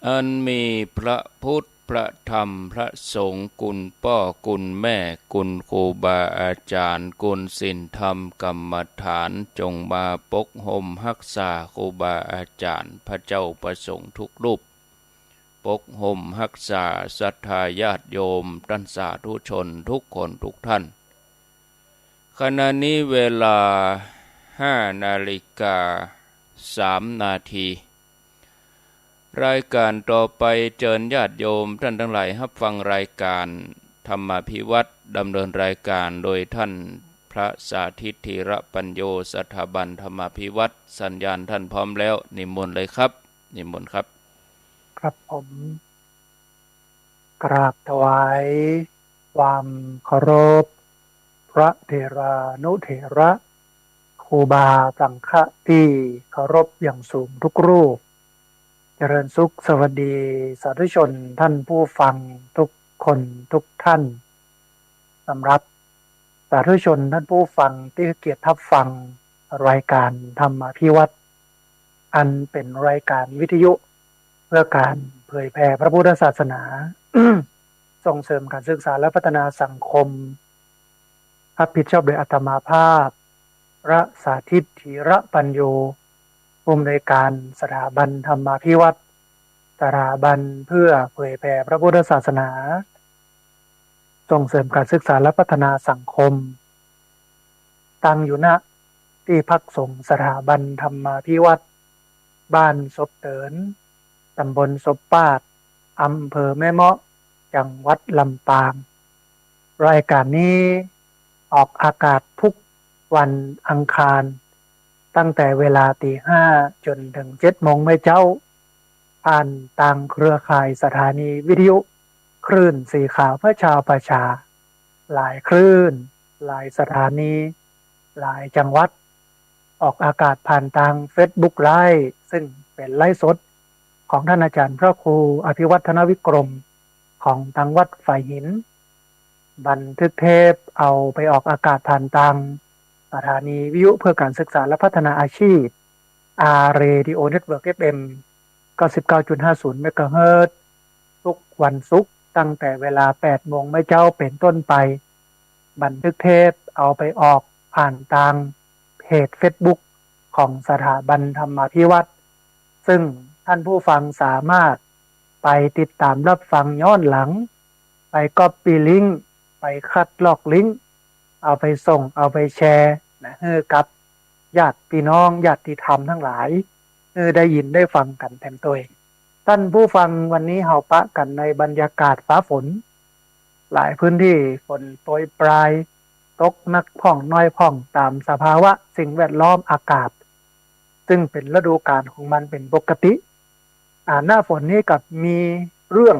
อันมีพระพุทธพระธรรมพระสงฆ์กุลพ่อกุลแม่กุลครูบาอาจารย์กุลศีลธรรมกรรมฐานจงมาปกห่มรักษาครูบาอาจารย์พระเจ้าประสงค์ทุกรูปปกห่มรักษาศรัทธาญาติโยมท่านสาธุชนทุกคนทุกท่านขณะนี้เวลา5:03 นาทีรายการต่อไปเชิญญาติโยมท่านทั้งหลายรับฟังรายการธรรมาภิวัตรดำเนินรายการโดยท่านพระสาธิตธีระปัญโยสถาบันธรรมาภิวัตรสัญญาณท่านพร้อมแล้วนิมนต์เลยครับนิมนต์ครับครับผมกราบถวายความเคารพพระเถรานุเถระครูบาสังฆะที่เคารพอย่างสูงทุกรูปเจริญสุขสวัสดีสาธุชนท่านผู้ฟังทุกคนทุกท่านสำหรับสาธุชนท่านผู้ฟังที่เกียรติทับฟังรายการธรรมาภิวัตรอันเป็นรายการวิทยุเพื่อการเผยแผ่พระพุทธศาสนา ส่งเสริมการศึกษาและพัฒนาสังคมรับผิดชอบโดยอาตมาภาพพระสาธิตธีระปัญโยผู้อำนวยการสถาบันธรรมาภิวัตรสถาบันเพื่อเผยแผ่พระพุทธศาสนาส่งเสริมการศึกษาและพัฒนาสังคมตั้งอยู่ณที่พักสงฆ์สถาบันธรรมาภิวัตรบ้านศพเตินตำบลศพปาดอำเภอแม่เมาะจังหวัดลำปางรายการนี้ออกอากาศทุกวันอังคารตั้งแต่เวลาตี 5จนถึง7 โมงเมื่อเจ้าผ่านทางเครือข่ายสถานีวิทยุคลื่นสีขาวเพื่อชาวประชาหลายคลื่นหลายสถานีหลายจังหวัดออกอากาศผ่านทาง Facebook Live ซึ่งเป็นไลฟ์สดของท่านอาจารย์พระครูอภิวัฒนวิกรมของทางวัดฝ่ายหินบันทึกเทปเอาไปออกอากาศผ่านทางสถานีวิทยุเพื่อการศึกษาและพัฒนาอาชีพ Radio Network FM 99.50 เมกะเฮิรตซ์ทุกวันศุกร์ตั้งแต่เวลา 8 โมงเมื่อเจ้าเป็นต้นไปบันทึกเทปเอาไปออกผ่านทางเพจ Facebook ของสถาบันธรรมาภิวัตรซึ่งท่านผู้ฟังสามารถไปติดตามรับฟังย้อนหลังไปก๊อปปี้ลิงก์ไปคัดลอกลิงก์เอาไปส่งเอาไปแชร์นะให้กับญาติพี่น้องญาติธรรมทั้งหลายได้ยินได้ฟังกันแทนตัวเองท่านผู้ฟังวันนี้เฮาปะกันในบรรยากาศฟ้าฝนหลายพื้นที่ฝนโปรยปลายตกนักพ่องน้อยพ่องตามสภาวะสิ่งแวดล้อมอากาศซึ่งเป็นฤดูกาลของมันเป็นปกติหน้าฝนนี้กับมีเรื่อง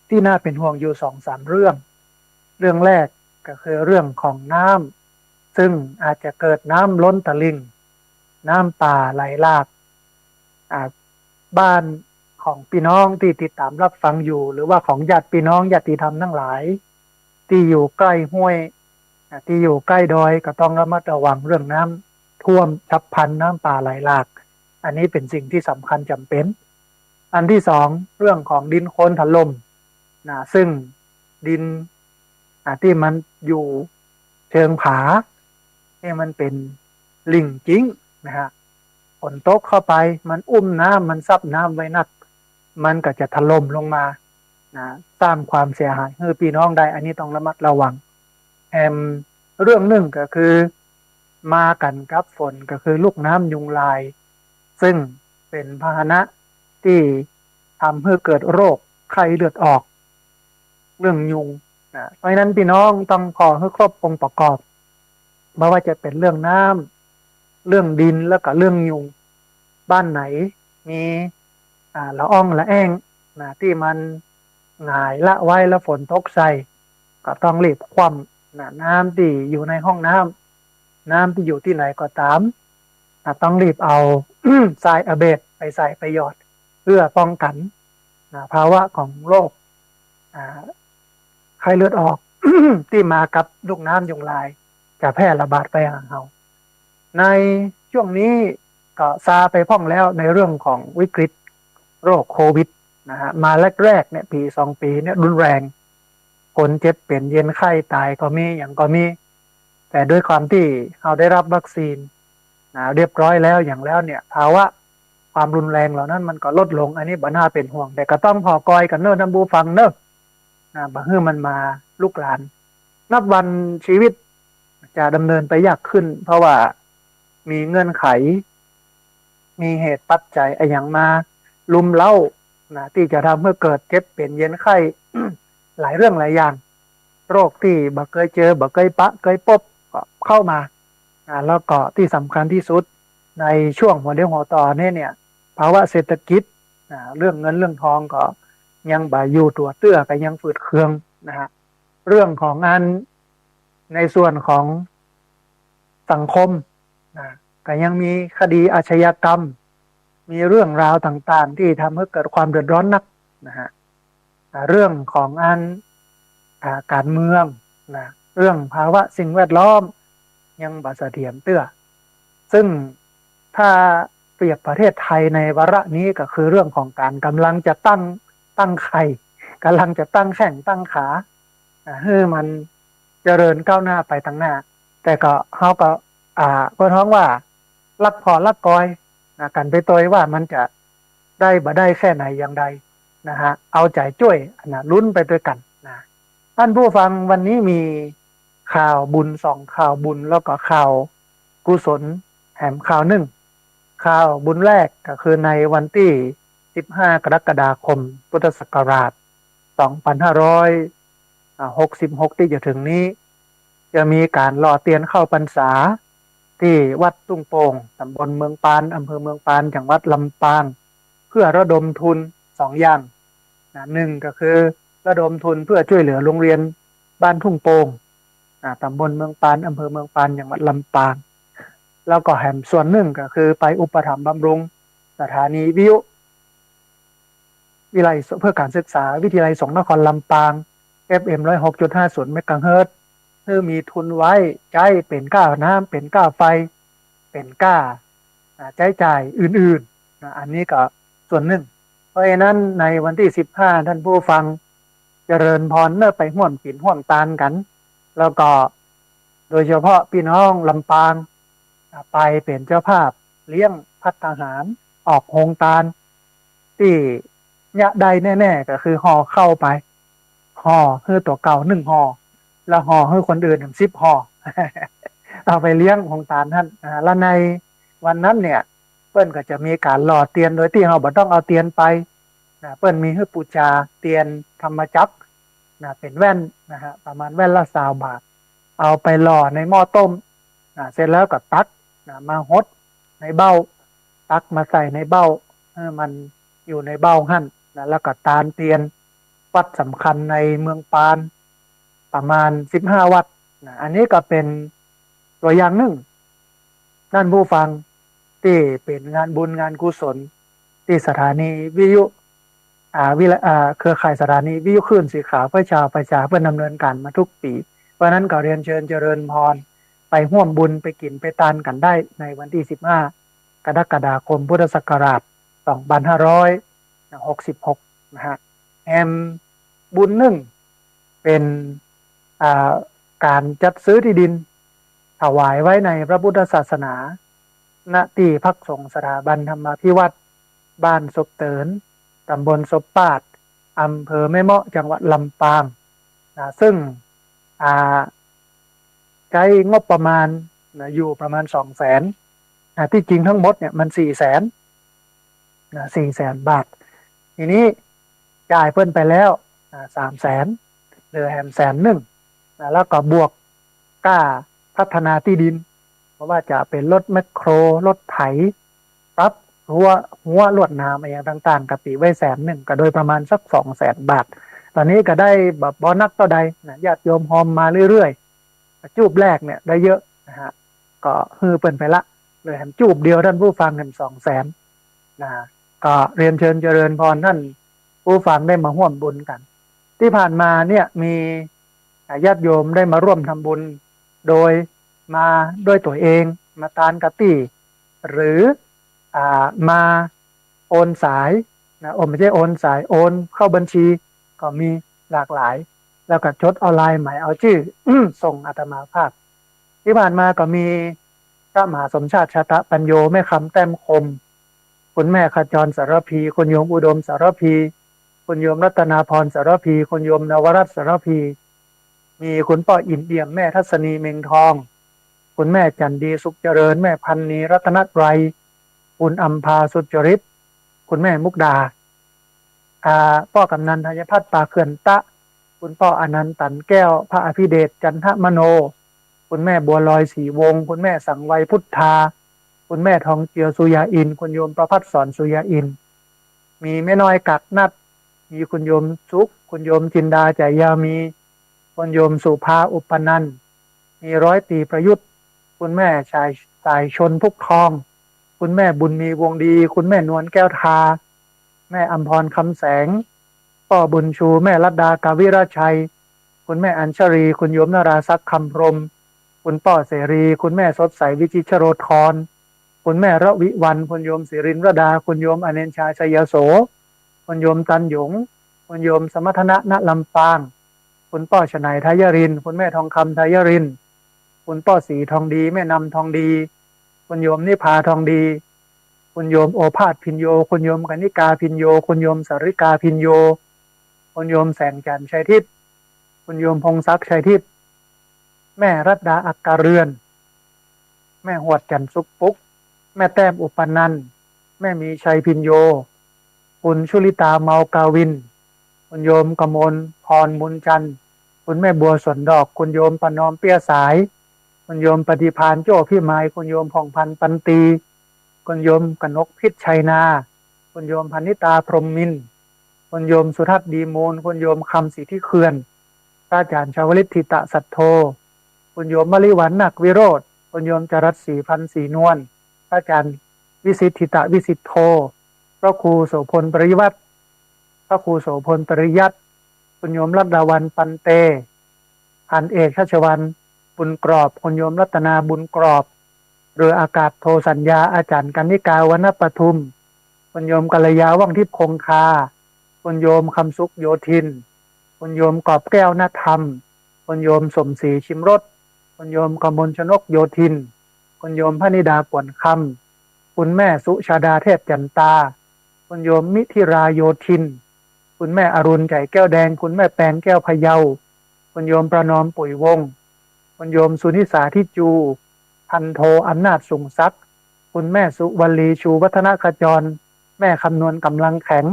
ที่น่าเป็นห่วงอยู่2-3 เรื่องแรกก็คือเรื่องของน้ำซึ่งอาจจะเกิดน้ำล้นตลิ่งน้ำป่าไหลหลากบ้านของพี่น้องที่ติดตามรับฟังอยู่หรือว่าของญาติพี่น้องญาติธรรมทั้งหลายที่อยู่ใกล้ห้วยที่อยู่ใกล้ดอยก็ต้องระมัดระวังเรื่องน้ำท่วมฉับพลันน้ำป่าไหลหลากอันนี้เป็นสิ่งที่สำคัญจำเป็นอันที่สองเรื่องของดินโคลนถล่มซึ่งดินที่มันอยู่เชิงผาที่มันเป็นลิ่งจริงนะฮะฝนตกเข้าไปมันอุ้มน้ำมันซับน้ำไว้นักมันก็จะถล่มลงมาสร้างความเสียหายให้พี่น้องได้อันนี้ต้องระมัดระวังเรื่องหนึ่งก็คือมากันกับฝนก็คือลูกน้ำยุงลายซึ่งเป็นพาหนะที่ทำให้เกิดโรคไข้เลือดออกเรื่องยุงเพราะฉะนั้นพี่น้องต้องขอให้ครบองค์ประกอบไม่ว่าจะเป็นเรื่องน้ำเรื่องดินแล้วก็เรื่องยุงบ้านไหนมีละอ่องละแอ่งที่มันหงายละไว้แล้วฝนตกใส่ก็ต้องรีบคว่ำน้ำที่อยู่ในห้องน้ำที่อยู่ที่ไหนก็ตามต้องรีบเอา ทรายอะเบดไปใส่ไปหยอดเพื่อป้องกันภาวะของโรคไข้เลือดออก ที่มากับลูกน้ำยุงลายจะแพร่ระบาดไปหาเราในช่วงนี้ก็ซาไปพ่องแล้วในเรื่องของวิกฤต โรคโควิดนะฮะมาแรกๆเนี่ยปี2 ปีเนี่ยรุนแรงคนเจ็บเป็นเย็นไข้ตายก็มีอย่างก็มีแต่ด้วยความที่เราได้รับวัคซีนนะเรียบร้อยแล้วอย่างแล้วเนี่ยภาวะความรุนแรงเหล่านั้นมันก็ลดลงอันนี้บ่น่าเป็นห่วงแต่ก็ต้องพอกอยกันเนอะท่านผู้ฟังเนอะนะบ่ให้มันมาลุกลามนับวันชีวิตจะดำเนินไปยากขึ้นเพราะว่ามีเงื่อนไขมีเหตุปัจจัยอะไรอย่างมาลุมเล้านะที่จะทำให้เกิดเจ็บเป็นเย็นไข้ หลายเรื่องหลายอย่างโรคที่บ่เคยเจอบ่เคยปะเคยพบก็เข้ามาแล้วก็ที่สำคัญที่สุดในช่วงหัวเรี่ยวหัวต่อเนี่ยภาวะเศรษฐกิจเรื่องเงินเรื่องทองก็ยังบ่อยู่ตัวเตื้อก็ยังฝืดเคืองนะฮะเรื่องของงานในส่วนของสังคมนะก็ยังมีคดีอาชญากรรมมีเรื่องราวต่างๆที่ทำให้เกิดความเดือดร้อนนักนะฮะเรื่องของการเมืองนะเรื่องภาวะสิ่งแวดล้อมยังบ่เสถียรเตื้อซึ่งถ้าเปรียบประเทศไทยในวาระนี้ก็คือเรื่องของการกำลังจะตั้งไข่กำลังจะตั้งแข้งตั้งขาให้มันเจริญก้าวหน้าไปทางหน้าแต่ก็เขาก็ท้องว่าลักพอลักกอยกันไปตัวว่ามันจะได้บ่ได้แค่ไหนอย่างใดนะฮะเอาใจช่วยลุ้นไปด้วยกันนะท่านผู้ฟังวันนี้มีข่าวบุญ2 ข่าวบุญแล้วก็ข่าวกุศลแถมข่าวหนึ่งข่าวบุญแรกก็คือในวันที่15 กรกฎาคมพุทธศักราช2566ที่จะถึงนี้จะมีการหล่อเตียนเข้าพรรษาที่วัดตุ้งโป่งตำบลเมืองปานอำเภอเมืองปานจังหวัดลำปางเพื่อระดมทุน2 อย่างหนึ่งก็คือระดมทุนเพื่อช่วยเหลือโรงเรียนบ้านทุ่งโป่งตำบลเมืองปานอำเภอเมืองปานจังหวัดลำปางแล้วก็แหมส่วนหนึ่งก็คือไปอุปถัมภ์บำรุงสถานีวิทยุวิไลเพื่อการศึกษาวิทยาลัยสงฆ์นครลำปาง FM 106.50 เมกะเฮิรตซ์เพื่อมีทุนไว้ใช้เป็นค่าน้ำเป็นค่าไฟเป็นค่าใช้จ่ายอื่นๆอันนี้ก็ส่วนหนึ่งเพราะฉะนั้นในวันที่15ท่านผู้ฟังเจริญพรเลิกไปห่วมกินห่วมตาลกันแล้วก็โดยเฉพาะพี่น้องลำปางไปเป็นเจ้าภาพเลี้ยงภัตตาหารออกโฮงตาลที่ยะใดแน่ๆก็คือห่อเข้าไปห่อคือตัวเก่า1 ห่อแล้วห่อให้คนอื่นถึง10 ห่อ เอาไปเลี้ยงโฮงตาลท่านแล้วในวันนั้นเนี่ยเปิ้นก็จะมีการหล่อเตียนโดยที่เราบ่ต้องเอาเตียนไปเปิ้นมีให้ปูชาเตียนธรรมจักรเป็นแว่นนะฮะประมาณแว่นละ20 บาทเอาไปหล่อในหม้อต้มเสร็จแล้วก็ตักมาหดในเบ้าตักมาใส่ในเบ้าให้มันอยู่ในเบ้าหั่นแล้วก็ตาลเตียนวัดสำคัญในเมืองปานประมาณ15 วัดอันนี้ก็เป็นตัวอย่างหนึ่งท่านผู้ฟังที่เป็นงานบุญงานกุศลที่สถานีวิทยุเครือข่ายสถานีวิทยุคลื่นสีขาวเพื่อชาวประชาเพื่อดำเนินการมาทุกปีเพราะนั้นก็เรียนเชิญเจริญพรไปร่วมบุญไปกินไปทานกันได้ในวันที่15 กรกฎาคมพุทธศักราช2566นะฮะแอมบุญหนึ่งเป็นการจัดซื้อที่ดินถวายไว้ในพระพุทธศาสนาณที่พักสงฆ์สถาบันธรรมาภิวัตรบ้านศพเตินตำบลศพปาดอำเภอแม่เมาะจังหวัดลำปางซึ่งใช้งบประมาณอยู่ประมาณ200,000ที่จริงทั้งหมดเนี่ยมัน400,000 บาททีนี้จ่ายเพิ่นไปแล้ว300,000เหลือแหม100,000แล้วก็บวกค่าพัฒนาที่ดินเพราะว่าจะเป็นรถแมคโครรถไถรับหัวลวดน้ำอะไรอย่างต่างๆกติไว้100,000ก็โดยประมาณสัก200,000 บาทตอนนี้ก็ได้แบบบอนักต่อใดญาติโยมหอมมาเรื่อยๆจูบแรกเนี่ยได้เยอะนะฮะก็ฮือเปินไปละเลยแถมจูบเดียวท่านผู้ฟังกัน200,000ก็เรียนเชิญเจริญพรท่านผู้ฟังได้มาร่วมบุญกันที่ผ่านมาเนี่ยมีญาติโยมได้มาร่วมทำบุญโดยมาด้วยตัวเองมาทานกะตี้หรือมาโอนสาย นะไม่ใช่โอนสายโอนเข้าบัญชีก็มีหลากหลายแล้วก็จดออนไลน์หมายเอาชื่อส่งอาตมาภาพที่ผ่านมาก็มีพระมหาสมชาติชาตะปัญโยแม่คำแต้มคมคุณแม่ขจรสารพีคุณโยมอุดมสารพีคุณโยมรัตนาพรสารพีคุณโยมนวรัตน์สารพีมีคุณพ่ออินเดียมแม่ทัศนีเมงทองคุณแม่จันดีสุขเจริญแม่พันนีรัตนไตรคุณอัมพาสุจริตคุณแม่มุกดาพ่อกำนันธัญพัฒน์ปาเขื่อนตะคุณพ่ออนันต์ตันแก้วพระอภิเดชจันทมโนคุณแม่บัวลอยศรีวงศ์คุณแม่สังไวยพุทธาคุณแม่ทองเจียวสุยาอินคุณโยมประพัฒสอนสุยาอินมีแม่น้อยกักนัดมีคุณโยมสุขคุณโยมจินดาจายามีคุณโยมสุภาอุปนันท์มีร้อยตรีประยุทธ์คุณแม่ชายสายชนพุกทองคุณแม่บุญมีวงดีคุณแม่นวลแก้วทาแม่อัมพรคำแสงพ่อบุญชูแม่รัตดากาวิราชัยคุณแม่อัญชรีคุณโยมนาราศักดิ์คำพรหมคุณพ่อเสรีคุณแม่สดใสวิจิตรชโรธรคุณแม่ระวิวันคุณโยมศิรินรดาคุณโยมอเนนชาชัยโสคุณโยมตันหยงคุณโยมสมทนะณลำปางคุณพ่อชนัยทายรินคุณแม่ทองคำทายรินคุณพ่อศรีทองดีแม่นำทองดีคุณโยมนิพาทองดีคุณโยมโอภาสพินโยคุณโยมกนิกาพินโยคุณโยมสาริกาพินโยคุณโยมแสงจันทร์ชัยทิพย์คุณโยมพงศักดิ์ชัยทิพย์แม่รัตดาอักการเรือนแม่หวดจันทร์สุกปุ๊กแม่แต้มอุปนันท์แม่มีชัยพินโยคุณชุลิตาเมากาวินคุณโยมกมลพรมุนจันทร์คุณแม่บัวสวนดอกคุณโยมปนอมเปี้ยสายคุณโยมปฏิพานโจ้พี่ไม้คุณโยมผ่องพันธ์ปันตีคุณโยมกนกพิษชัยนาคุณโยมพนิตาพรหมมินทร์คุณโยมสุทัศน์ดีมูลคุณโยมคำศรีที่เขื่อนพระอาจารย์ชาวลิตทิตะสัทโธคุณโยมมลิวันนักวิโรธคุณโยมจรัสศรีพันธ์ศรีนวลพระอาจารย์วิสิทธิตะวิสิทธโธพระครูโสพลปริวัติพระครูโสพลปริยัติคุณโยมรัตดาวันปันเตพันเอกชัชวันบุญกรอบคุณโยมรัตนาบุญกรอบเรืออากาศโทสัญญาอาจารย์กนิกาวรรณปทุมคุณโยมกัลยาว่องทิพย์คงคาคุณโยมคำสุขโยธินคุณโยมกอบแก้วณธรรมคุณโยมสมศรีชิมรสคุณโยมกมลชนกโยธินคุณโยมพนิดาป่วนคำคุณแม่สุชาดาเทพจันตาคุณโยมมิถิราโยธินคุณแม่อรุณไก่แก้วแดงคุณแม่แปนแก้วพะเยาคุณโยมประนอมปุ๋ยวงศ์คุณโยมสุนิสาทิจูพันโทอำนาจสุงศักดิ์คุณแม่สุวลีชูวัฒนขจรแม่คำนวณกำลังแข็ง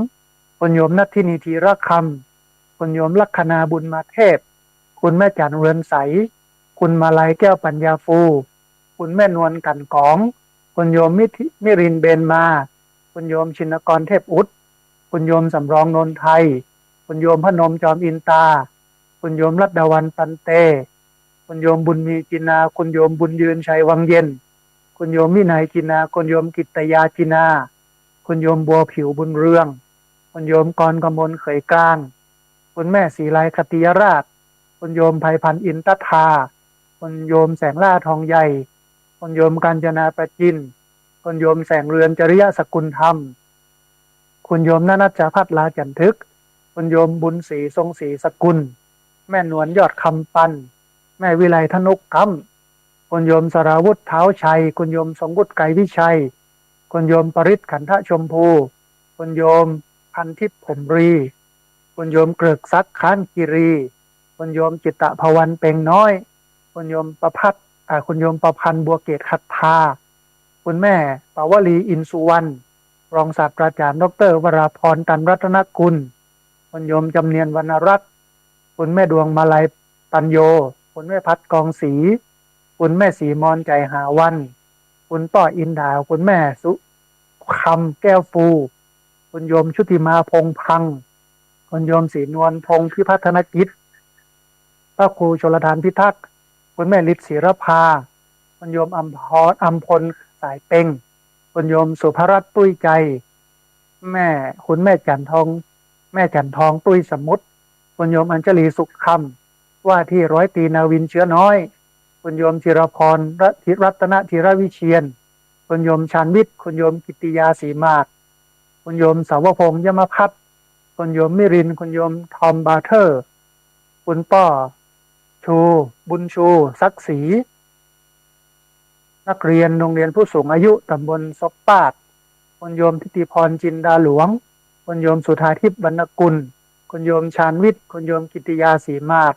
คุณโยมนัทธินีธีรคำคุณโยมลัคนาบุญมาเทพคุณแม่จันเรือนใสคุณมาลัยแก้วปัญญาฟูคุณแม่นวลกันกองคุณโยมมิรินเบนมาคุณโยมชินกรเทพอุดคุณโยมสำรองนนไทยคุณโยมพนมจอมอินตาคุณโยมรัตดาวันปันเตคุณโยมบุญมีจินาคุณโยมบุญยืนชัยวังเย็นคุณโยมมินัยจินาคุณโยมกิตยาจินาคุณโยมบัวผิวบุญเรืองคุณโยมกรกมลเขยกลางคุณแม่ศรีไลคติยราชคุณโยมไพพันธ์อินตทาคุณโยมแสงล่าทองใหญ่คุณโยมกาญจนาประจินคุณโยมแสงเรือนจริยสกุลธรรมคุณโยมนัจจพัฒลาจันทึกคุณโยมบุญศรีทรงศรีสกุลแม่นวลยอดคำปันแม่วิไลธนุกคำคุณโยมสราวุธเท้าชัยคุณโยมสงวุฒิไกรวิชัยคุณโยมปริศขันธชมพูคุณโยมพันทิพย์ผมรีคุณโยมเกลือกซักค้านกิรีคุณโยมจิตตภวันเป่งน้อยคุณโยมประพัฒคุณโยมประพันธ์บัวเกตคัตธาคุณแม่ปาวลีอินสุวรรณรองศาสตราจารย์ดร.วราพรตันรัตนกุลคุณโยมจำเนียนวรรณรัตน์คุณแม่ดวงมาลัยปัญโยคุณแม่พัดกองศรีคุณแม่สีมอนใจหาวันคุณป้ออินดาวคุณแม่สุคำแก้วฟูคุณโยมชุติมาพงพังคุณโยมศรีนวลพงพิพัฒนกิจพระครูชลทานพิทักษ์คุณแม่ฤทธิ์ศิรภาคุณโยมอัมพลสายเป่งคุณโยมสุภรัตน์ตุ้ยใจคุณแม่จันทองตุ้ยสมุทรคุณโยมอัญชลีสุขคำว่าที่ร้อยตรีนาวินเชื้อน้อยคุณโยมจิรพรรัตนธีรวิเชียนคุณโยมชาญวิทย์คุณโยมกิติยาศรีมาก คุณโยมสาวพงษ์ยมพัฒน์คุณโยมมิรินทร์คุณโยมทอมบาร์เทอร์คุณป้อชูบุญชูศักดิ์ศรีนักเรียนโรงเรียนผู้สูงอายุตำบลซบปาดคุณโยมทิติพรจินดาหลวงคุณโยมสุธาทิพย์วรรณกุลคุณโยมชาญวิทย์คุณโยมกิติยาศรีมาศ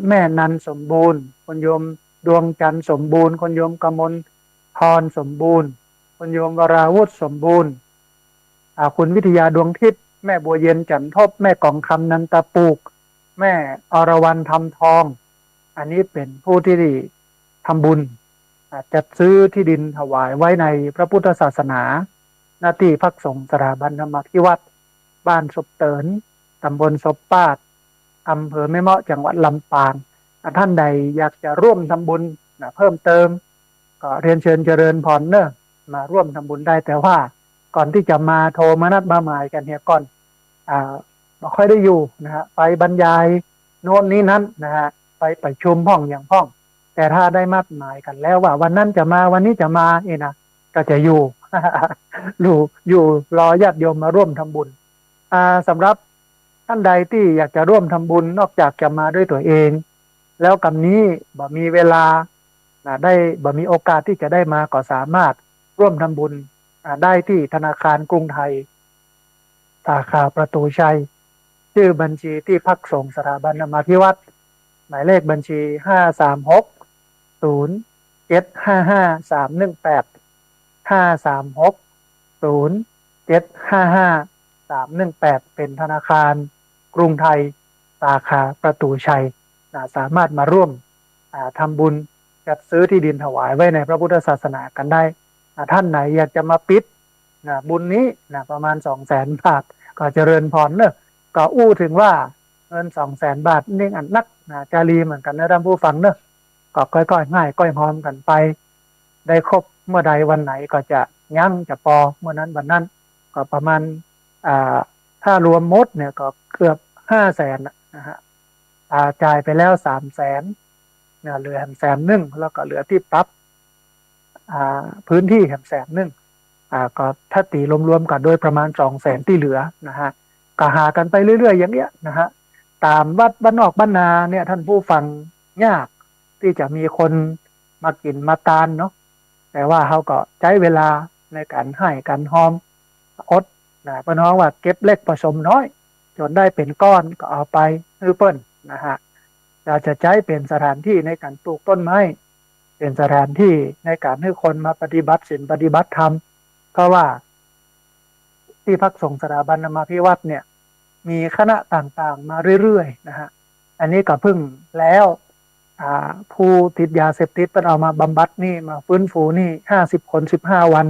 แม่นันสมบูรณ์คุณโยมดวงจันทร์สมบูรณ์คุณโยมกมลพรสมบูรณ์คุณโยมวราวุฒิสมบูรณ์คุณวิทยาดวงทิพย์แม่บัวเย็นจันทบแม่กองคำนันตปูกแม่อรวรรณทำทอง อันนี้เป็นผู้ที่ทำบุญจัดซื้อที่ดินถวายไว้ในพระพุทธศาสนาหน้าที่พักสงฆ์สถาบันธรรมที่วัดบ้านศพเตินตำบลศพปาดอำเภอแม่เมาะจังหวัดลำปางท่านใดอยากจะร่วมทำบุญเพิ่มเติมก็เรียนเชิญเจริญพรเนอะมาร่วมทำบุญได้แต่ว่าก่อนที่จะมาโทรมานัดมาหมายกันเนี่ยก่อนไม่ค่อยได้อยู่นะฮะไปบรรยายโน่นนี้นั้นนะฮะไปประชุมห้องอย่างห้องแต่ถ้าได้มัดหมายกันแล้วว่าวันนั้นจะมาวันนี้จะมานะก็จะอยู่ อยู่รอญาติโยมมาร่วมทำบุญสำหรับท่านใดที่อยากจะร่วมทำบุญนอกจากจะมาด้วยตัวเองแล้วกับนี้บ่มีเวลาได้บ่มีโอกาสที่จะได้มาก็สามารถร่วมทำบุญได้ที่ธนาคารกรุงไทยสาขาประตูชัยชื่อบัญชีที่พักสงฆ์สถาบันธรรมาภิวัตรหมายเลขบัญชี536075531853607553185เป็นธนาคารกรุงไทยสาขาประตูชัยสามารถมาร่วมทำบุญจัดซื้อที่ดินถวายไว้ในพระพุทธศาสนากันได้ท่านไหนอยากจะมาปิดบุญนี้ประมาณ200,000 บาทก็เจริญพรเนอะก็อู้ถึงว่าเงิน200,000 บาทนี่อันนักจารีเหมือนกันนะท่านผู้ฟังเนอะก็ก้อยๆง่ายก้อยหอมกันไปได้ครบเมื่อใดวันไหนก็จะยั่งจะปอเมื่อนั้นวันนั้นก็ประมาณถ้ารวมหมดเนี่ยก็เกือบ500,000นะฮะจ่ายไปแล้ว300,000เนี่ยเหลือ100,000แล้วก็เหลือที่ปรับพื้นที่100,000ก็ถ้าตีรวมๆกันโดยประมาณ200,000ที่เหลือนะฮะก็หากันไปเรื่อยๆอย่างเงี้ยนะฮะตามวัดบ้านนอกบ้านนาเนี่ยท่านผู้ฟังยากที่จะมีคนมากินมาตานเนาะแต่ว่าเขาก็ใช้เวลาในการให้การหอมอดป้าน้องว่าเก็บเล็กผสมน้อยจนได้เป็นก้อนก็เอาไปฮือเปิ้ลนะฮะเราจะใช้เป็นสถานที่ในการปลูกต้นไม้เป็นสถานที่ในการให้คนมาปฏิบัติศีลปฏิบัติธรรมเพราะว่าที่พักสงฆ์สถาบันธรรมาภิวัตรเนี่ยมีคณะต่างๆมาเรื่อยๆนะฮะอันนี้ก็เพิ่งแล้วผู้ติดยาเสพติดเป็นเอามาบำบัดนี่มาฟื้นฟูนี่50 คน15 วัน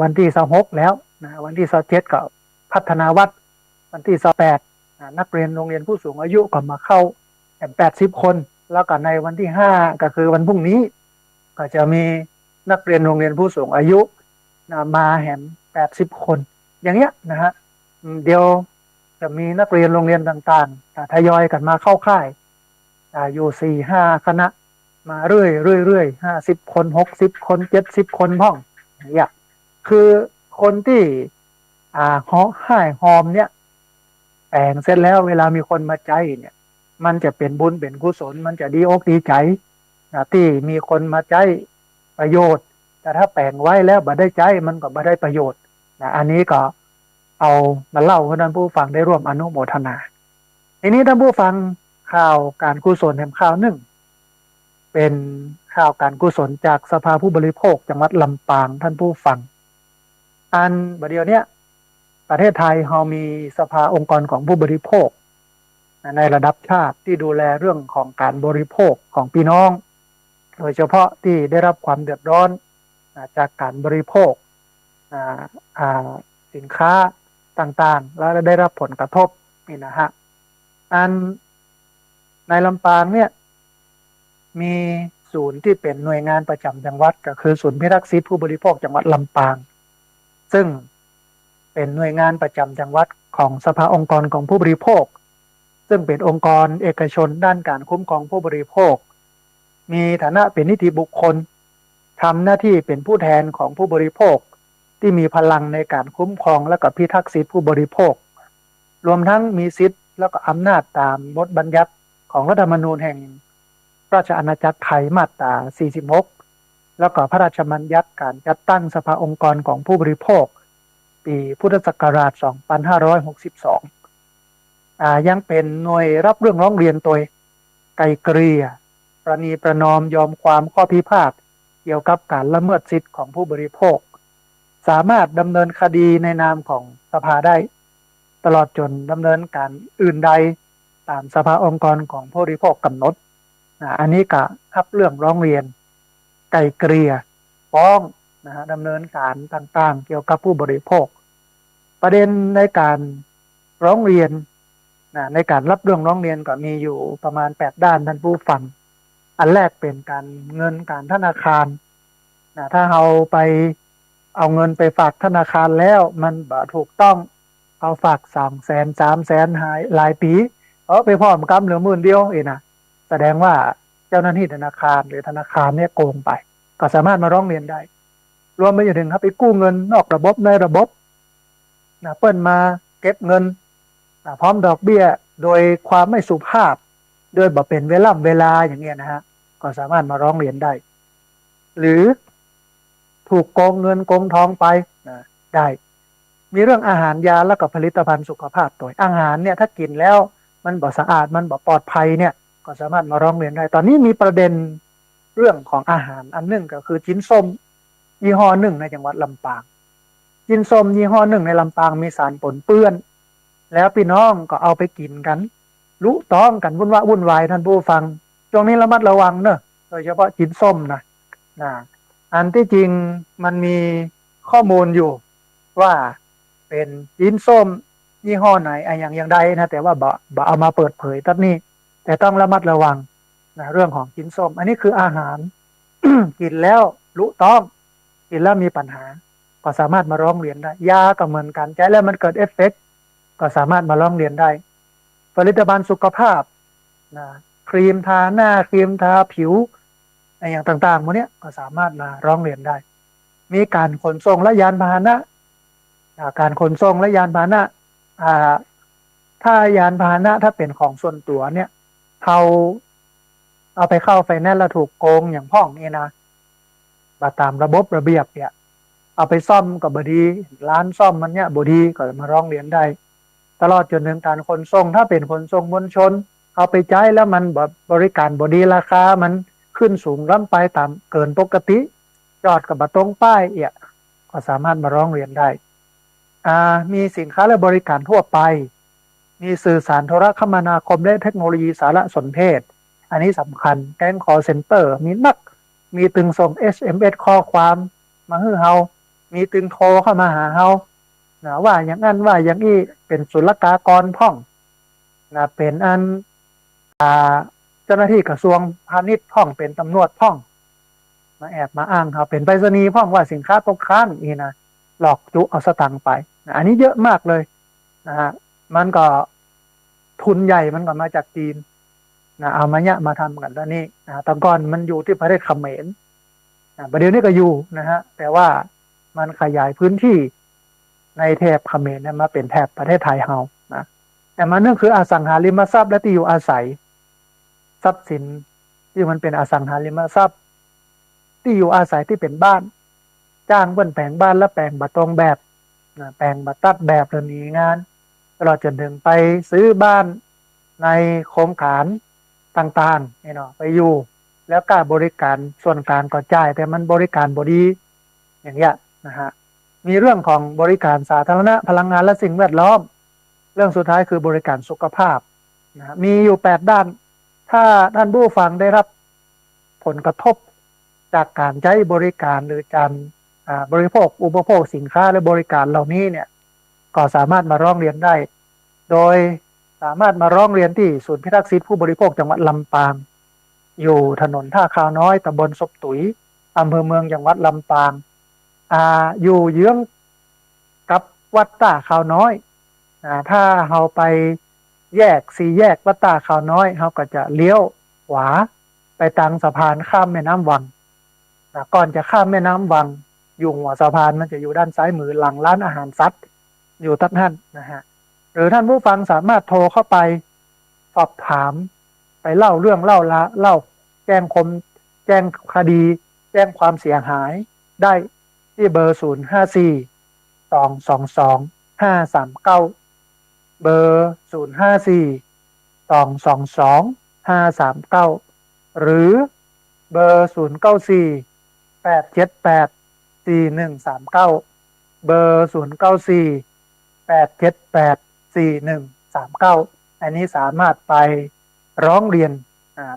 วันที่26แล้วนะวันที่27ก็พัฒนาวัดวันที่28นักเรียนโรงเรียนผู้สูงอายุก็มาเข้า80 คนแล้วก็ในวันที่5ก็คือวันพรุ่งนี้ก็จะมีนักเรียนโรงเรียนผู้สูงอายุมาแหม80 คนอย่างเงี้ยนะฮะเดี๋ยวจะมีนักเรียนโรงเรียนต่างๆทยอยกันมาเข้าค่ายอยู่4-5 คณะมาเรื่อย50 คน60 คน70 คนพ่องเนี่ยคือคนที่ให้หอมเนี่ยแต่งเสร็จแล้วเวลามีคนมาใจเนี่ยมันจะเป็นบุญเป็นกุศลมันจะดีอกดีใจที่มีคนมาใจประโยชน์แต่ถ้าแปลงไว้แล้วบ่ได้ใจมันก็บ่ได้ประโยชน์อันนี้ก็เอามาเล่าให้ท่านผู้ฟังได้ร่วมอนุโมทนาทีนี้ท่านผู้ฟังข่าวการกุศลแห่งข่าวหนึ่งเป็นข่าวการกุศลจากสภาผู้บริโภคจังหวัดลำปางท่านผู้ฟังอันบัดเดียวเนี้ยประเทศไทยเรามีสภาองค์กรของผู้บริโภคในระดับชาติที่ดูแลเรื่องของการบริโภคของพี่น้องโดยเฉพาะที่ได้รับความเดือดร้อนจากการบริโภคสินค้าต่างๆแล้วได้รับผลกระทบนี่นะฮะอันในลำปางเนี่ยมีศูนย์ที่เป็นหน่วยงานประจำจังหวัดก็คือศูนย์พิทักษ์สิทธิผู้บริโภคจังหวัดลำปางซึ่งเป็นหน่วยงานประจำจังหวัดของสภาองค์กรของผู้บริโภคซึ่งเป็นองค์กรเอกชนด้านการคุ้มครองผู้บริโภคมีฐานะเป็นนิติบุคคลทำหน้าที่เป็นผู้แทนของผู้บริโภค ที่มีพลังในการคุ้มครองและก็พิทักษ์สิทธิผู้บริโภครวมทั้งมีสิทธิแล้วก็อำนาจตามบทบัญญัติของรัฐธรรมนูญแห่งราชอาณาจักรไทยมาตรา 46 แล้วก็พระราชบัญญัติการจัดตั้งสภาองค์กรของผู้บริโภคปีพุทธศักราช 2562 ยังเป็นหน่วยรับเรื่องร้องเรียนตัวไกลเกลี่ยประนีประนอมยอมความข้อพิพาทเกี่ยวกับการละเมิดสิทธิของผู้บริโภคสามารถดำเนินคดีในนามของสภาได้ตลอดจนดำเนินการอื่นใดตามสภาองค์กรของผู้บริโภคกำหนดอันนี้ก็รับเรื่องร้องเรียนไกลเกลี่ยฟ้องดำเนินการต่างๆเกี่ยวกับผู้บริโภคประเด็นในการร้องเรียนในการรับเรื่องร้องเรียนก็มีอยู่ประมาณ8ด้านท่านผู้ฟังอันแรกเป็นการเงินการธนาคารถ้าเราไปเอาเงินไปฝากธนาคารแล้วมันบ่ถูกต้องเอาฝาก200,000 300,000หายหลายปีไปพร้อมกำเหลือ10,000เดียวเองนะแสดงว่าเจ้าหน้าที่ธนาคารหรือธนาคารเนี่ยโกงไปก็สามารถมาร้องเรียนได้รวมไปถึงครับไปกู้เงินนอกระบบในระบบเปิ้นมาเก็บเงินพร้อมดอกเบี้ยโดยความไม่สุภาพโดยบ่เป็นเวลาอย่างเงี้ยนะฮะก็สามารถมาร้องเรียนได้หรือถูกโกงเงินโกงทองไปได้มีเรื่องอาหารยาแล้วก็ผลิตภัณฑ์สุขภาพตัวอาหารเนี่ยถ้ากินแล้วมันบ่สะอาดมันบ่ปลอดภัยเนี่ยก็สามารถมาร้องเรียนได้ตอนนี้มีประเด็นเรื่องของอาหารอันหนึ่งก็คือจิ้นส้มยี่ห้อหนึ่งในจังหวัดลำปางจิ้นส้มยี่ห้อหนึ่งในลำปางมีสารปนเปื้อนแล้วพี่น้องก็เอาไปกินกันรู้ต้องกันวุ่นวายท่านผู้ฟังช่วงนี้ระมัดระวังเนอะโดยเฉพาะจิ้นส้มนะอันที่จริงมันมีข้อมูลอยู่ว่าเป็นจิ้นส้มยี่ห้อไหนอย่างใดนะแต่ว่าบ่เอามาเปิดเผยตัดนี้แต่ต้องระมัดระวังเรื่องของจิ้นส้มอันนี้คืออาหาร กินแล้วรู้ต้องกินแล้วมีปัญหาก็สามารถมาร้องเรียนได้ยาก็เหมือนกันใช้แล้วมันเกิดเอฟเฟกต์ก็สามารถมาร้องเรียนได้ผลิตภัณฑ์สุขภาพครีมทาหน้าครีมทาผิวอย่างต่างๆพวกนี้ก็สามารถมาร้องเรียนได้มีการขนส่งและยานพาหนะการขนส่งและยานพาหนะถ้ายานพาหนะถ้าเป็นของส่วนตัวเนี่ยเขาเอาไปเข้าไฟแนนซ์แล้วถูกโกงอย่างพ่องนี่นะตามระบบระเบียบเนี่ยเอาไปซ่อมกับบดีร้านซ่อมมันเนี่ยบดีก็มาร้องเรียนได้ตลอดจนถึงการขนส่งถ้าเป็นขนส่งมวลชนเอาไปใช้แล้วมันบริการบดีราคามันขึ้นสูงล้ำไปตามเกินปกติจอดกับบตรงป้ายก็สามารถมาร้องเรียนได้มีสินค้าและบริการทั่วไปมีสื่อสารโทรคมนาคมและเทคโนโลยีสารสนเทศอันนี้สำคัญแก๊งคอลเซ็นเตอร์มีตึงส่ง SMS ข้อความมาให้เฮามีตึงโทรเข้ามาหาเฮาว่าอย่างนั้นว่าอย่างนี้เป็นศุลกากรพ่องเป็นเจ้าหน้าที่กระทรวงพาณิชย์พ่องเป็นตำรวจพ่องมาแอบมาอ้างเขาเป็นไปรษณีย์พ่องว่าสินค้าตกค้างนี่นะหลอกจุเอาสตังค์ไปอันนี้เยอะมากเลยมันก็ทุนใหญ่มันก็มาจากจีนเอามาทำกันแล้วนี่ตะก่อนมันอยู่ที่ประเทศเขมรประเดี๋ยวนี้ก็อยู่นะฮะแต่ว่ามันขยายพื้นที่ในแถบเขมรมาเป็นแถบประเทศไทยเฮานะแต่มันนั่นคืออสังหาริมทรัพย์และที่อยู่อาศัยทรัพย์สินที่มันเป็นอสังหาริมทรัพย์ที่อยู่อาศัยที่เป็นบ้านจ้างเปิ้นแปลงบ้านและแปลงบัตรตรงแบบแปลงบัตรตัดแบบเรื่องนี้งานตลอดจนถึงไปซื้อบ้านในโครงการต่างๆไปอยู่แล้วก็บริการส่วนกลางก็จ่ายแต่มันบริการบ่ดีอย่างเงี้ยนะฮะมีเรื่องของบริการสาธารณะพลังงานและสิ่งแวดล้อมเรื่องสุดท้ายคือบริการสุขภาพมีอยู่8ด้านถ้าท่านผู้ฟังได้รับผลกระทบจากการใช้บริการหรือการบริโภคอุปโภคสินค้าและบริการเหล่านี้เนี่ยก็สามารถมาร้องเรียนได้โดยสามารถมาร้องเรียนที่ศูนย์พิทักษ์สิทธิผู้บริโภคจังหวัดลำปางอยู่ถนนท่าคาวน้อยตำบลศพตุ๋ยอำเภอเมืองจังหวัดลำปางอยู่เยื้องกับวัดตาคาวน้อยถ้าเราไปแยก4แยกวัดตาคาวน้อยเราก็จะเลี้ยวขวาไปทางสะพานข้ามแม่น้ำวังก่อนจะข้ามแม่น้ำวัง อยู่หัวสะพานมันจะอยู่ด้านซ้ายมือหลังร้านอาหารซัดอยู่ท่านนะฮะหรือท่านผู้ฟังสามารถโทรเข้าไปสอบถามไปเล่าเรื่องเล่าแจ้งแจ้งคดีแจ้งความเสียหายได้ที่เบอร์054 222 539เบอร์054 222 539หรือเบอร์0948784139เบอร์0948784139อันนี้สามารถไปร้องเรียน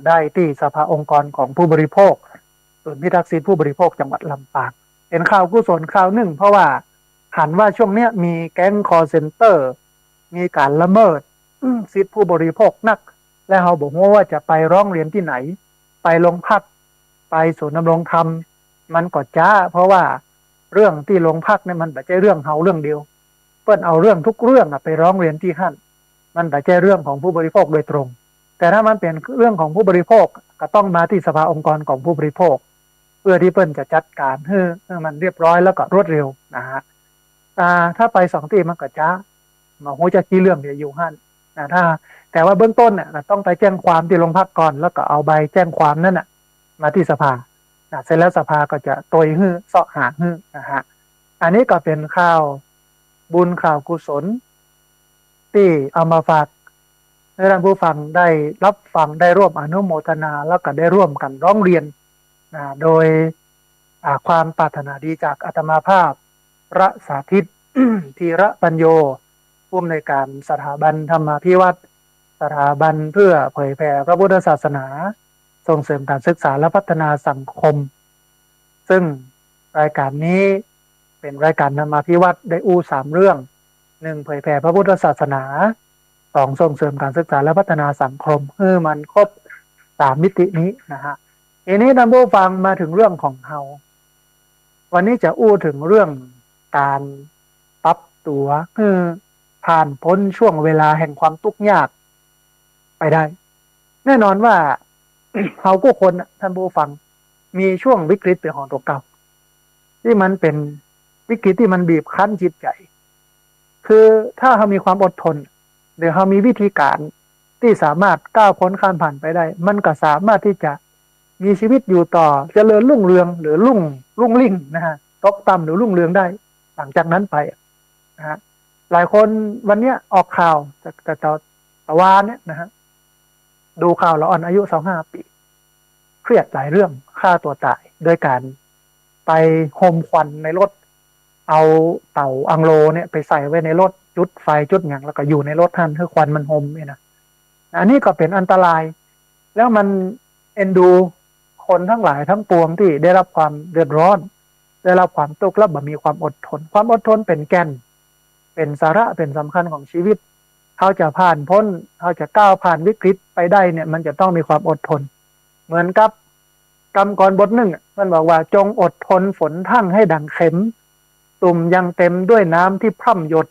ได้ที่สภาองค์กรของผู้บริโภคศูนย์พิทักษ์สิทธิผู้บริโภคจังหวัดลำปางเป็นข่าวกุศลข่าวหนึ่งเพราะว่าหันว่าช่วงนี้มีแก๊งคอลเซ็นเตอร์มีการละเมิดสิทธิผู้บริโภคนักและเราบอกว่าจะไปร้องเรียนที่ไหนไปโรงพักไปศูนย์ดำรงธรรมมันก็จ้าเพราะว่าเรื่องที่โรงพักเนี่ยมันไม่ใช่เรื่องเฮาเรื่องเดียวเปิ้นเอาเรื่องทุกเรื่องไปร้องเรียนที่หั่นมันไม่ใช่เรื่องของผู้บริโภคโดยตรงแต่ถ้ามันเป็นเรื่องของผู้บริโภคก็ต้องมาที่สภาองค์กรของผู้บริโภคเพื่อที่เปิ้นจะจัดการให้มันเรียบร้อยแล้วก็รวดเร็วนะฮะถ้าไปสองที่มันก็จ้ามาโหจะกี่เรื่องเดี๋ยวอยู่หั่นถ้าแต่ว่าเบื้องต้นเนี่ยต้องไปแจ้งความที่โรงพักก่อนแล้วก็เอาใบแจ้งความนั่นน่ะมาที่สภาเสร็จแล้วสภาก็จะตยเสาะหานะฮะอันนี้ก็เป็นข่าวบุญข่าวกุศลที่เอามาฝากให้ท่านผู้ฟังได้รับฟังได้ร่วมอนุโมทนาแล้วก็ได้ร่วมกันร้องเรียนโดยความปรารถนาดีจากอาตมาภาพพระสาธิต ธีระปัญโยผู้อำนวยการสถาบันธรรมาภิวัตรสถาบันเพื่อเผยแผ่พระพุทธศาสนาส่งเสริมการศึกษาและพัฒนาสังคมซึ่งรายการนี้เป็นรายการธรรมาภิวัตรได้3เรื่อง1เผยแผ่พระพุทธศาสนา2ส่งเสริมการศึกษาและพัฒนาสังคมมันครบ3มิตินี้นะฮะทีนี้ท่านผู้ฟังมาถึงเรื่องของเฮาวันนี้จะถึงเรื่องการปรับตัวผ่านพ้นช่วงเวลาแห่งความทุกข์ยากไปได้แน่นอนว่า เฮาก็คนท่านผู้ฟังมีช่วงวิกฤตเป็นของตัวเก่าที่มันเป็นวิกฤตที่มันบีบคั้นจิตใจคือถ้าเรามีความอดทนหรือเรามีวิธีการที่สามารถก้าวพ้นข้ามผ่านไปได้มันก็สามารถที่จะมีชีวิตอยู่ต่อเจริญรุ่งเรืองหรือรุ่งลิ่งนะฮะตกต่ำหรือรุ่งเรืองได้หลังจากนั้นไปนะฮะหลายคนวันนี้ออกข่าวแต่ตะวันเนี่ยนะฮะดูข่าวละอ่อนอายุ25 ปีเครียดหลายเรื่องฆ่าตัวตายโดยการไปโฮมควันในรถเอาเต่าอังโลเนี่ยไปใส่ไว้ในรถจุดไฟจุดอย่างแล้วก็อยู่ในรถท่านให้ควันมันโฮมเนี่ยนะอันนี้ก็เป็นอันตรายแล้วมันเอ็นดูคนทั้งหลายทั้งปวงที่ได้รับความเดือดร้อนได้รับความทุกข์และบ่มีความอดทนความอดทนเป็นแก่นเป็นสาระเป็นสำคัญของชีวิตเขาจะผ่านพ้นเขาจะก้าวผ่านวิกฤตไปได้เนี่ยมันจะต้องมีความอดทนเหมือนกับกำกรบทหนึ่งมันบอกว่าจงอดทนฝนทั่งให้ดังเข็มตุ่มยังเต็มด้วยน้ำที่พร่ำหยด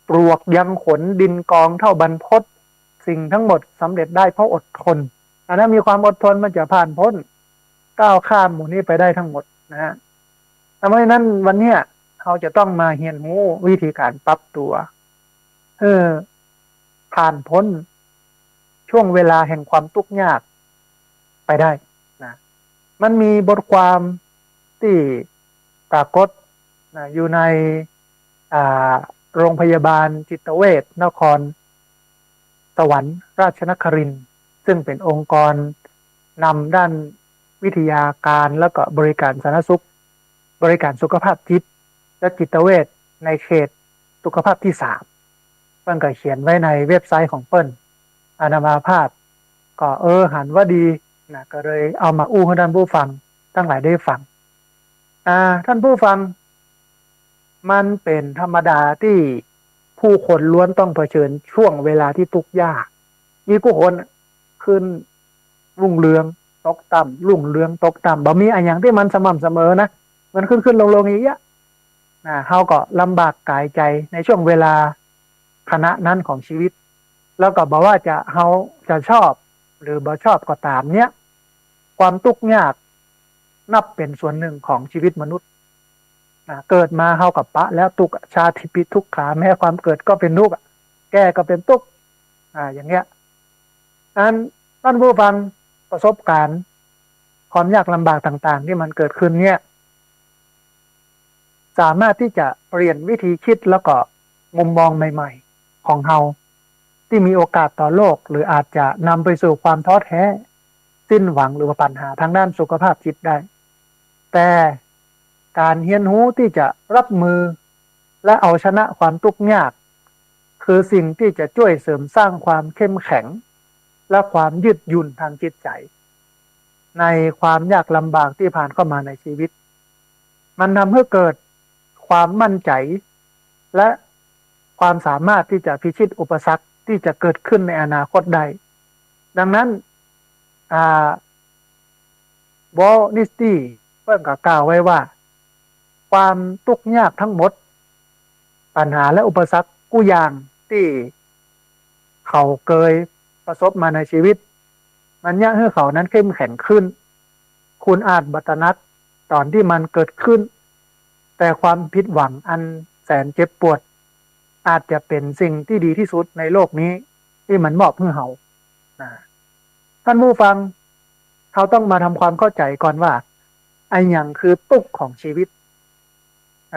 ปลวกยังขนดินกองเท่าบรรพตสิ่งทั้งหมดสำเร็จได้เพราะอดทนถ้ามีความอดทนมันจะผ่านพ้นก้าวข้ามหมู่นี้ไปได้ทั้งหมดนะฮะทำให้นั้นวันนี้เขาจะต้องมาเรียนรู้วิธีการปรับตัวผ่านพ้นช่วงเวลาแห่งความทุกข์ยากไปได้นะมันมีบทความที่ปรากฏนะอยู่ในโรงพยาบาลจิตเวชนครสวรรค์ราชนครินทร์ซึ่งเป็นองค์กรนำด้านวิทยาการแล้วก็บริการสาธารณสุขบริการสุขภาพจิตและจิตเวชในเขตสุขภาพที่3เพิ่นก็เขียนไว้ในเว็บไซต์ของเปิ้นอานามาภาพก็หันว่าดีนะก็เลยเอามาให้ท่านผู้ฟังทั้งหลายได้ฟังท่านผู้ฟังมันเป็นธรรมดาที่ผู้คนล้วนต้องเผชิญช่วงเวลาที่ทุกข์ยากมีผู้คนขึ้นรุ่งเรืองตกต่ำรุ่งเรืองตกต่ำบ่มีอะไรอย่างที่มันสม่ำเสมอนะมันขึ้นลงอย่างเงี้ยเฮาก็ลำบากกายใจในช่วงเวลาขณะนั้นของชีวิตแล้วก็บอกว่าเฮาจะชอบหรือบ่ชอบก็ตามเนี้ยความทุกข์ยากนับเป็นส่วนหนึ่งของชีวิตมนุษย์ เกิดมาเฮากับปะแล้วทุกข์ชาติปิทุกขาแม้ความเกิดก็เป็นทุกข์แก่ก็เป็นทุกข์อย่างเงี้ยท่านผู้ฟังประสบการณ์ความยากลำบากต่างๆที่มันเกิดขึ้นเนี่ยสามารถที่จะเปลี่ยนวิธีคิดแล้วก็มุมมองใหม่ๆของเฮาที่มีโอกาสต่อโลกหรืออาจจะนำไปสู่ความท้อแท้สิ้นหวังหรือว่าปัญหาทางด้านสุขภาพจิตได้แต่การเรียนรู้ที่จะรับมือและเอาชนะความทุกข์ยากคือสิ่งที่จะช่วยเสริมสร้างความเข้มแข็งและความยืดหยุ่นทางจิตใจในความยากลำบากที่ผ่านเข้ามาในชีวิตมันทำให้เกิดความมั่นใจและความสามารถที่จะพิชิตอุปสรรคที่จะเกิดขึ้นในอนาคตได้ดังนั้นวอลดิสนีย์เพิ่งกล่าวไว้ว่าความทุกข์ยากทั้งหมดปัญหาและอุปสรรคกู้อย่างที่เขาเคยประสบมาในชีวิตมันยากให้เขานั้นเข้มแข็งขึ้นคุณอาจบัตนัดตอนที่มันเกิดขึ้นแต่ความผิดหวังอันแสนเจ็บปวดอาจจะเป็นสิ่งที่ดีที่สุดในโลกนี้ที่มันมอบให้เขาท่านผู้ฟังเขาต้องมาทำความเข้าใจก่อนว่าไอ้อย่างคือทุกข์ของชีวิต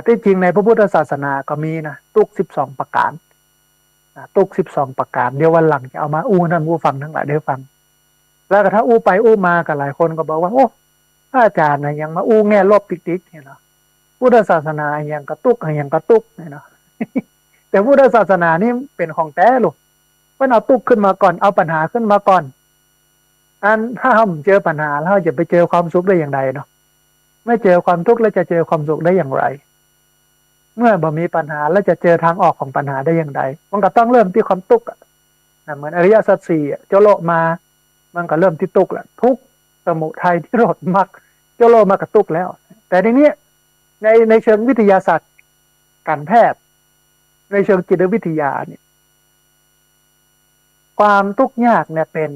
ที่จริงในพระพุทธศาสนาก็มีนะทุกข์12ประการทุกข์12ประการเดี๋ยววันหลังจะเอามาอู้ท่านผู้ฟังทั้งหลายได้ฟังแล้วก็ถ้าอู้ไปอู้มากับหลายคนก็บอกว่าโอ้พระอาจารย์นะยังมาอู้แง่ลบติ๊กๆเนี่ยเนาะพุทธศาสนาอย่างกระตุกอย่างกระตุกเนี่ยเนาะ แต่พุทธศาสนานี่เป็นของแท้ลูกเพิ่นเอาตุกขึ้นมาก่อนเอาปัญหาขึ้นมาก่อนถ้าเราเจอปัญหาแล้วเราจะไปเจอความสุขได้อย่างไรเนาะไม่เจอความทุกข์แล้วจะเจอความสุขได้อย่างไรเมื่อบ่มีปัญหาแล้วจะเจอทางออกของปัญหาได้อย่างไรมันก็ต้องเริ่มที่ความทุกข์เหมือนอริยสัจสี่เจ้าโลกมามันก็เริ่มที่ทุกข์แหละทุกข์สมุทัยที่โรดมรรคเจ้าโลกมากับทุกข์แล้วแต่ทีนี้ในเชิงวิทยาศาสตร์การแพทย์ในเชิงจิตวิทยาเนี่ยความทุกข์ยากเนี่ยเป็น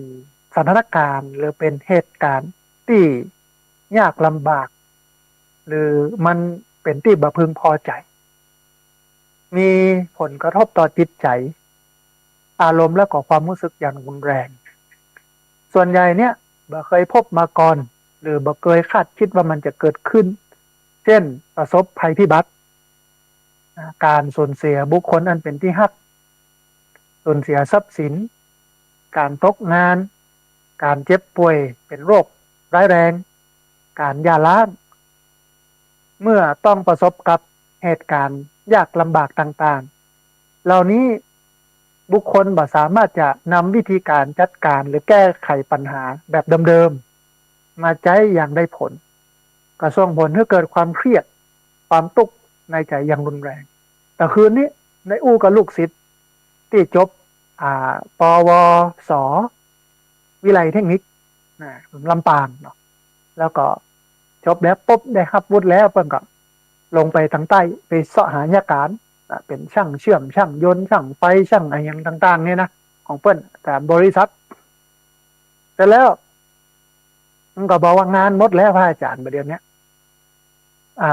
สถานการณ์หรือเป็นเหตุการณ์ที่ยากลำบากหรือมันเป็นที่บ่พึงพอใจมีผลกระทบต่อจิตใจอารมณ์และก็ความรู้สึกอย่างรุนแรงส่วนใหญ่เนี่ยบ่เคยพบมาก่อนหรือบ่เคยคาดคิดว่ามันจะเกิดขึ้นเช่นประสบภัยพิบัติการสูญเสียบุคคลอันเป็นที่รักสูญเสียทรัพย์สินการตกงานการเจ็บป่วยเป็นโรคร้ายแรงการหย่าร้างเมื่อต้องประสบกับเหตุการณ์ยากลำบากต่างๆเหล่านี้บุคคลบ่สามารถจะนำวิธีการจัดการหรือแก้ไขปัญหาแบบเดิมๆมาใช้อย่างได้ผลก็ส่งผลให้เกิดความเครียดความทุกข์ในใจอย่างรุนแรงแต่คืนนี้ในอู้กับลูกศิษย์ที่จบปวสวิไลเทคนิคลำปางเนาะแล้วก็จบแล้วปุ๊บได้รับวุฒิแล้วเพิ่นก็ลงไปทางใต้ไปเสาะหาญาการเป็นช่างเชื่อมช่างยนต์ช่างไฟช่างอะไรอย่างต่างๆเนี่ยนะของเพิ่นแต่บริษัทแต่แล้วมันก็บอกว่างานหมดแล้วพระอาจารย์ประเดี๋ยวนี้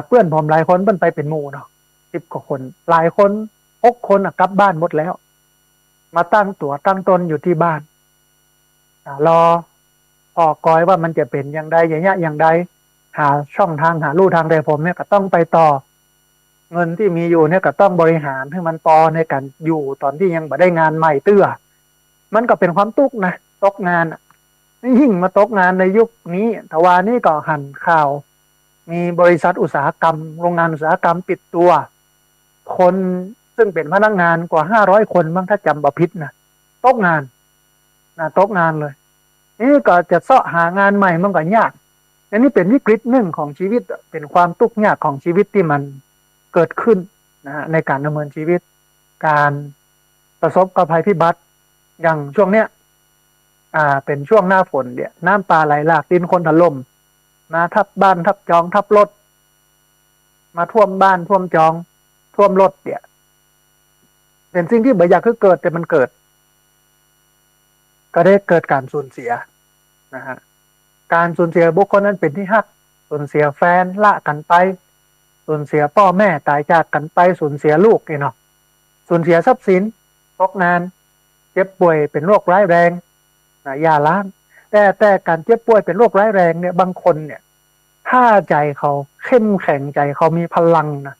เพื่อนผมหลายคนเพิ่นไปเป็นหมู่เนาะ10 กว่าคนหลายคน6 คนกลับบ้านหมดแล้วมาตั้งตัวตั้งตนอยู่ที่บ้านรอพอกอยว่ามันจะเป็นอย่างใดอย่างเงี้ยอย่างใดหาช่องทางหาลู่ทางใดผมเนี่ยก็ต้องไปต่อเงินที่มีอยู่เนี่ยก็ต้องบริหารให้มันพอในการอยู่ตอนที่ยังไม่ได้งานใหม่เตื้อมันก็เป็นความทุกข์นะตกงานนี่ยิ่งมาตกงานในยุคนี้ทว่านี่ก็หันข่าวมีบริษัทอุตสาหกรรมโรงงานอุตสาหกรรมปิดตัวคนซึ่งเป็นพนักงานกว่า500 คนบ้างถ้าจำบ่ผิดนะตกงานตกงานเลยนี่ก็จะเสาะหางานใหม่มันก็ยากอันนี้เป็นวิกฤตหนึ่งของชีวิตเป็นความทุกข์ยากของชีวิตที่มันเกิดขึ้นในการดำเนินชีวิตการประสบกับภัยพิบัติอย่างช่วงเนี้ยเป็นช่วงหน้าฝนเนี่ยน้ำป่าไหลหลากดินโคลนถล่มมาทับบ้านทับจองทับรถมาท่วมบ้านท่วมจองท่วมรถเนี่ยเป็นสิ่งที่บ่อยากให้เกิดแต่มันเกิดก็ได้เกิดการสูญเสียนะฮะการสูญเสียบุคคลนั้นเป็นที่รักสูญเสียแฟนละกันไป สูญเสียพ่อแม่ตายจากกันไปสูญเสียลูกเนาะสูญเสียทรัพย์สินตกงานเจ็บป่วยเป็นโรคร้ายแรงยาล้างแต่การเจ็บป่วยเป็นโรคร้ายแรงเนี่ยบางคนเนี่ยถ้าใจเขาเข้มแข็งใจเขามีพลังนะ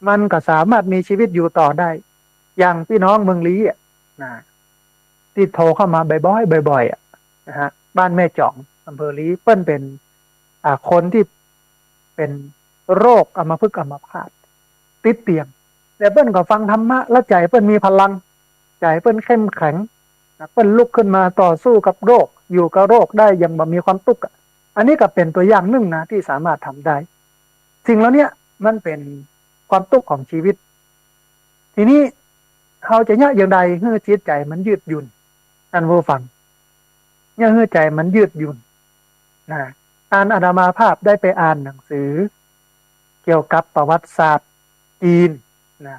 มันก็สามารถมีชีวิตอยู่ต่อได้อย่างพี่น้องเมืองลี้นะที่โทรเข้ามาบ่อยๆนะฮะบ้านแม่จ่องอำเภอลี้เปิ้นเป็นคนที่เป็นโรคอัมพฤกษ์อัมพาตติดเตียงแต่เปิ้นก็ฟังธรรมะแล้วใจเปิ้นมีพลังใจเปิ้นเข้มแข็งเปิ้นลุกขึ้นมาต่อสู้กับโรคอยู่กับโรคได้ยังบ่มีความทุกข์อันนี้ก็เป็นตัวอย่างหนึ่งนะที่สามารถทำได้สิ่งเหล่านี้มันเป็นความทุกข์ของชีวิตทีนี้เขาจะเนี่ยอย่างใดเพื่อจิตใจมันยืดหยุ่นท่านผู้ฟังเนี่ยเพื่อใจมันยืดหยุ่นนะอาตมาภาพได้ไปอ่านหนังสือเกี่ยวกับประวัติศาสตร์จีนนะ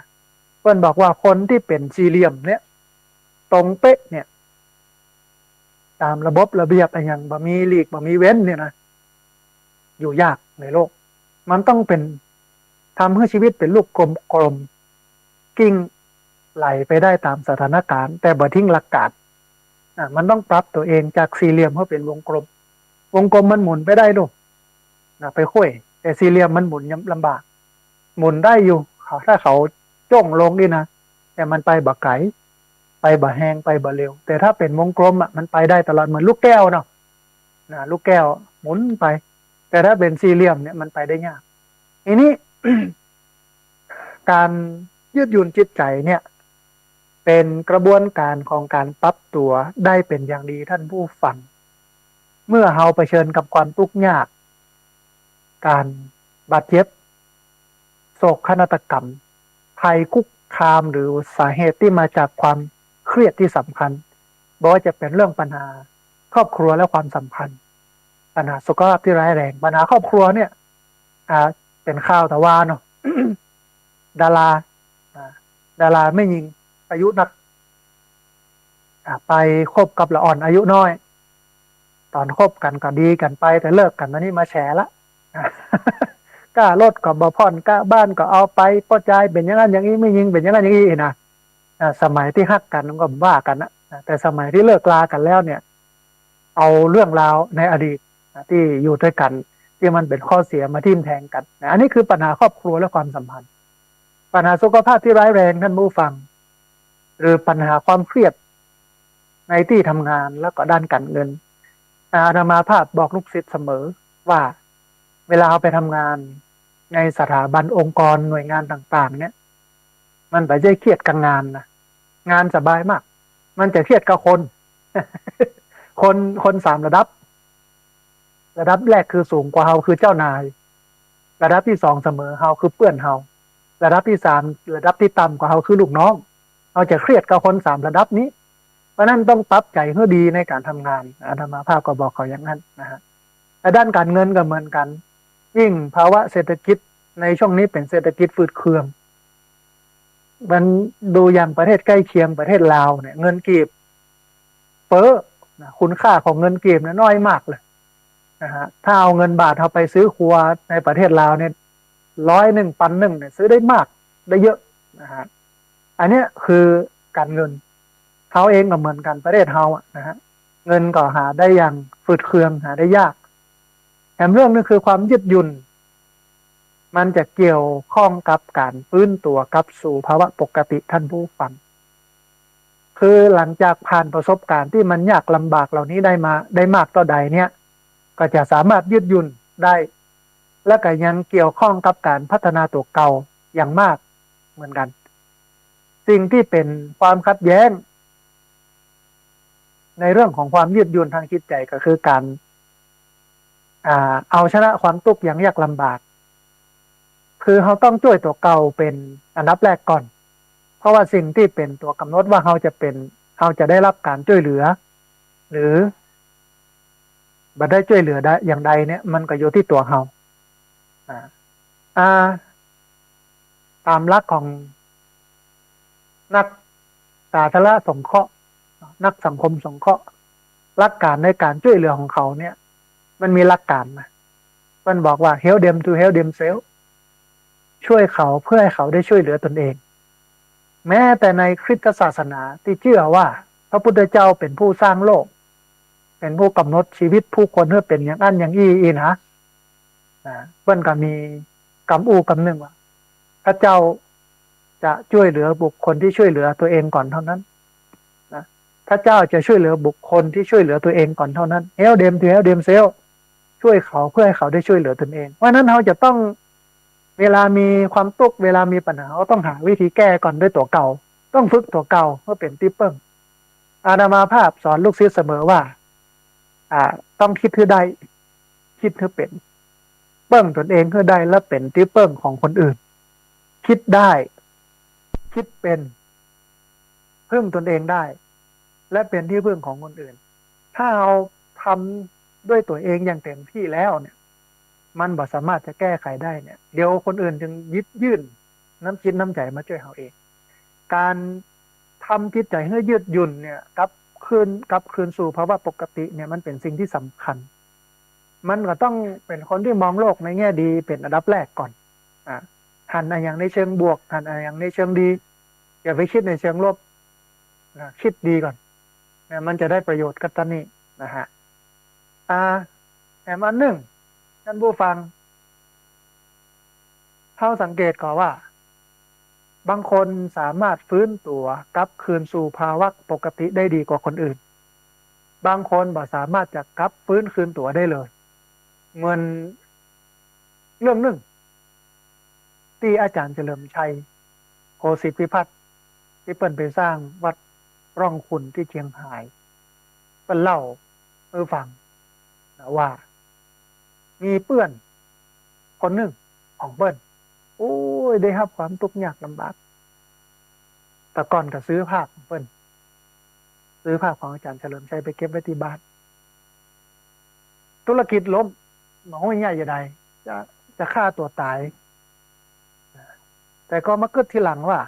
เพิ่นบอกว่าคนที่เป็นสี่เหลี่ยมเนี่ยตรงเป๊ะเนี่ยตามระบบระเบียบอะไรอย่างบ่มีหลีกบ่มีเว้นเนี่ยนะอยู่ยากในโลกมันต้องเป็นทำให้ชีวิตเป็นลูกกลมกิ้งไหลไปได้ตามสถานการณ์แต่บ่ทิ้งหลักการมันต้องปรับตัวเองจากสี่เหลี่ยมให้เป็นวงกลมมันหมุนไปได้ดูไปค่อยแต่สี่เหลี่ยมมันหมุนลำบากหมุนได้อยู่ถ้าเขาจ้องลงนี่นะแต่มันไปบ่ไกลไปบ่แห้งไปบ่เร็วแต่ถ้าเป็นวงกลมมันไปได้ตลอดเหมือนลูกแก้วเนาะลูกแก้วหมุนไปแต่ถ้าเป็นสี่เหลี่ยมเนี่ยมันไปได้ยากทีนี้ การยืดหยุ่นจิตใจเนี่ยเป็นกระบวนการของการปรับตัวได้เป็นอย่างดีท่านผู้ฟังเมื่อเราเผชิญกับความทุกข์ยากการบาดเจ็บโศกนาฏกรรมภัยคุกคามหรือสาเหตุที่มาจากความเครียดที่สำคัญบอกว่าจะเป็นเรื่องปัญหาครอบครัวและความสัมพันธ์ปัญหาสุขภาพที่ร้ายแรงปัญหาครอบครัวเนี่ยเป็นข่าวแต่ว่าเนาะ ดาราไม่ยิงอายุนักไปคบกับละอ่อนอายุน้อยตอนคบกันก็ดีกันไปแต่เลิกกันตอนนี้มาแฉละกล้ารถก็บ่ผ่อนกล้าบ้านก็เอาไปป้อใจเป็นอย่างนั้นอย่างนี้ไม่ยิงเป็นอย่างนั้นอย่างนี้นะสมัยที่ฮักกันก็ว่ากันนะแต่สมัยที่เลิกลากันแล้วเนี่ยเอาเรื่องราวในอดีตที่อยู่ด้วยกันที่มันเป็นข้อเสียมาทิ่มแทงกันอันนี้คือปัญหาครอบครัวและความสัมพันธ์ปัญหาสุขภาพที่ร้ายแรงท่านผู้ฟังหรือปัญหาความเครียดในที่ทำงานแล้วก็ด้านการเงินอาตมาภาพบอกลูกศิษย์เสมอว่าเวลาเอาไปทำงานในสถาบันองค์กรหน่วยงานต่างๆเนี่ยมันไม่ใช่เครียดกับงานนะงานสบายมากมันจะเครียดกับคน คนสามระดับแรกคือสูงกว่าเฮาคือเจ้านายระดับที่สองเสมอเฮาคือเพื่อนเฮาระดับที่สามระดับที่ต่ำกว่าเฮาคือลูกน้องเราจะเครียดกับคนสามระดับนี้เพราะนั้นต้องปรับใจให้ดีในการทำงานอาตมาภาพก็บอกเขาอย่างนั้นนะฮะแต่ด้านการเงินก็เหมือนกันยิ่งภาวะเศรษฐกิจในช่วงนี้เป็นเศรษฐกิจฝืดเคืองมันดูอย่างประเทศใกล้เคียงประเทศลาวเนี่ยเงินกีบเฟ้อคุณค่าของเงินกีบเนี่ยน้อยมากเลยนะฮะถ้าเอาเงินบาทเอาไปซื้อครัวในประเทศลาวเนี่ย100 1,000เนี่ยซื้อได้มากได้เยอะนะฮะอันนี้คือการเงินเขาเองก็เหมือนกันประเทศเฮานะฮะเงินก็หาได้อย่างฝืดเคืองหาได้ยากแถมเรื่องนึงคือความยืดหยุ่นมันจะเกี่ยวข้องกับการฟื้นตัวกลับสู่ภาวะปกติท่านผู้ฟังคือหลังจากผ่านประสบการณ์ที่มันยากลำบากเหล่านี้ได้มากต่อใดเนี่ยก็จะสามารถยืดหยุ่นได้และก็ยังเกี่ยวข้องกับการพัฒนาตัวเก่าอย่างมากเหมือนกันสิ่งที่เป็นความขัดแย้งในเรื่องของความยืดหยุ่นทางจิตใจก็คือการเอาชนะความทุกข์อย่างยากลำบากคือเราต้องช่วยตัวเก่าเป็นอันดับแรกก่อนเพราะว่าสิ่งที่เป็นตัวกำหนดว่าเราจะได้รับการช่วยเหลือหรือบ่ได้ช่วยเหลือได้อย่างใดเนี่ยมันก็อยู่ที่ตัวเราตามหลักของนักสาธารณสงเคราะห์นักสังคมสงเคราะห์หลักการในการช่วยเหลือของเขาเนี่ยมันมีหลักการนะมันบอกว่า help them to help themselves ช่วยเขาเพื่อให้เขาได้ช่วยเหลือตนเองแม้แต่ในคริสตศาสนาที่เชื่อว่าพระพุทธเจ้าเป็นผู้สร้างโลกเป็นผู้กำหนดชีวิตผู้คนเพื่อเป็นอย่างนั้นอย่างอีนะเพื่อนก็มีกำอูกำหนึ่งว่าพระเจ้าจะช่วยเหลือบุคคลที่ช่วยเหลือตัวเองก่อนเท่านั้นนะพระเจ้าจะช่วยเหลือบุคคลที่ช่วยเหลือตัวเองก่อนเท่านั้นเฮลเดมทีเฮลเดมเซลช่วยเขาเพื่อให้เขาได้ช่วยเหลือตนเองเพราะนั้นเราจะต้องเวลามีความตุกเวลามีปัญหาเราต้องหาวิธีแก้ก่อนด้วยตัวเก่าต้องฝึกตัวเก่าเพื่อเป็นติปเปิลอาดามาภาพสอนลูกศิษย์เสมอว่าต้องคิดให้ได้คิดให้เป็นเปิ้งตนเองให้ได้แล้วเป็นติปเปิลของคนอื่นคิดได้คิดเป็นพึ่งตนเองได้และเป็นที่พึ่งของคนอื่นถ้าเราทำด้วยตัวเองอย่างเต็มที่แล้วเนี่ยมันบ่สามารถจะแก้ไขได้เนี่ยเดี๋ยวคนอื่นจึงยึดยื่นน้ำจิตน้ำใจมาช่วยเราเองการทำจิตใจให้ยืดหยุ่นเนี่ยกลับคืนสู่ภาวะปกติเนี่ยมันเป็นสิ่งที่สำคัญมันก็ต้องเป็นคนที่มองโลกในแง่ดีเป็นอันดับแรกก่อนหันอย่างในเชิงบวกหันอย่างในเชิงดีอย่าไปคิดในเชิงลบคิดดีก่อนมันจะได้ประโยชน์กับตอนนี้นะฮะแต่อันหนึ่งท่านผู้ฟังเข้าสังเกตก่อนว่าบางคนสามารถฟื้นตัวกลับคืนสู่ภาวะปกติได้ดีกว่าคนอื่นบางคนบ่สามารถจะกลับฟื้นคืนตัวได้เลยเหมือนเรื่องหนึ่งที่อาจารย์เฉลิมชัยโกสิทธิพิพัฒน์ที่เปิ่นไปสร้างวัดร่องขุ่นที่เชียงรายเปิ่นเล่าฟังว่ามีเพื่อนคนหนึ่งของเปิ้นโอ้ยได้รับความทุกข์ยากลำบากแต่ก่อนก็ซื้อภาพของเปิ้นซื้อภาพของอาจารย์เฉลิมชัยไปเก็บไว้ที่บ้านธุรกิจล้มหมอใหญ่ยังไงจะฆ่าตัวตายแต่ก็มาเกิดทีหลังว่า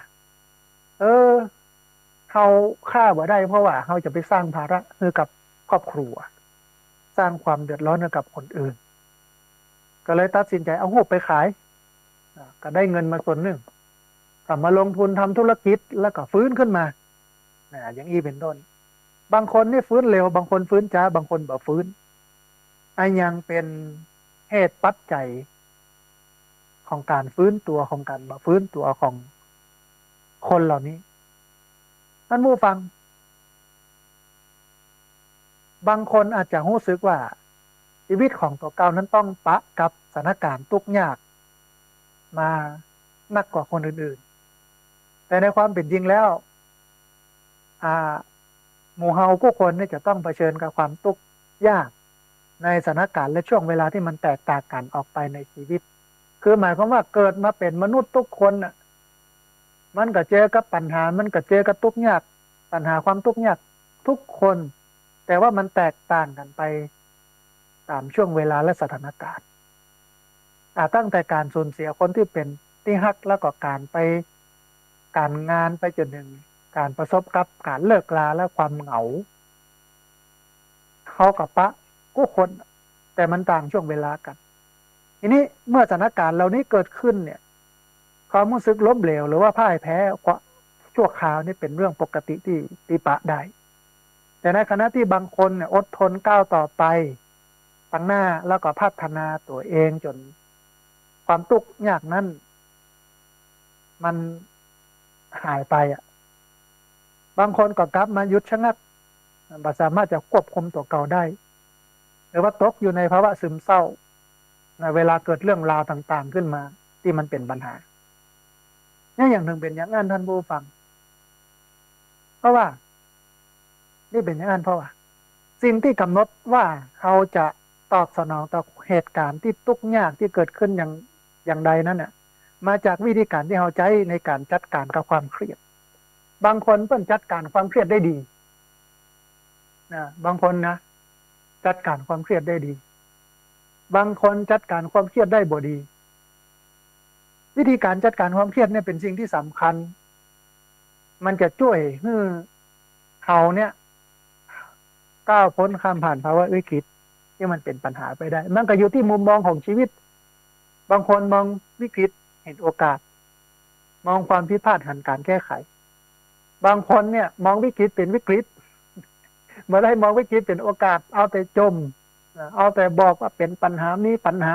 เขาฆ่าบ่ได้เพราะว่าเขาจะไปสร้างภาระให้กับครอบครัวสร้างความเดือดร้อนให้กับคนอื่นก็เลยตัดสินใจเอาหูไปขายก็ได้เงินมาส่วนหนึ่งกลับมาลงทุนทำธุรกิจแล้วก็ฟื้นขึ้นมาอย่างนี้เป็นต้นบางคนนี่ฟื้นเร็วบางคนฟื้นช้าบางคนบ่ฟื้นยังเป็นเหตุปัจจัยของการฟื้นตัวของการบ่ฟื้นตัวของคนเหล่านี้ท่านผู้ฟังบางคนอาจจะรู้สึกว่าชีวิตของตัวเก่านั้นต้องปะกับสถานการณ์ทุกข์ยากมานักกว่าคนอื่นๆแต่ในความเป็นจริงแล้วหมู่เฮาผู้คนเนี่ยจะต้องเผชิญกับความทุกข์ยากในสถานการณ์และช่วงเวลาที่มันแตกต่างกันออกไปในชีวิตคือหมายความว่าเกิดมาเป็นมนุษย์ทุกคนน่ะมันก็เจอกับปัญหามันก็เจอกับทุกข์ยากปัญหาความทุกข์ยากทุกคนแต่ว่ามันแตกต่างกันไปตามช่วงเวลาและสถานการณ์ตั้งแต่การสูญเสียคนที่เป็นที่ฮักแล้วก็การงานไปจนถึงการประสบกับการเลิกลาและความเหงาเขากับปะกู้คนแต่มันต่างช่วงเวลากันทีนี้เมื่อสถานการณ์เหล่านี้เกิดขึ้นเนี่ยความรู้สึกล้มเหลวหรือว่าพ่ายแพ้ชั่วคราวนี่เป็นเรื่องปกติที่ปะได้แต่ในขณะที่บางคนเนี่ยอดทนก้าวต่อไปตั้งหน้าแล้วก็พัฒนาตัวเองจนความทุกข์ยากนั้นมันหายไปบางคนก็กลับมาหยุดชะงักบ่สามารถจะควบคุมตัวเก่าได้หรือว่าตกอยู่ในภาวะซึมเศร้าในเวลาเกิดเรื่องราวต่างๆขึ้นมาที่มันเป็นปัญหานี่อย่างหนึ่งเป็นอย่างนั้นท่านผู้ฟังเพราะว่านี่เป็นอย่างนั้นเพราะว่าสิ่งที่กำหนดว่าเขาจะตอบสนองต่อเหตุการณ์ที่ทุกข์ยากที่เกิดขึ้นอย่างใดนั้นเนี่ยมาจากวิธีการที่เขาใช้ในการจัดการกับความเครียดบางคนเพิ่นจัดการความเครียดได้ดีบางคนนะจัดการความเครียดได้ดีบางคนจัดการความเครียดได้บ่ดีวิธีการจัดการความเครียดเนี่ยเป็นสิ่งที่สำคัญมันจะช่วยให้เขาเนี่ยก้าวพ้นข้ามผ่านภาวะวิกฤตที่มันเป็นปัญหาไปได้มันก็อยู่ที่มุมมองของชีวิตบางคนมองวิกฤต เห็นโอกาสมองความผิดพลาดหันการแก้ไขบางคนเนี่ยมองวิกฤตเป็นวิกฤตเมื่อได้มองวิกฤตเป็นโอกาสเอาแต่จมเอาแต่บอกว่าเป็นปัญหานี้ปัญหา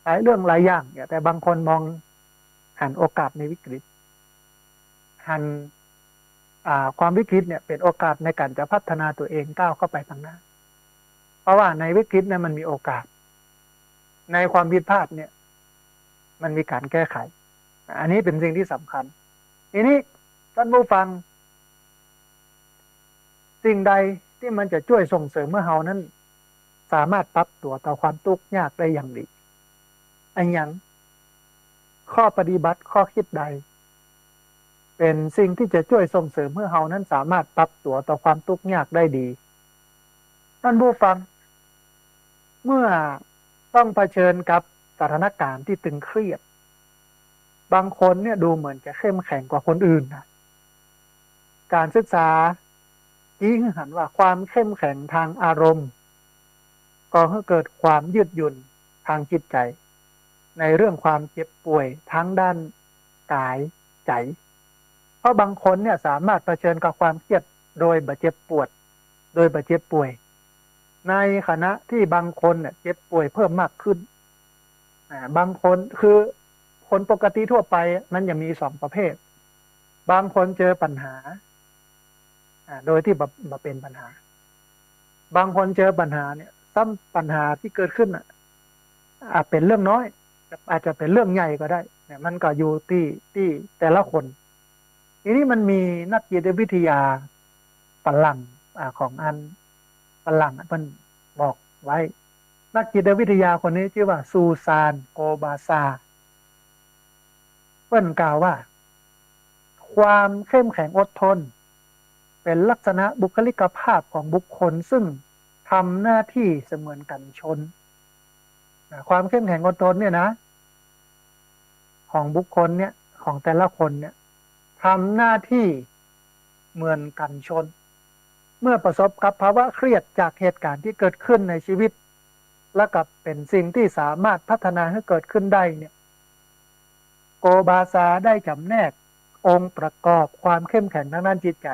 หลายเรื่องหลายอย่างเนี่ยแต่บางคนมองหันโอกาสในวิกฤตหันความวิกฤตเนี่ยเป็นโอกาสในการจะพัฒนาตัวเองก้าวเข้าไปข้างหน้าเพราะว่าในวิกฤตเนี่ยมันมีโอกาสในความผิดพลาดเนี่ยมันมีการแก้ไขอันนี้เป็นสิ่งที่สำคัญทีนี้ท่านผู้ฟังสิ่งใดที่มันจะช่วยส่งเสริมเมื่อเฮานั้นสามารถปรับตัวต่อความทุกข์ยากได้อย่างดีอันยังข้อปฏิบัติข้อคิดใดเป็นสิ่งที่จะช่วยส่งเสริมเมื่อเฮานั้นสามารถปรับตัวต่อความทุกข์ยากได้ดีท่านผู้ฟังเมื่อต้องเผชิญกับสถานการณ์ที่ตึงเครียดบางคนเนี่ยดูเหมือนจะเข้มแข็งกว่าคนอื่นนะการศึกษาชี้ให้เห็นว่าความเข้มแข็งทางอารมณ์ก็ให้เกิดความยืดหยุ่นทางจิตใจในเรื่องความเจ็บป่วยทั้งด้านกายใจเพราะบางคนเนี่ยสามารถเผชิญกับความเครียดโดยบาดเจ็บปวดโดยบาดเจ็บป่วยในขณะที่บางคนเนี่ยเจ็บป่วยเพิ่มมากขึ้นบางคนคือคนปกติทั่วไปนั้นยังมี2ประเภทบางคนเจอปัญหาโดยที่บ่เป็นปัญหาบางคนเจอปัญหาเนี่ยซ้ำปัญหาที่เกิดขึ้นอาจเป็นเรื่องน้อยอาจจะเป็นเรื่องใหญ่ก็ได้เนี่ยมันก็อยู่ที่แต่ละคนทีนี้มันมีนักจิตวิทยาฝรั่งของฝรั่งมันบอกไว้นักจิตวิทยาคนนี้ชื่อว่าซูซานโกบาซาเพิ่นกล่าวว่าความเข้มแข็งอดทนเป็นลักษณะบุคลิกภาพของบุคคลซึ่งทำหน้าที่เสมือนกันชนความเข้มแข็งอดทนเนี่ยนะของบุคคลเนี่ยของแต่ละคนเนี่ยทำหน้าที่เหมือนกันชนเมื่อประสบกับภาวะเครียดจากเหตุการณ์ที่เกิดขึ้นในชีวิตและกับเป็นสิ่งที่สามารถพัฒนาให้เกิดขึ้นได้เนี่ยโกบาซาได้จำแนกองค์ประกอบความเข้มแข็งทางด้านจิตใจ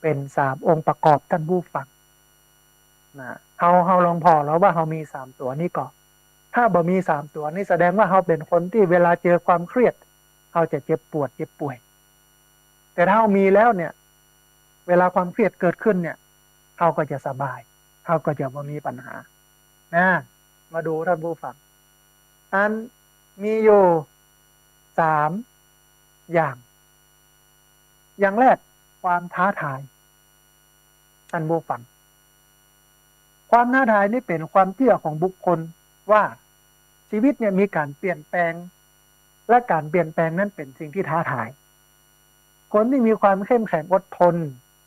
เป็น3องค์ประกอบท่านผู้ฟังเฮาลองพอแล้วว่าเฮามี3ตัวนี้ก่อนถ้าบ่มี3ตัวนี้แสดงว่าเฮาเป็นคนที่เวลาเจอความเครียดเฮาจะเจ็บปวดเจ็บป่วยแต่ถ้าเฮามีแล้วเนี่ยเวลาความเครียดเกิดขึ้นเนี่ยเฮาก็จะสบายเฮาก็จะบ่มีปัญหามาดูท่านผู้ฟังอันมีอยู่3อย่างแรกความท้าทายท่านผู้ฟังความท้าทายนี่เป็นความเชื่อของบุคคลว่าชีวิตเนี่ยมีการเปลี่ยนแปลงและการเปลี่ยนแปลงนั้นเป็นสิ่งที่ท้าทายคนที่มีความเข้มแข็งอดทน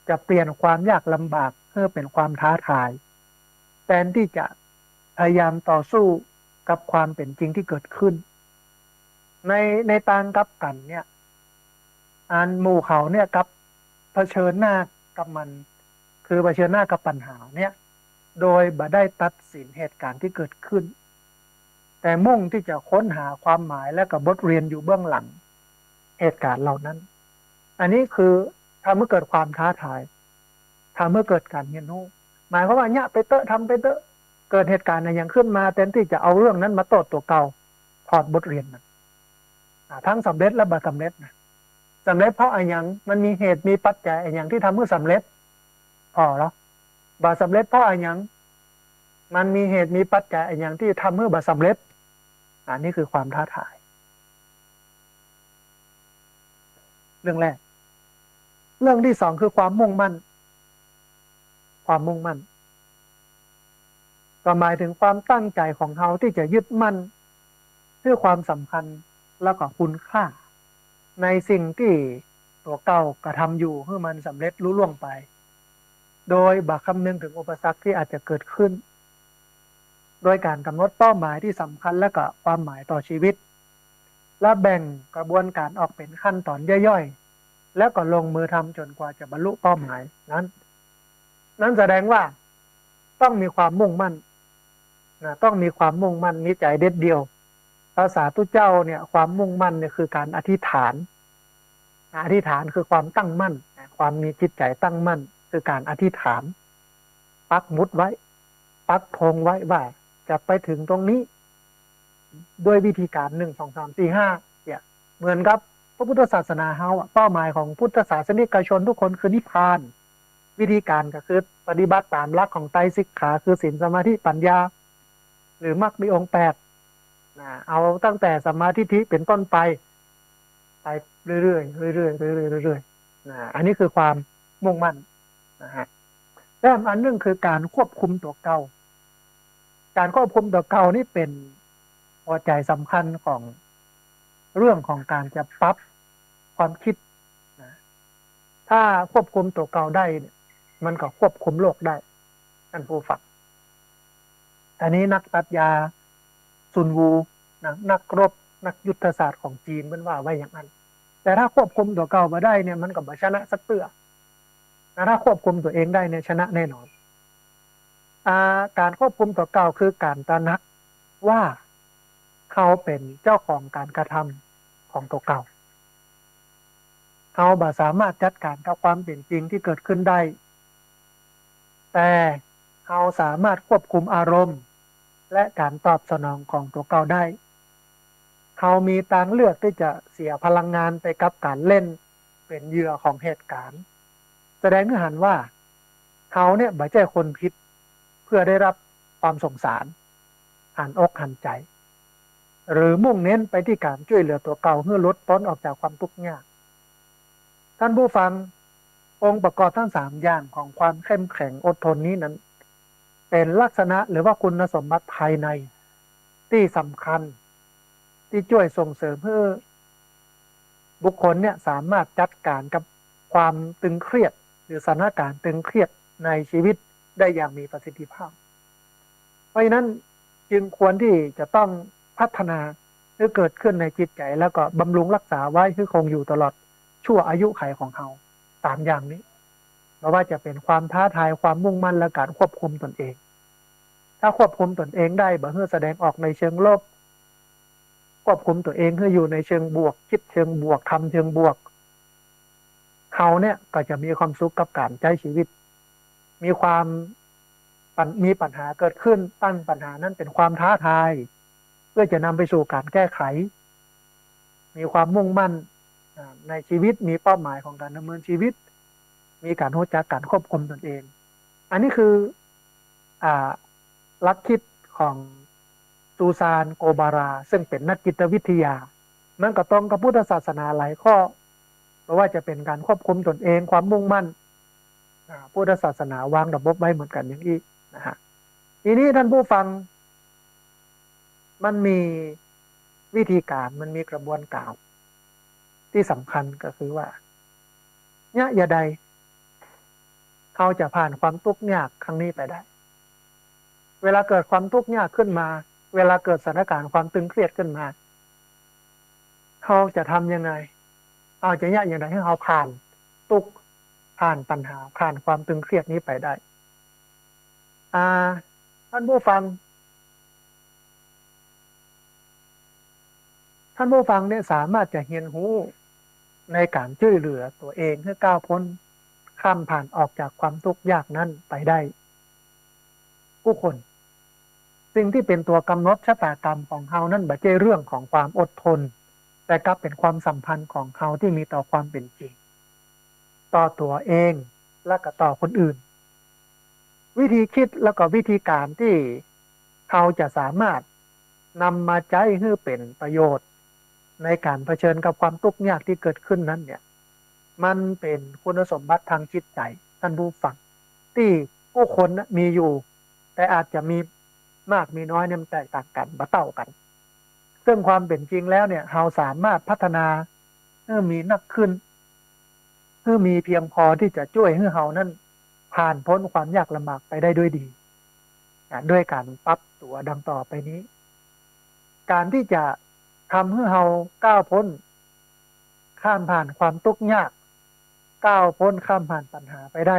จะเปลี่ยนความยากลำบากเพื่อเป็นความท้าทายแทนที่จะพยายามต่อสู้กับความเป็นจริงที่เกิดขึ้นในทางกลับกันเนี่ยหมู่เขาเนี่ยกับเผชิญหน้ากับมันคือเผชิญหน้ากับปัญหาเนี่ยโดยบ่ได้ตัดสินเหตุการณ์ที่เกิดขึ้นแต่มุ่งที่จะค้นหาความหมายและกับบทเรียนอยู่เบื้องหลังเหตุการณ์เหล่านั้นอันนี้คือทำให้เกิดความท้าทายทำให้เกิดการเรียนรู้หมายความว่าเนี่ยไปเตอะทำไปเตอะเกิดเหตุการณ์อะไรอย่างขึ้นมาแทนที่จะเอาเรื่องนั้นมาโต้ตัวเก่าถอดบทเรียนมันทั้งสำเร็จและบ่สำเร็จนะสำเร็จเพราะอะไรอย่างมันมีเหตุมีปัจจัยอะไรอย่างที่ทำให้สำเร็จพอแล้วบ่สำเร็จเพราะอะไรอย่างมันมีเหตุมีปัจจัยอะไรอย่างที่ทำให้บ่สำเร็จอันนี้คือความท้าทายเรื่องแรกเรื่องที่2คือความมุ่งมั่นก็หมายถึงความตั้งใจของเขาที่จะยึดมั่นเพื่อความสำคัญแล้วก็คุณค่าในสิ่งที่ตัวเก่ากระทำอยู่ให้มันสำเร็จลุล่วงไปโดยบ่คำนึงถึงอุปสรรคที่อาจจะเกิดขึ้นโดยการกำหนดเป้าหมายที่สำคัญและก็ความหมายต่อชีวิตและแบ่งกระบวนการออกเป็นขั้นตอนย่อยๆแล้วก็ลงมือทำจนกว่าจะบรรลุเป้าหมายนั้นแสดงว่าต้องมีความมุ่งมั่นต้องมีความมุ่งมั่นมีใจเด็ดเดียว ภาษาตุเจ้าเนี่ยความมุ่งมั่นเนี่ยคือการอธิษฐานอธิษฐานคือความตั้งมั่นความมีจิตใจตั้งมั่นคือการอธิษฐานปักหมุดไว้ปักธงไว้ว่าจะไปถึงตรงนี้ด้วยวิธีการ1 2 3 4 5เนี่ยเหมือนกับพระพุทธศาสนาเฮาเป้าหมายของพุทธศาสนิกชนทุกคนคือนิพพานวิธีการก็คือปฏิบัติตามหลักของไตรสิกขาคือศีลสมาธิปัญญาหรือมรรคมีองค์8เอาตั้งแต่สมาธิเป็นต้นไปเรื่อยๆเรื่อยๆเรื่อยๆเรื่อยๆอันนี้คือความมุ่งมั่นนะฮะและอันนึงคือการควบคุมตัวเก่าการควบคุมตัวเก่านี่เป็นหัวใจสำคัญของเรื่องของการจะปรับความคิดนะถ้าควบคุมตัวเก่าได้เนี่ยมันก็ควบคุมโลกได้ท่านผู้ฟังอันนี้นักปรัชญาซุนวูนักรบนักยุทธศาสตร์ของจีนมันว่าไว้อย่างนั้นแต่ถ้าควบคุมตัวเก่ามาได้เนี่ยมันก็บ่ชนะสักเตื้อถ้าควบคุมตัวเองได้เนี่ยชนะแน่นอนการควบคุมตัวเก่าคือการตระหนักว่าเขาเป็นเจ้าของการกระทำของตัวเก่าเขาบ่สามารถจัดการกับความเป็นจริงที่เกิดขึ้นได้แต่เขาสามารถควบคุมอารมณ์และการตอบสนองของตัวเก่าได้เขามีทางเลือกที่จะเสียพลังงานไปกับการเล่นเป็นเหยื่อของเหตุการณ์แสดงให้เห็นว่าเขาเนี่ยบ่ใช่คนผิดเพื่อได้รับความสงสารหันอกหันใจหรือมุ่งเน้นไปที่การช่วยเหลือตัวเก่าเพื่อลดพ้นออกจากความทุกข์ยากท่านผู้ฟังองค์ประกอบทั้ง3อย่างของความเข้มแข็งอดทนนี้นั้นเป็นลักษณะหรือว่าคุณสมบัติภายในที่สำคัญที่ช่วยส่งเสริมเพื่อบุคคลเนี่ยสามารถจัดการกับความตึงเครียดหรือสถานการณ์ตึงเครียดในชีวิตได้อย่างมีประสิทธิภาพเพราะฉะนั้นจึงควรที่จะต้องพัฒนาหรือเกิดขึ้นในจิตใจแล้วก็บำรุงรักษาไว้ให้คงอยู่ตลอดชั่วอายุขัยของเขา3อย่างนี้ไม่ว่าจะเป็นความท้าทายความมุ่งมั่นและการควบคุมตนเองถ้าควบคุมตนเองได้บ่เพื่อแสดงออกในเชิงลบควบคุมตัวเองให้อยู่ในเชิงบวกคิดเชิงบวกทำเชิงบวกเขาเนี่ยก็จะมีความสุขกับการใช้ชีวิตมีปัญหาเกิดขึ้นตั้งปัญหานั้นเป็นความท้าทายเพื่อจะนำไปสู่การแก้ไขมีความมุ่งมั่นในชีวิตมีเป้าหมายของการดำเนินชีวิตมีการรู้จักการควบคุมตนเองอันนี้คือหลักคิดของซูซานโกบาราซึ่งเป็นนักจิตวิทยามันก็ตรงกับพุทธศาสนาหลายข้อเพราะว่าจะเป็นการควบคุมตนเองความมุ่งมั่นพุทธศาสนาวางระบบไว้เหมือนกันอย่างนี้นะฮะทีนี้ท่านผู้ฟังมันมีวิธีการมันมีกระบวนการที่สำคัญก็คือว่าเนี่ยอย่าใดเขาจะผ่านความทุกข์ยากครั้งนี้ไปได้เวลาเกิดความทุกข์ยากขึ้นมาเวลาเกิดสถานการณ์ความตึงเครียดขึ้นมาเขาจะทำยังไงเอาจะยากอย่างไรให้เขาผ่านทุกข์ผ่านปัญหาผ่านความตึงเครียดนี้ไปได้ท่านผู้ฟังเนี่ยสามารถจะเรียนรู้ในการช่วยเหลือตัวเองให้ก้าวพ้นข้ามผ่านออกจากความทุกข์ยากนั้นไปได้ผู้คนสิ่งที่เป็นตัวกำหนดชะตากรรมของเขานั้นไม่ใช่เรื่องของความอดทนแต่กลับเป็นความสัมพันธ์ของเขาที่มีต่อความเป็นจริงต่อตัวเองและก็ต่อคนอื่นวิธีคิดแล้วก็วิธีการที่เขาจะสามารถนำมาใช้ให้เป็นประโยชน์ในการเผชิญกับความทุกข์ยากที่เกิดขึ้นนั้นเนี่ยมันเป็นคุณสมบัติทางจิตใจท่านผู้ฟังที่ผู้คนมีอยู่แต่อาจจะมีมากมีน้อยเนี่ยมันแตกต่างกันบ่เท่ากันซึ่งความเป็นจริงแล้วเนี่ยเราสามารถพัฒนาให้มีนักขึ้นให้มีเพียงพอที่จะช่วยให้เรานั้นผ่านพ้นความยากลำบากไปได้ด้วยดีด้วยการปรับตัวดังต่อไปนี้การที่จะทำให้เราก้าวพ้นข้ามผ่านความทุกข์ยากก้าวพ้นข้ามผ่านปัญหาไปได้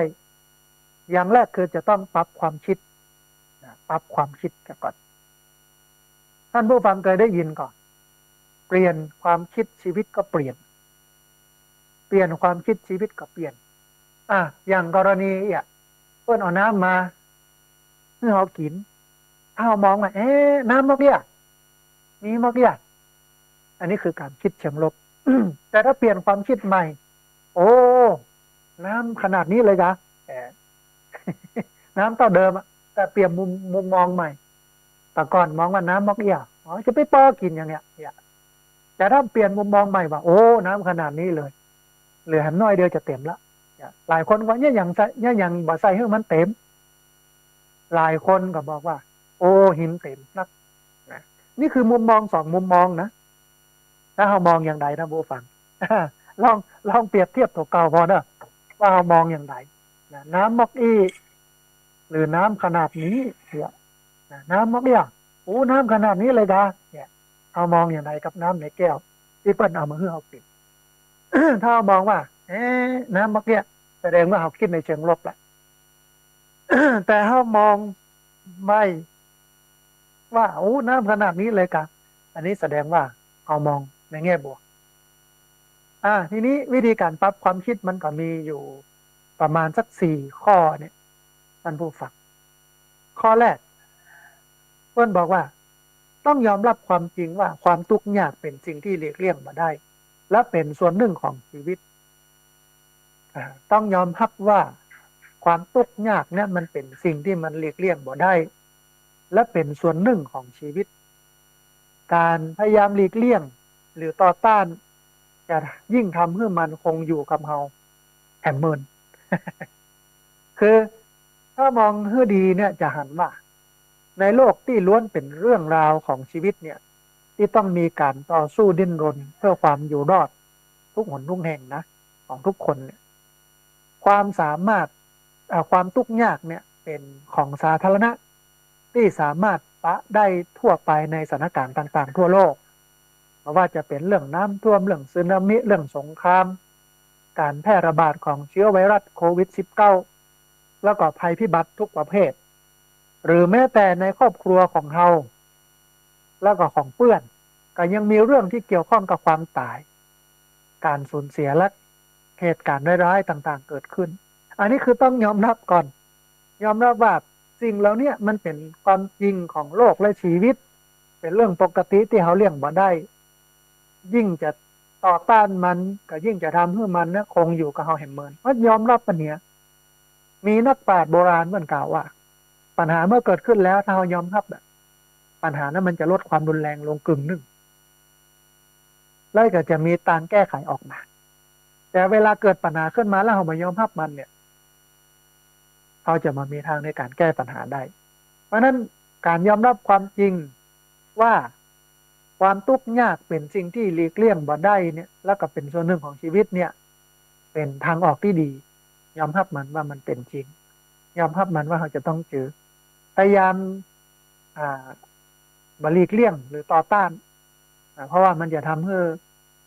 อย่างแรกคือจะต้องปรับความคิดก่อนท่านผู้ฟังเคยได้ยินก่อน เปลี่ยนความคิดชีวิตก็เปลี่ยนความคิดชีวิตก็เปลี่ยนอย่างกรณีเพื่อนเอาน้ำมาให้เรากินถ้าเรามองมาน้ำมากเนี่ยมีมากเนี่ยอันนี้คือการคิดเชิงลบ แต่ถ้าเปลี่ยนความคิดใหม่โอ้น้ำขนาดนี้เลยจ้ะแต่ น้ำเท่าเดิมแต่เปลี่ยนมุมมองใหม่แต่ก่อนมองว่าน้ำมากเนี่ยจะไปป้อกินอย่างเนี้ยแต่ถ้าเปลี่ยนมุมมองใหม่ว่าโอ้น้ำขนาดนี้เลยเหลือแหมน้อยเดียวจะเต็มละหลายคนว่าเนี่ยอย่างบ่ใส่ให้มันเต็มหลายคนก็บอกว่าโอ้หินเต็มนักนะนี่คือมุมมอง2 มุมมองนะถ้าเรามองอย่างไรนะโบฟัง ลองเปรียบเทียบตัวเก่าพอนะว่าเรามองอย่างไรน้ำมอกอีหรือน้ำขนาดนี้เนี่ยน้ำมอกเนี่ยโอ้น้ำขนาดนี้เลยกะเนี่ยเรามองอย่างไรกับน้ำในแก้วที่เปิ้ลเอามาให้เรากิน ถ้าเรามองว่าน้ำมอกเนี่ยแสดงว่าเราคิดในเชิงลบแหละ แต่ถ้ามองไม่ว่าโอ้น้ำขนาดนี้เลยกะอันนี้แสดงว่าเอามองในแง่บวกทีนี้วิธีการปรับความคิดมันก็มีอยู่ประมาณสัก4 ข้อเนี่ยท่านผู้ฟังข้อแรกเพื่อนบอกว่าต้องยอมรับความจริงว่าความทุกข์ยากเป็นสิ่งที่หลีกเลี่ยงมาได้ และเป็นส่วนหนึ่งของชีวิตต้องยอมรับว่าความทุกข์ยากเนี่ยมันเป็นสิ่งที่มันหลีกเลี่ยงบ่ได้และเป็นส่วนหนึ่งของชีวิตการพยายามหลีกเลี่ยงหรือต่อต้านจะยิ่งทำให้มันคงอยู่กับเราแหมเมิน คือถ้ามองให้ดีเนี่ยจะหันว่าในโลกที่ล้วนเป็นเรื่องราวของชีวิตเนี่ยที่ต้องมีการต่อสู้ดิ้นรนเพื่อความอยู่รอดทุกหนทุกแห่งนะของทุกคนเนี่ยความสามารถความทุกข์ยากเนี่ยเป็นของสาธารณะที่สามารถปะได้ทั่วไปในสถานการณ์ต่างๆทั่วโลกไม่ว่าจะเป็นเรื่องน้ำท่วมเรื่องสึนามิเรื่องสงครามการแพร่ระบาดของเชื้อไวรัสโควิด -19 แล้วก็ภัยพิบัติทุกประเภทหรือแม้แต่ในครอบครัวของเราแล้วก็ของเพื่อนก็ยังมีเรื่องที่เกี่ยวข้องกับความตายการสูญเสียและเหตุการณ์ร้ายๆต่างๆเกิดขึ้นอันนี้คือต้องยอมรับก่อนยอมรับว่าสิ่งเหล่านี้มันเป็นความจริงของโลกและชีวิตเป็นเรื่องปกติที่เขาเลี่ยงบ่ได้ยิ่งจะต่อต้านมันก็ยิ่งจะทำให้มันนะคงอยู่กับเขาแห่งเมินเพราะยอมรับปัญหามีนักปราชญ์โบราณเมื่อกล่าวว่าปัญหาเมื่อเกิดขึ้นแล้วถ้าเรายอมรับปัญหานั้นมันจะลดความรุนแรงลงกึ่งหนึ่งแล้วก็จะมีทางแก้ไขออกมาแต่เวลาเกิดปัญหาขึ้นมาแล้วเราไม่ยอมรับมันเนี่ยเขาจะมามีทางในการแก้ปัญหาได้เพราะนั้นการยอมรับความจริงว่าความทุกข์ยากเป็นสิ่งที่หลีกเลี่ยงบ่ได้เนี่ยแล้วก็เป็นส่วนหนึ่งของชีวิตเนี่ยเป็นทางออกที่ดียอมรับมันว่ามันเป็นจริงยอมรับมันว่าเราจะต้องเจอพยายามหลีกเลี่ยงหรือต่อต้านเพราะว่ามันจะทำให้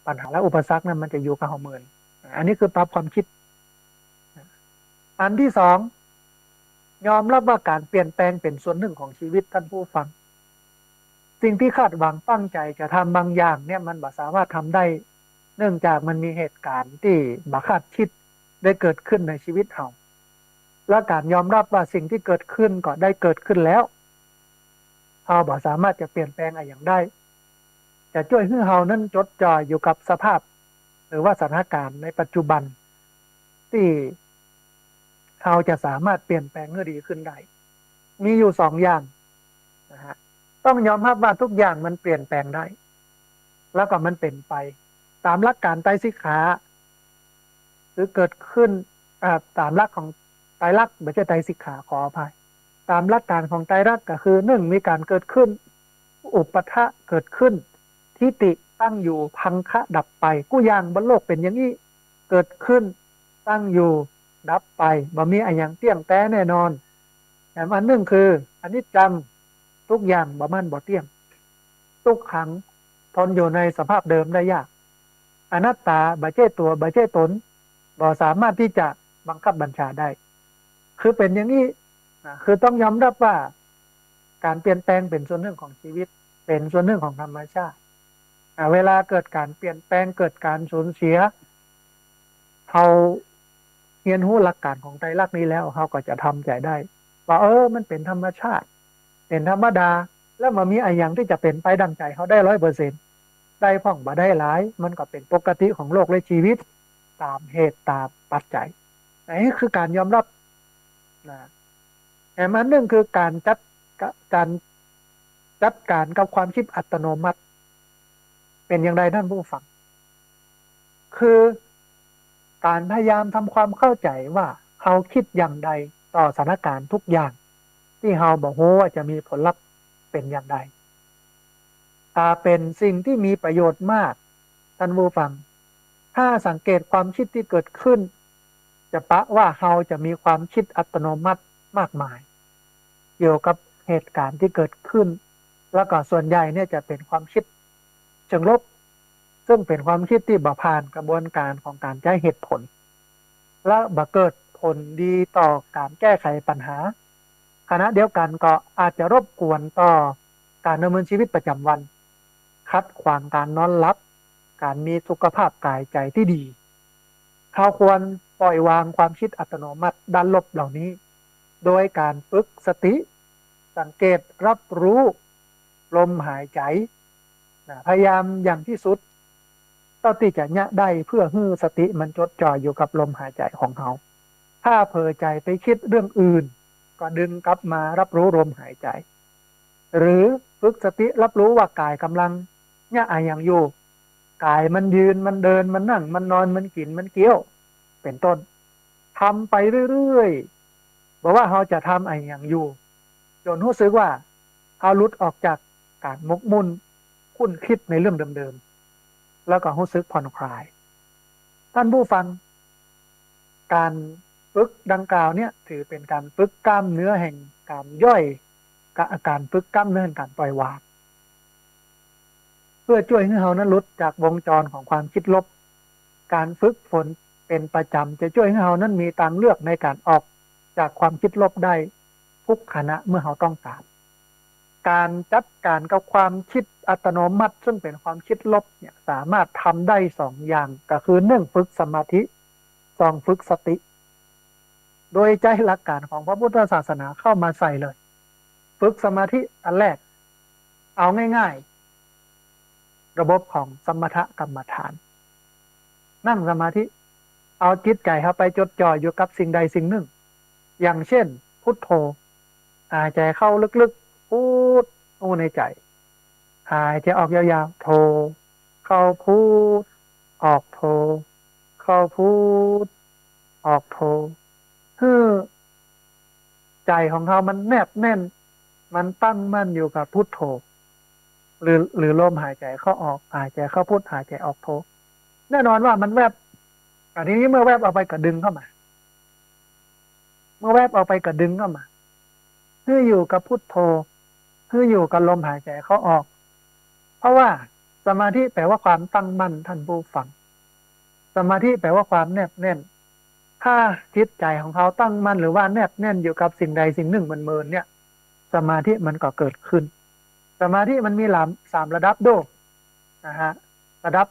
ปัญหาและอุปสรรคนั้นมันจะอยู่กับเราเมินอันนี้คือปรับความคิดอันที่สองยอมรับว่าการเปลี่ยนแปลงเป็นส่วนหนึ่งของชีวิตท่านผู้ฟังสิ่งที่คาดหวังตั้งใจจะทำบางอย่างเนี่ยมันบ่สามารถทำได้เนื่องจากมันมีเหตุการณ์ที่บ่คาดคิดได้เกิดขึ้นในชีวิตเราและการยอมรับว่าสิ่งที่เกิดขึ้นก็ได้เกิดขึ้นแล้วเราบ่สามารถจะเปลี่ยนแปลงอะไรอย่างได้จะช่วยให้เรานั้นจดจ่ออยู่กับสภาพหรือว่าสถานการณ์ในปัจจุบันที่เราจะสามารถเปลี่ยนแปลงให้ดีขึ้นได้มีอยู่2 อย่างนะฮะต้องยอมรับว่าทุกอย่างมันเปลี่ยนแปลงได้แล้วก็มันเป็นไปตามหลักการไตรสิกขาหรือเกิดขึ้นตามหลักของไตรลักษณ์ไม่ใช่ไตรสิกขาขออภัยตามหลักการของไตรลักษณ์ก็คือ1มีการเกิดขึ้นอุปทะเกิดขึ้นทิฏฐิตั้งอยู่พังคะดับไปกู้อย่างบนโลกเป็นอย่างนี้เกิดขึ้นตั้งอยู่ดับไปบ่มีอะไรอย่างเที่ยงแท้แน่นอนแต่อันหนึ่งคืออนิจจังทุกอย่างบ่มั่นบ่เที่ยงทุกขังทนอยู่ในสภาพเดิมได้ยากอนัตตาบ่ใช่ตัวบ่ใช่ตนบ่สามารถที่จะบังคับบัญชาได้คือเป็นอย่างนี้คือต้องยอมรับว่าการเปลี่ยนแปลงเป็นส่วนหนึ่งของชีวิตเป็นส่วนหนึ่งของธรรมชาติ เวลาเกิดการเปลี่ยนแปลงเกิดการสูญเสียเขาเรียนรู้หลักการของไตรลักษณ์นี้แล้วเขาก็จะทำใจได้ว่ามันเป็นธรรมชาติเป็นธรรมดาแล้วมันมีอะไรอย่างที่จะเป็นไปดังใจเขาได้100%ได้พ่องบ่ได้หลายมันก็เป็นปกติของโลกและชีวิตตามเหตุตามปัจจัยนี่คือการยอมรับนะแต่มันหนึ่งคือการจัดการกับความคิดอัตโนมัติเป็นอย่างไรท่านผู้ฟังคือการพยายามทำความเข้าใจว่าเขาคิดอย่างใดต่อสถานการณ์ทุกอย่างที่เขาบอกว่าจะมีผลลัพธ์เป็นอย่างใดถ้าเป็นสิ่งที่มีประโยชน์มากท่านผู้ฟังถ้าสังเกตความคิดที่เกิดขึ้นจะปะว่าเขาจะมีความคิดอัตโนมัติมากมายเกี่ยวกับเหตุการณ์ที่เกิดขึ้นแล้วก็ส่วนใหญ่เนี่ยจะเป็นความคิดเชิงลบซึ่งเป็นความคิดที่บ่ผ่านกระบวนการของการใช้เหตุผลและบ่เกิดผลดีต่อการแก้ไขปัญหาขณะเดียวกันก็อาจจะรบกวนต่อการดำเนินชีวิตประจำวันขัดขวางการนอนหลับการมีสุขภาพกายใจที่ดีเขาควรปล่อยวางความคิดอัตโนมัติด้านลบเหล่านี้โดยการฝึกสติสังเกตรับรู้ลมหายใจพยายามอย่างที่สุดเท่าที่จะเนี่ยได้เพื่อให้สติมันจดจ่ออยู่กับลมหายใจของเขาถ้าเผลอใจไปคิดเรื่องอื่นก็ดึงกลับมารับรู้ลมหายใจหรือฝึกสติรับรู้ว่ากายกำลังเนี่ยอย่างอยู่กายมันยืนมันเดินมันนั่งมันนอนมันกินมันเกี้ยวเป็นต้นทำไปเรื่อยๆบอกว่าเขาจะทำอย่างอยู่จนรู้สึกว่าเขาหลุดออกจากการมกมุ่นคุ้นคิดในเรื่องเดิมๆแล้วก็รู้สึกผ่อนคลายท่านผู้ฟังการฝึกดังกล่าวเนี่ยถือเป็นการฝึกกล้ามเนื้อแห่งการย่อยกับอาการฝึกกล้ามเนื้อแห่งการปล่อยวางเพื่อช่วยให้เรานั้นหลุดจากวงจรของความคิดลบการฝึกฝนเป็นประจำจะช่วยให้เรานั้นมีทางเลือกในการออกจากความคิดลบได้ทุกขณะเมื่อเราต้องการจัดการกับความคิดอัตโนมัติซึ่งเป็นความคิดลบเนี่ยสามารถทำได้2 อย่างก็คือ1ฝึกสมาธิ2ฝึกสติโดยใจหลักการของพระพุทธศาสนาเข้ามาใส่เลยฝึกสมาธิอันแรกเอาง่ายๆระบบของสมถกรรมฐานนั่งสมาธิเอาจิตใจเข้าไปจดจ่ออยู่กับสิ่งใดสิ่งหนึ่งอย่างเช่นพุทโธหายใจเข้าลึกๆพูดในใจหายใจออกยาวๆโธเข้าพูดออกโธเข้าพูดออกโธใจของเขามันแนบแน่นมันตั้งมั่นอยู่กับพุทโธหรือลมหายใจเข้าออกหายใจเข้าพุทหายใจออกโธแน่นอนว่ามันแวบแต่ทีนี้เมื่อแวบเอาไปก็ดึงเข้ามาเมื่อแวบเอาไปก็ดึงเข้ามาเพื่ออยู่กับพุทโธเพื่ออยู่กับลมหายใจเข้าออกเพราะว่าสมาธิแปลว่าความตั้งมั่นท่านผู้ฟังสมาธิแปลว่าความแนบแน่นถ้าจิตใจของเขาตั้งมั่นหรือว่าแนบแน่นอยู่กับสิ่งใดสิ่งหนึ่งมันเมินเนี่ยสมาธิมันก็เกิดขึ้นสมาธิมันมี3ระดับโดนะฮะระดับ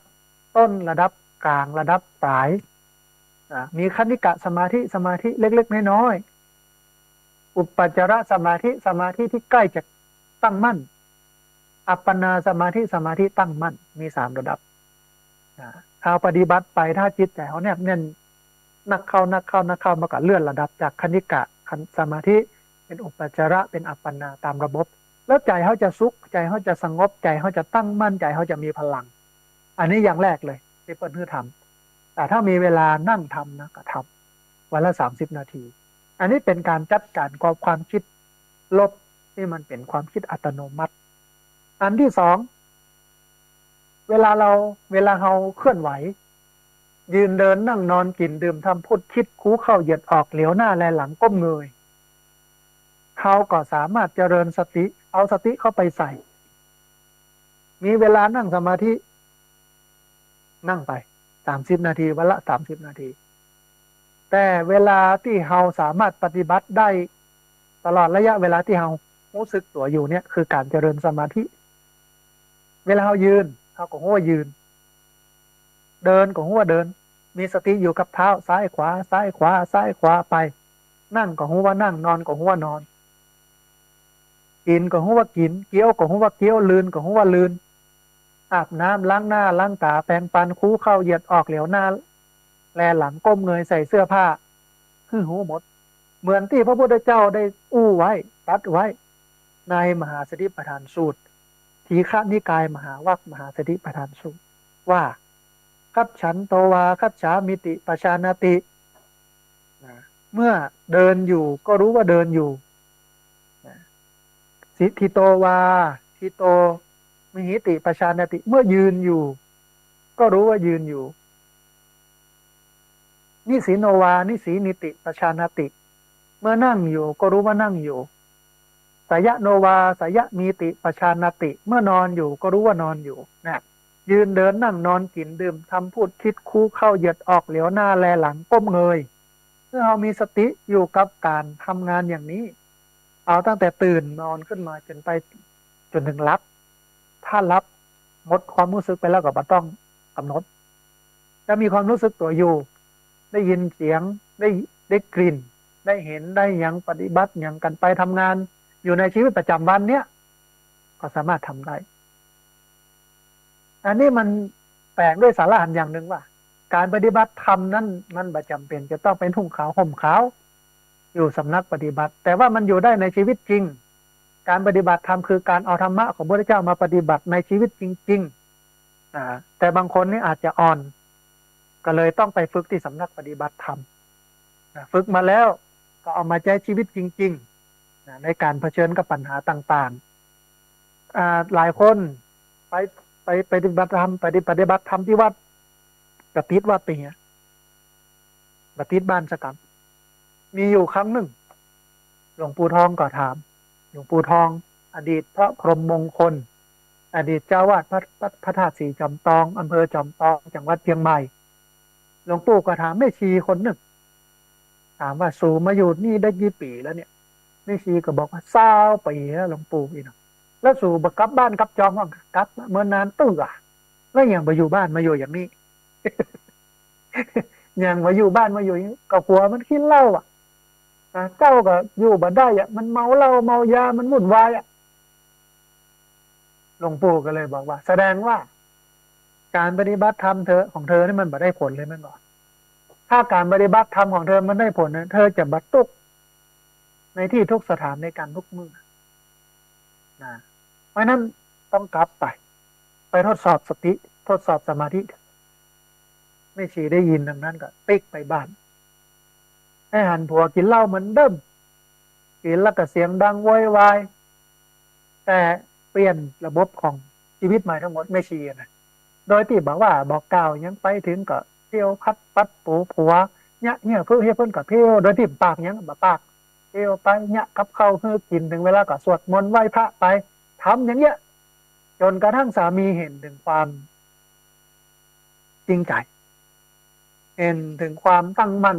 ต้นระดับกลางระดับปลายมีคณิกะสมาธิเล็กๆน้อยๆอุปจารสมาธิที่ใกล้จะตั้งมั่นอัปปนาสมาธิตั้งมั่นมี3ระดับเอาปฏิบัติไปถ้าจิตใจเขาแนบแน่นนักเข้ามาก็เลื่อนระดับจากคณิกะสมาธิเป็นอุปจาระเป็นอัปปนาตามระบบแล้วใจเขาจะสุขใจเขาจะสงบใจเขาจะตั้งมั่นใจเขาจะมีพลังอันนี้อย่างแรกเลยที่เปิ้ลคือทำแต่ถ้ามีเวลานั่งทำนะก็ทำวันละ30 นาทีอันนี้เป็นการจัดการกับความคิดลบที่มันเป็นความคิดอัตโนมัติอันที่2เวลาเราเคลื่อนไหวยืนเดินนั่งนอนกินดื่มทำพูดคิดคู้เข้าเหยียดออกเหลียวหน้าแลหลังก้มเงยเขาก็สามารถเจริญสติเอาสติเข้าไปใส่มีเวลานั่งสมาธินั่งไป30 นาทีวันละ30 นาทีแต่เวลาที่เราสามารถปฏิบัติได้ตลอดระยะเวลาที่เรารู้สึกตัวอยู่เนี่ยคือการเจริญสมาธิเวลาเรายืน เขาก็หัวยืนเดินก็หัวเดินมีสติอยู่กับเท้าซ้ายขวาซ้ายขวาซ้ายขวาไปนั่งก็หัวนั่งนอนก็หัวนอนกินก็หัวกินเกี้ยวก็หัวเกี้ยวลืนก็หัวลืนอาบน้ำล้างหน้าล้างตาแปรงฟันคูเข้าเหยียดออกเหลียวหน้าแลหลังก้มเงยใส่เสื้อผ้าหูหมดเหมือนที่พระพุทธเจ้าได้อู้ไว้ตัดไว้ในมหาสติปัฏฐานสูตรทีฆนิกายมหาวัคมหาสติปัฏฐานสูตรว่าคัจฉันโตวาคัจฉามิติปชานติเมื่อเดินอยู่ก็รู้ว่าเดินอยู่สิทิโตวาทิโตมิหิติปชานติเมื่อยืนอยู่ก็รู้ว่ายืนอยู่นิสีโนวานิสีนิติปชานติเมื่อนั่งอยู่ก็รู้ว่านั่งอยู่สยะโนวาสยะมีติปชานติเมื่อนอนอยู่ก็รู้ว่านอนอยู่นะยืนเดินนั่งนอนกินดื่มทำพูดคิดคู่เข้าเหยียดออกเหลียวหน้าแลหลังก้มเงยเมื่อเรามีสติอยู่กับการทำงานอย่างนี้เอาตั้งแต่ตื่นนอนขึ้นมาจนไปจนถึงรับถ้ารับหมดความรู้สึกไปแล้วก็ไม่ต้องกำหนดจะมีความรู้สึกตัวอยู่ได้ยินเสียงได้กลิ่นได้เห็นได้ยังปฏิบัติอย่างกันไปทำงานอยู่ในชีวิตประจำวันเนี้ยก็สามารถทำได้อันนี้มันแปลงด้วยสาระหันอย่างหนึ่งว่าการปฏิบัติธรรมนั้นมันประจำเป็นจะต้องเป็นทุ่งขาวห่มขาวอยู่สำนักปฏิบัติแต่ว่ามันอยู่ได้ในชีวิตจริงการปฏิบัติธรรมคือการเอาธรรมะของพระพุทธเจ้ามาปฏิบัติในชีวิตจริงๆแต่บางคนนี่อาจจะอ่อนก็เลยต้องไปฝึกที่สำนักปฏิบัติธรรมฝึกมาแล้วก็เอามาใช้ชีวิตจริงๆในการเผชิญกับปัญหาต่างๆหลายคนไปปฏิบัติธรรมปฏิบัติธรรมที่วัดกระติดวัดไปเงี้ยกระติดบ้านสกัมมีอยู่ครั้งหนึ่งหลวงปู่ทองก็ถามหลวงปู่ทองอดีตพระพรหมมงคลอดีตเจ้าวาดพระธาตุสีจอมตองอำเภอจอมตองจังหวัดเชียงใหม่หลวงปู่ก็ถามแม่ชีคนหนึ่งถามว่าสู่มาอยู่นี่ได้กี่ปีแล้วเนี่ยแม่ชีก็บอกว่า20 ปีแล้วหลวงปู่อีกแล้วสู่บักกลับบ้านกลับจองว่ากลับเมื่อนานตื้อแล้วยังมาอยู่บ้านมาอยู่อย่างนี้ ยังมาอยู่บ้านมาอยู่อย่างนี้ก็กลัวมันขี้เหล้าเจ้าก็อยู่บ่ได้มันเมาเหล้าเมายามันวุ่นวายหลวงปู่ก็เลยบอกว่าแสดงว่าการปฏิบัติธรรมของเธอนี่มันบ่ได้ผลเลยมันบอกถ้าการปฏิบัติธรรมของเธอมันได้ผลเธอจะบัดตุกในที่ทุกสถานในการทุกมือนะเพราะนั้นต้องกลับไปทดสอบสติทดสอบสมาธิไม่ชีได้ยินดังนั้นก็ติ๊กไปบ้านให้หันผัวกินเหล้าเหมือนเดิมกินแล้วก็เสียงดังโวยวายแต่เปลี่ยนระบบของชีวิตใหม่ทั้งหมดไม่ชีนะโดยที่บอกว่าบอกกล่าวยังไปถึงก็เที่ยวพัดปัดปูผัวเนี่ยเพื่อให้เพื่อนกับเที่ยวโดยที่ปากยังแบบปากเที่ยวไปเนี่ยกับเขาคือกินถึงเวลาก็สวดมนต์ไหว้พระไปทำอย่างเงี้ยจนกระทั่งสามีเห็นถึงความจริงใจเห็นถึงความตั้งมั่น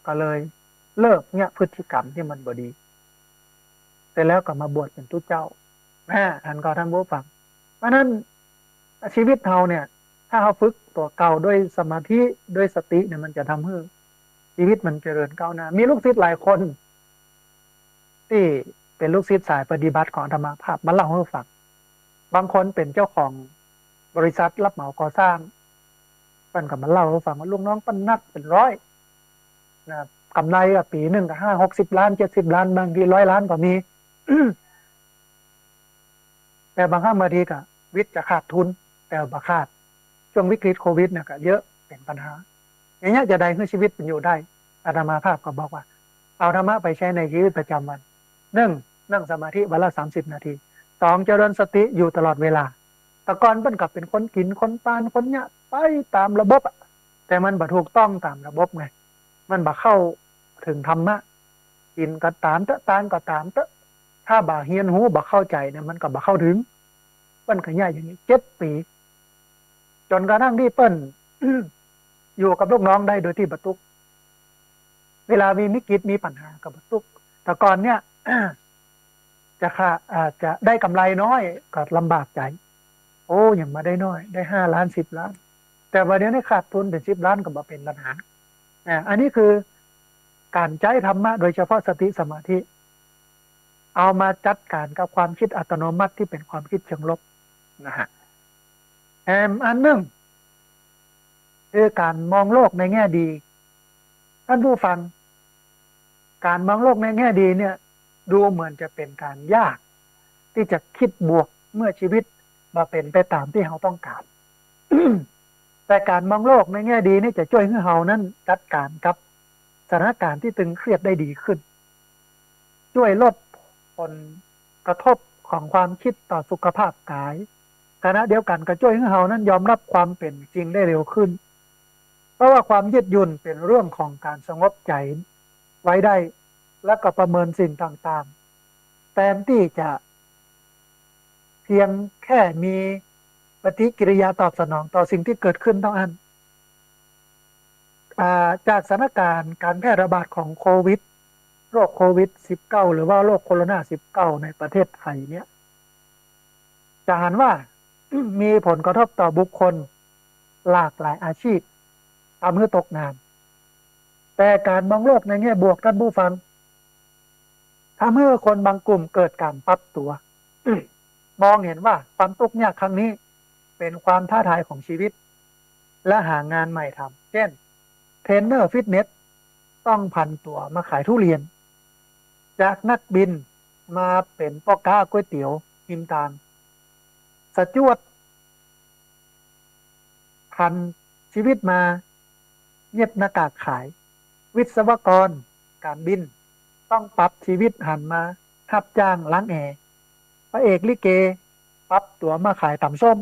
ก็เลยเลิกเนี่ยพฤติกรรมที่มันบดีแต่แล้วก็มาบวชเป็นตุ๊เจ้าท่านก็ท่านผู้ฟังเพราะนั้นชีวิตเราเนี่ยถ้าเราฝึกตัวเก่าด้วยสมาธิด้วยสติเนี่ยมันจะทำให้ชีวิตมันเจริญก้าวหน้ามีลูกศิษย์หลายคนที่เป็นลูกศิษย์สายปฏิบัติของธรรมภาพมาเล่าให้ฟังบางคนเป็นเจ้าของบริษัทรับเหมาก่อสร้างปั้นกับมาเล่าให้ฟังว่าลูกน้องปั้นนักเป็นร้อยนะกำไรปีหนึ่งก็50 ล้าน70 ล้านบางที100 ล้านก็มี แต่บางครั้งบางทีก็วิทย์จะขาดทุนแต่บาขาดช่วงวิกฤตโควิดเนี่ยก็เยอะเป็นปัญหาอย่างนี้จะได้ให้ชีวิตเป็นอยู่ได้อาตมาภาพก็บอกว่าเอาธรรมะไปใช้ในชีวิตประจำวันนั่งสมาธิวันละ30 นาที2เจริญสติอยู่ตลอดเวลาแต่ก่อนเป็นกับเป็นคนกินคนปานคนเนี่ยไปตามระบบแต่มันบ่ถูกต้องตามระบบไงมันบ่เข้าถึงธรรมะกินก็ตามเตอะตานก็ตามเตอะถ้าบ่เฮียนหูบ่เข้าใจเนี่ยมันก็บ่เข้าถึงเปิ้นก็ย่ายอย่างนี้7 ปีจนกระทั่งที่เปิ้น อยู่กับลูกน้องได้โดยที่บ่ตุกเวลามีวิกฤตมีปัญหากับบ่ตุกแต่ก่อนเนี่ย จะได้กำไรน้อยก็ลำบากใจ โอ้ยังมาได้น้อยได้5 ล้าน10 ล้านแต่ว่าเดี๋ยวนี้ขาดทุนเป็น10 ล้านก็มาเป็นปัญหาอันนี้คือการใช้ธรรมะโดยเฉพาะสติสมาธิเอามาจัดการกับความคิดอัตโนมัติที่เป็นความคิดเชิงลบนะฮะอันหนึ่งคือการมองโลกในแง่ดีท่านผู้ฟังการมองโลกในแง่ดีเนี่ยดูเหมือนจะเป็นการยากที่จะคิดบวกเมื่อชีวิตมาเป็นไปตามที่เราต้องการ แต่การมองโลกในแง่ดีนี่จะช่วยให้เรานั้นจัดการกับสถานการณ์ที่ตึงเครียดได้ดีขึ้นช่วยลดผลกระทบของความคิดต่อสุขภาพกายขณะเดียวกันก็ช่วยให้เรานั้นยอมรับความเป็นจริงได้เร็วขึ้นเพราะว่าความยืดหยุ่นเป็นเรื่องของการสงบใจไว้ได้และก็ประเมินสิ่งต่างๆแทนที่จะเพียงแค่มีปฏิกิริยาตอบสนองต่อสิ่งที่เกิดขึ้นเท่านั้นจากสถานการณ์การแพร่ระบาดของโควิดโรคโควิด19หรือว่าโรคโคโรนา19ในประเทศไทยเนี่ยจะเห็นว่ามีผลกระทบต่อบุคคลหลากหลายอาชีพทำให้ตกงานแต่การมองโลกในแง่บวกท่านผู้ฟังทำให้คนบางกลุ่มเกิดการปรับตัวมองเห็นว่าความทุกข์ยากครั้งนี้เป็นความท้าทายของชีวิตและหางานใหม่ทำเช่นเทรนเนอร์ฟิตเนสต้องผันตัวมาขายทุเรียนจากนักบินมาเป็นพ่อค้าก๋วยเตี๋ยวริมทางสจวดพันชีวิตมาเย็บหน้ากากขายวิศวกรการบินต้องปรับชีวิตหันมารับจ้างล้างแอร์พระเอกลิเกปรับตัวมาขายตำส้ม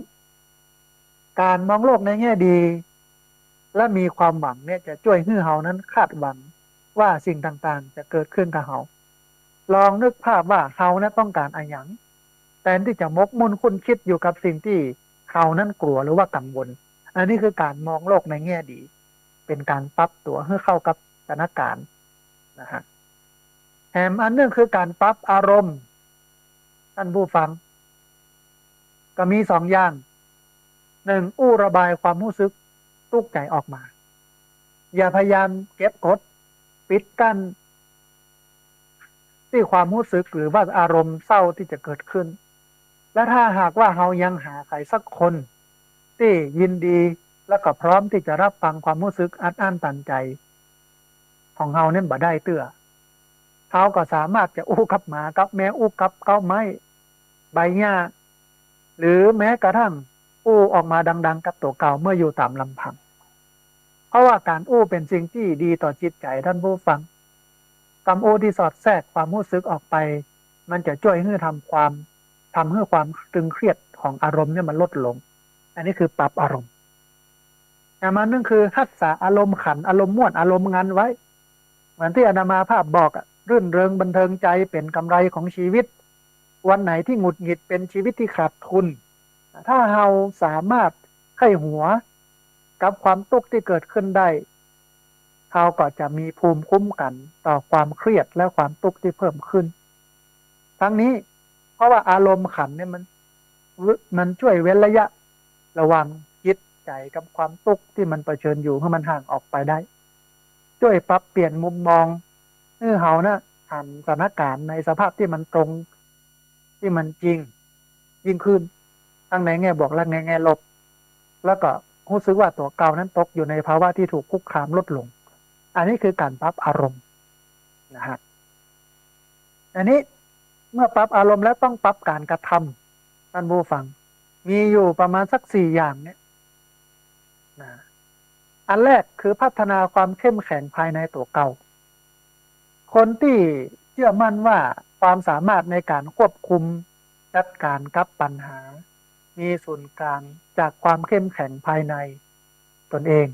การมองโลกในแง่ดีและมีความหวังเนี่ยจะช่วยให้เฮานั้นคาดหวังว่าสิ่งต่างๆจะเกิดขึ้นกับเฮาลองนึกภาพว่าเฮานั้นต้องการอะไรอย่างแทนที่จะมกมุ่นคุ้นคิดอยู่กับสิ่งที่เฮานั้นกลัวหรือว่ากังวลอันนี้คือการมองโลกในแง่ดีเป็นการปรับตัวให้เข้ากับสถานการณ์นะฮะอันนึงคือการปรับอารมณ์ท่านผู้ฟังก็มี2 อย่าง1อู้ระบายความรู้สึกทุกข์ใจออกมาอย่าพยายามเก็บกดปิดกั้นที่ความรู้สึกหรือว่าอารมณ์เศร้าที่จะเกิดขึ้นและถ้าหากว่าเรายังหาใครสักคนที่ยินดีแล้วก็พร้อมที่จะรับฟังความรู้สึกอัดอั้นตันใจของเราเนี่ยบ่ได้เตื้อเขาก็สามารถจะอู้กับหมากับแมวอู้กับเก้าไม้ใบหญ้าหรือแม้กระทั่งอู้ออกมาดังๆกับตัวเก่าเมื่ออยู่ตามลำพังเพราะว่าการอู้เป็นสิ่งที่ดีต่อจิตใจท่านผู้ฟังคำอู้ที่สอดแทรกความรู้สึกออกไปมันจะช่วยให้ทำให้ความตึงเครียดของอารมณ์เนี่ยมันลดลงอันนี้คือปรับอารมณ์แต่มันนั่นคือรักษาอารมณ์ขันอารมณ์ม่วนอารมณ์งันไว้เหมือนที่อานามาภาพบอกรื่นเริงบันเทิงใจเป็นกำไรของชีวิตวันไหนที่หงุดหงิดเป็นชีวิตที่ขาดทุนถ้าเราสามารถไข้หัวกับความทุกข์ที่เกิดขึ้นได้เราก็จะมีภูมิคุ้มกันต่อความเครียดและความทุกข์ที่เพิ่มขึ้นทั้งนี้เพราะว่าอารมณ์ขันเนี่ยมันช่วยเว้นระยะระหว่างจิตใจกับความทุกข์ที่มันเผชิญอยู่ให้มันห่างออกไปได้ช่วยปรับเปลี่ยนมุมมองให้เรานะหันสถานการณ์ในสภาพที่มันตรงที่มันจริงยิ่งขึ้นทั้งในแง่บวกและในแง่ลบแล้วก็รู้สึกว่าตัวเก่านั้นตกอยู่ในภาวะที่ถูกคุกคามลดลงอันนี้คือการปรับอารมณ์นะฮะอันนี้เมื่อปรับอารมณ์แล้วต้องปรับการกระทำท่านผู้ฟังมีอยู่ประมาณสัก4 อย่างเนี่ยนะอันแรกคือพัฒนาความเข้มแข็งภายในตัวเก่าคนที่เชื่อมั่นว่าความสามารถในการควบคุมจัดการกับปัญหามีศูนย์กลางจากความเข้มแข็งภายในตนเอง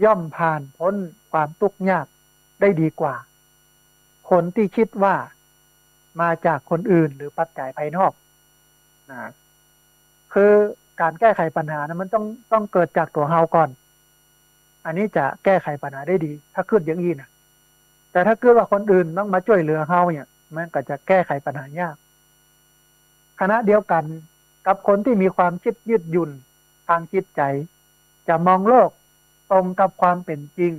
ย่อมผ่านพ้นความทุกข์ยากได้ดีกว่าคนที่คิดว่ามาจากคนอื่นหรือปัจจัยภายนอกนะคือการแก้ไขปัญหานะมันต้องเกิดจากตัวเราก่อนอันนี้จะแก้ไขปัญหาได้ดีถ้าขึ้นอย่างนี้นะแต่ถ้าเกิดว่าคนอื่นต้องมาช่วยเหลือเราเนี่ยมันก็จะแก้ไขปัญหายากขณะเดียวกัน กับคนที่มีความคิดยืดหยุ่นทางจิตใจจะมองโลกตรงกับความเป็นจริง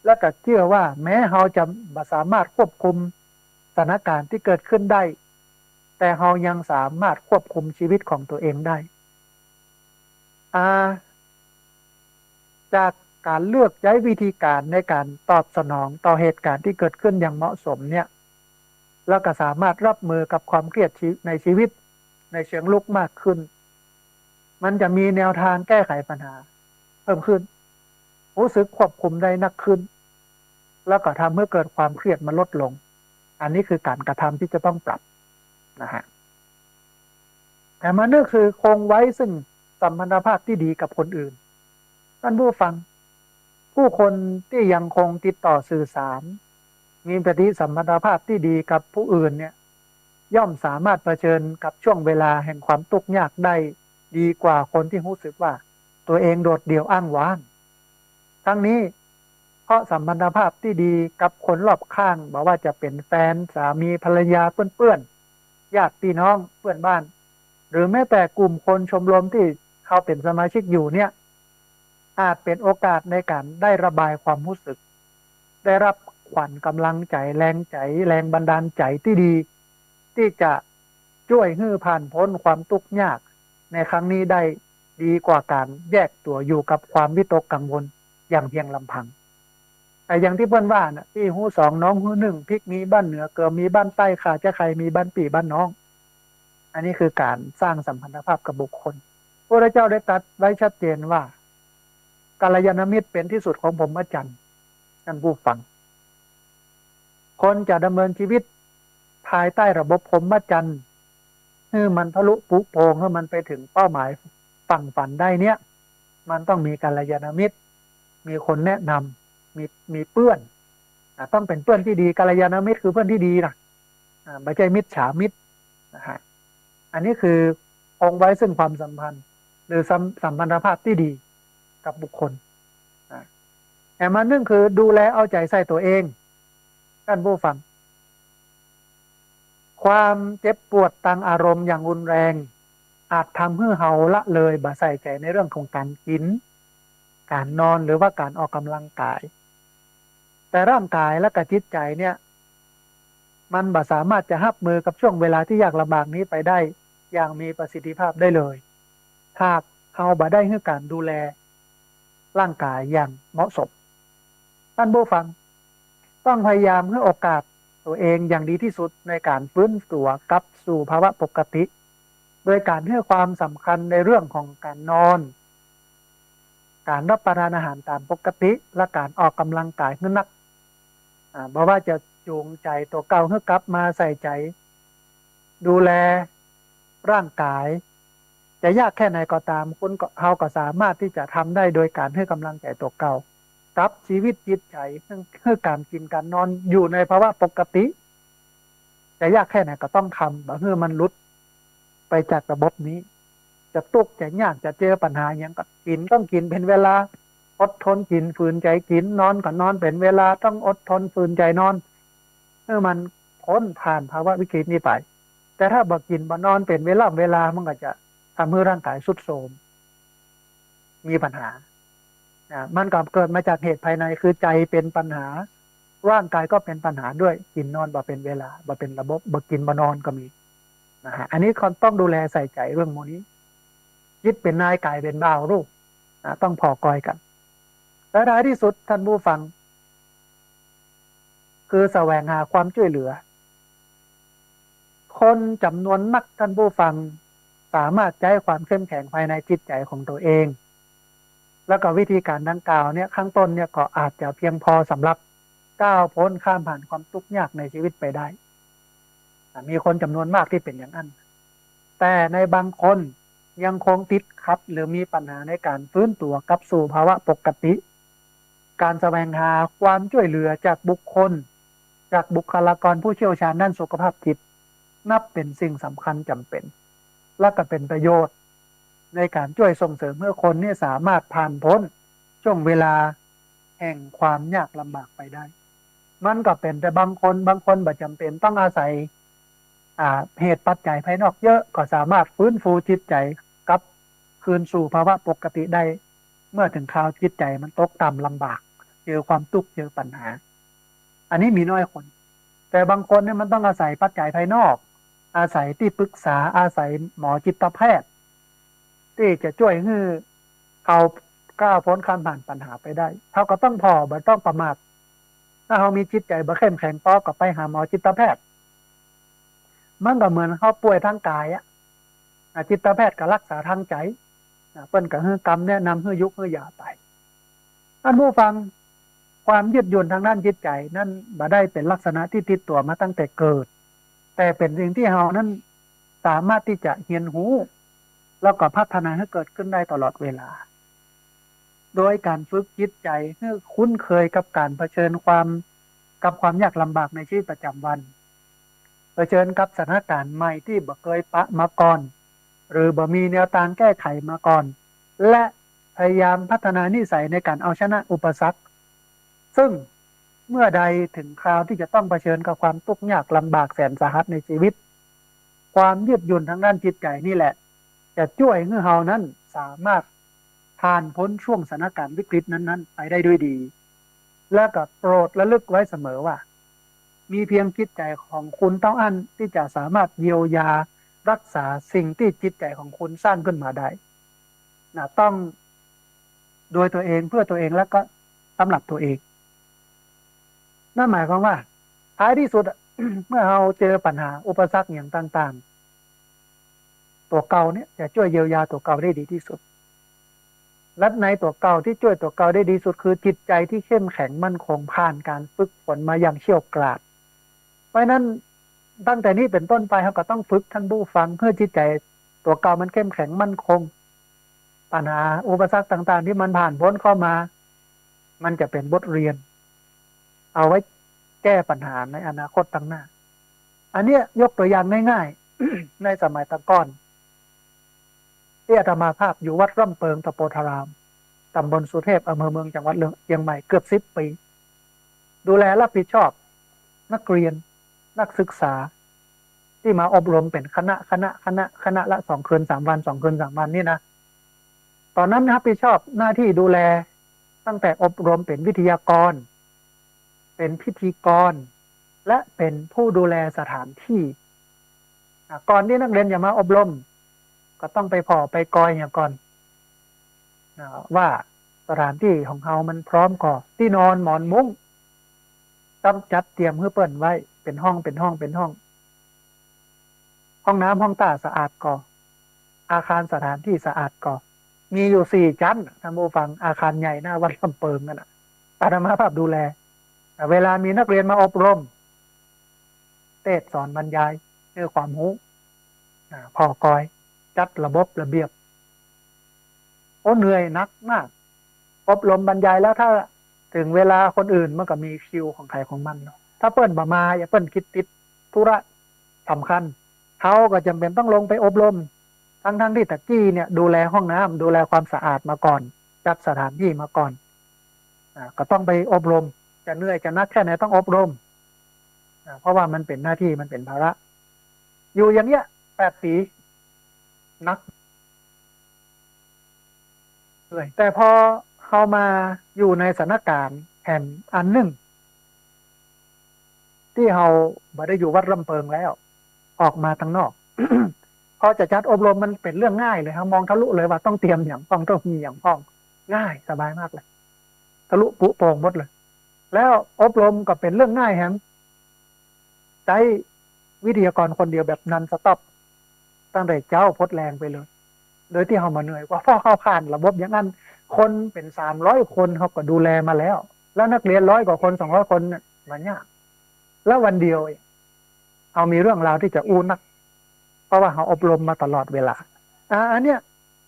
และก็เชื่อว่าแม้เราจะบ่สามารถควบคุมสถานการณ์ที่เกิดขึ้นได้แต่เรายังสามารถควบคุมชีวิตของตัวเองได้จากการเลือกใช้วิธีการในการตอบสนองต่อเหตุการณ์ที่เกิดขึ้นอย่างเหมาะสมเนี่ยแล้วก็สามารถรับมือกับความเครียดในชีวิตในเชิงลุกมากขึ้นมันจะมีแนวทางแก้ไขปัญหาเพิ่มขึ้นรู้สึกควบคุมได้นักขึ้นแล้วก็ทำให้เกิดความเครียดมันลดลงอันนี้คือการกระทำที่จะต้องปรับนะฮะแต่มันนี่คือคงไว้ซึ่งสัมพันธภาพที่ดีกับคนอื่นท่านผู้ฟังผู้คนที่ยังคงติดต่อสื่อสารมีปฏิสัมพันธภาพที่ดีกับผู้อื่นเนี่ยย่อมสามารถเผชิญกับช่วงเวลาแห่งความทุกข์ยากได้ดีกว่าคนที่รู้สึกว่าตัวเองโดดเดี่ยวอ้างว้างทั้งนี้เพราะสัมพันธภาพที่ดีกับคนรอบข้างบอกว่าจะเป็นแฟนสามีภรรยาเพื่อนๆญาติพี่น้องเพื่อนบ้านหรือแม้แต่กลุ่มคนชมรมที่เขาเป็นสมาชิกอยู่เนี่ยอาจเป็นโอกาสในการได้ระบายความรู้สึกได้รับขวัญกำลังใจแรงบันดาลใจที่ดีที่จะช่วยให้ผ่านพ้นความทุกข์ยากในครั้งนี้ได้ดีกว่าการแยกตัวอยู่กับความวิตกกังวลอย่างเพียงลำพังแต่อย่างที่เพื่อนว่านะพี่หูสองน้องหูหนึ่งพริกมีบ้านเหนือเกิดมีบ้านใต้ขาจะใครมีบ้านปีบ้านน้องอันนี้คือการสร้างสัมพันธภาพกับบุคคลพระเจ้าได้ตรัสไว้ชัดเจนว่ากัลยาณมิตรเป็นที่สุดของผมอาจารย์ท่านผู้ฟังคนจะดำเนินชีวิตภายใต้ระบบพรหมจรรย์ให้มันทะลุปุโปงให้มันไปถึงเป้าหมายฝั่งฝันได้เนี่ยมันต้องมีกัลยาณมิตรมีคนแนะนำมีเพื่อนต้องเป็นเพื่อนที่ดีกัลยาณมิตรคือเพื่อนที่ดีนะไม่ใช่มิจฉามิตรนะฮะอันนี้คือคงไว้ซึ่งความสัมพันธ์หรือสัมพันธภาพที่ดีกับบุคคลแต่มันนึ่งคือดูแลเอาใจใส่ตัวเองท่านผู้ฟังความเจ็บปวดทางอารมณ์อย่างรุนแรงอาจทำให้เฮาละเลยบ่ใส่ใจในเรื่องของการกินการนอนหรือว่าการออกกำลังกายแต่ร่างกายและกับจิตใจเนี่ยมันบ่สามารถจะรับมือกับช่วงเวลาที่ยากลำบากนี้ไปได้อย่างมีประสิทธิภาพได้เลยหากเฮาบ่ได้ให้การดูแลร่างกายอย่างเหมาะสมท่านผู้ฟังต้องพยายามให้โอกาสตัวเองอย่างดีที่สุดในการฟื้นตัวกลับสู่ภาวะปกติโดยการให้ความสำคัญในเรื่องของการนอนการรับประทานอาหารตามปกติและการออกกำลังกายให้นักเพราะว่าจะจูงใจตัวเก่าให้กลับมาใส่ใจดูแลร่างกายจะยากแค่ไหนก็ตามคนเขาก็สามารถที่จะทำได้โดยการให้กำลังใจตัวเก่ากับชีวิตจิตใจคือการกินการนอนอยู่ในภาวะปกติจะยากแค่ไหนก็ต้องทำเพื่อมันหลุดไปจากระบบนี้จะตุกจะยากจะเจอปัญหาอย่างก็กินต้องกินเป็นเวลาอดทนกินฝืนใจกินนอนก็นอนเป็นเวลาต้องอดทนฝืนใจนอนเพื่อมันพ้นผ่านภาวะวิกฤตนี้ไปแต่ถ้าบ่กินบ่นอนเป็นเวลามันก็จะทำให้ร่างกายทรุดโทรมมีปัญหามันก็เกิดมาจากเหตุภายในคือใจเป็นปัญหาร่างกายก็เป็นปัญหาด้วยกินนอนบ่เป็นเวลาบ่เป็นระบบบ่กินบ่นอนก็มีนะฮะอันนี้คนต้องดูแลใส่ใจเรื่องโมนี้ยึดเป็นนายกายเป็นบ่าวลูกต้องพอกอยกันและท้ายที่สุดท่านผู้ฟังคือแสวงหาความช่วยเหลือคนจำนวนมากท่านผู้ฟังสามารถใช้ความเข้มแข็งภายในจิตใจของตัวเองแล้วก็วิธีการดังกล่าวเนี่ยข้างต้นเนี่ยก็อาจจะเพียงพอสำหรับก้าวพ้นข้ามผ่านความทุกข์ยากในชีวิตไปได้มีคนจำนวนมากที่เป็นอย่างนั้นแต่ในบางคนยังคงติดขัดหรือมีปัญหาในการฟื้นตัวกลับสู่ภาวะปกติการแสวงหาความช่วยเหลือจากบุคคลจากบุคลากรผู้เชี่ยวชาญด้านสุขภาพจิตนับเป็นสิ่งสำคัญจำเป็นและก็เป็นประโยชน์ในการช่วยส่งเสริมเมื่อคนนี่สามารถผ่านพ้นช่วงเวลาแห่งความยากลำบากไปได้มันก็เป็นแต่บางคนบ่จำเป็นต้องอาศัย เหตุปัจจัยภายนอกเยอะก็สามารถฟื้นฟูจิตใจกลับคืนสู่ภาวะปกติได้เมื่อถึงคราวจิตใจมันตกต่ำลำบากเจอความทุกข์เจอปัญหาอันนี้มีน้อยคนแต่บางคนเนี่ยมันต้องอาศัยปัจจัยภายนอกอาศัยที่ปรึกษาอาศัยหมอจิตแพทย์ที่จะช่วยให้เขาก้าวพ้นข้ามผ่านปัญหาไปได้เขาก็ต้องพอบ่ต้องประมาทถ้าเขามีจิตใจบ่เข้มแข็งพอก็ไปหาหมอจิตแพทย์มันก็เหมือนเขาป่วยทางกายจิตแพทย์ก็รักษาทางใจเปิ้นก็ให้กรรมแนะนำให้ยุกให้ยาไปท่านผู้ฟังความยืดหยุ่นทางด้านจิตใจนั่นบ่ได้เป็นลักษณะที่ติดตัวมาตั้งแต่เกิดแต่เป็นสิ่งที่เรานั้นสามารถที่จะเรียนรู้แล้วก็พัฒนาให้เกิดขึ้นได้ตลอดเวลาโดยการฝึกจิตใจให้คุ้นเคยกับการเผชิญความยากลำบากในชีวิตประจำวันเผชิญกับสถานการณ์ใหม่ที่บ่เคยปะมาก่อนหรือบ่มีแนวทางแก้ไขมาก่อนและพยายามพัฒนานิสัยในการเอาชนะอุปสรรคซึ่งเมื่อใดถึงคราวที่จะต้องเผชิญกับความทุกข์ยากลำบากแสนสาหัสในชีวิตความยืดหยุ่นทางด้านจิตใจนี่แหละจะช่วยให้เรานั้นสามารถผ่านพ้นช่วงสถานการณ์วิกฤตนั้นๆไปได้ด้วยดีและก็โปรดระลึกไว้เสมอว่ามีเพียงจิตใจของคุณเท่านั้นที่จะสามารถเยียวยารักษาสิ่งที่จิตใจของคุณสร้างขึ้นมาได้ต้องโดยตัวเองเพื่อตัวเองแล้วก็สำหรับตัวเองนั่นหมายความว่าท้ายที่สุด เมื่อเราเจอปัญหาอุปสรรคอย่างต่างๆตัวเก่าเนี่ยจะช่วยเยียวยาตัวเก่าได้ดีที่สุดและในตัวเก่าที่ช่วยตัวเก่าได้ดีสุดคือจิตใจที่เข้มแข็งมั่นคงผ่านการฝึกฝนมาอย่างเชี่ยวกราดเพราะนั้นตั้งแต่นี้เป็นต้นไปเราก็ต้องฝึกท่านผู้ฟังเพื่อจิตใจตัวเก่ามันเข้มแข็งมั่นคงปัญหาอุปสรรคต่างๆที่มันผ่านพ้นเข้ามามันจะเป็นบทเรียนเอาไว้แก้ปัญหาในอนาคตข้างหน้าอันนี้ยกตัวอย่างง่ายๆ ในสมัยตะก่อนที่อาตมาภาพอยู่วัดร่ำเปิงตะโปธารามตำบลสุเทพอำเภอเมืองจังหวัดเชียงใหม่เกือบ10 ปีดูแลรับผิดชอบนักเรียนนักศึกษาที่มาอบรมเป็นคณะละ2 คืน 3 วัน2 คืน 3 วันนี่นะตอนนั้นรับผิดชอบหน้าที่ดูแลตั้งแต่อบรมเป็นวิทยากรเป็นพิธีกรและเป็นผู้ดูแลสถานที่ก่อนที่นักเรียนจะมาอบรมก็ต้องไปพอไปกอยอย่างก่อนว่าสถานที่ของเรามันพร้อมก่อที่นอนหมอนมุ้งต้องจัดเตรียมเพื่อเปิดไว้เป็นห้องห้องน้ำห้องตาสะอาดก่ออาคารสถานที่สะอาดก่อมีอยู่4 ชั้นท่านผู้ฟังอาคารใหญ่หน้าวัดลำเปิงนั่นแหละอาตมาภาพดูแลเวลามีนักเรียนมาอบรมเทศสอนบรรยายเรื่องความรู้พอกอยจัดระบบระเบียบเหนื่อยนักมากอบรมบรรยายแล้วถ้าถึงเวลาคนอื่นมันก็มีคิวของใครของมันเนาะถ้าเปิ้นมาอย่าเปิ้นคิดติดธุระสำคัญเขาก็จำเป็นต้องลงไปอบรมทั้งที่ตะกี้เนี่ยดูแลห้องน้ำดูแลความสะอาดมาก่อนจัดสถานที่มาก่อนก็ต้องไปอบรมจะเหนื่อยจะนักแค่ไหนต้องอบรมเพราะว่ามันเป็นหน้าที่มันเป็นภาระอยู่อย่างเงี้ย8 ปีนักเลยแต่พอเข้ามาอยู่ในสถานการณ์แห่งอันหนึ่งที่เราไม่ได้อยู่วัดลำเปิงแล้วออกมาทางนอก พอจะจัดอบรมมันเป็นเรื่องง่ายเลยครับมองทะลุเลยว่าต้องเตรียมอย่างต้องมีอย่างพ้องง่ายสบายมากเลยทะลุปุโป่งหมดเลยแล้วอบรมก็เป็นเรื่องง่ายแฮมใช้วิทยากรคนเดียวแบบนันสต็อปตั้งแต่เจ้าพดแรงไปเลยโดยที่เขามาเหนื่อยกว่าพ่อเข้าผ่านระบบอย่างนั้นคนเป็น300 คนเขาก็ดูแลมาแล้วแล้วนักเรียน100 กว่าคน200 คนเนี่ยมันยากแล้ววันเดียวเอามีเรื่องราวที่จะอู้นักเพราะว่าเขาอบรมมาตลอดเวลาอันเนี้ย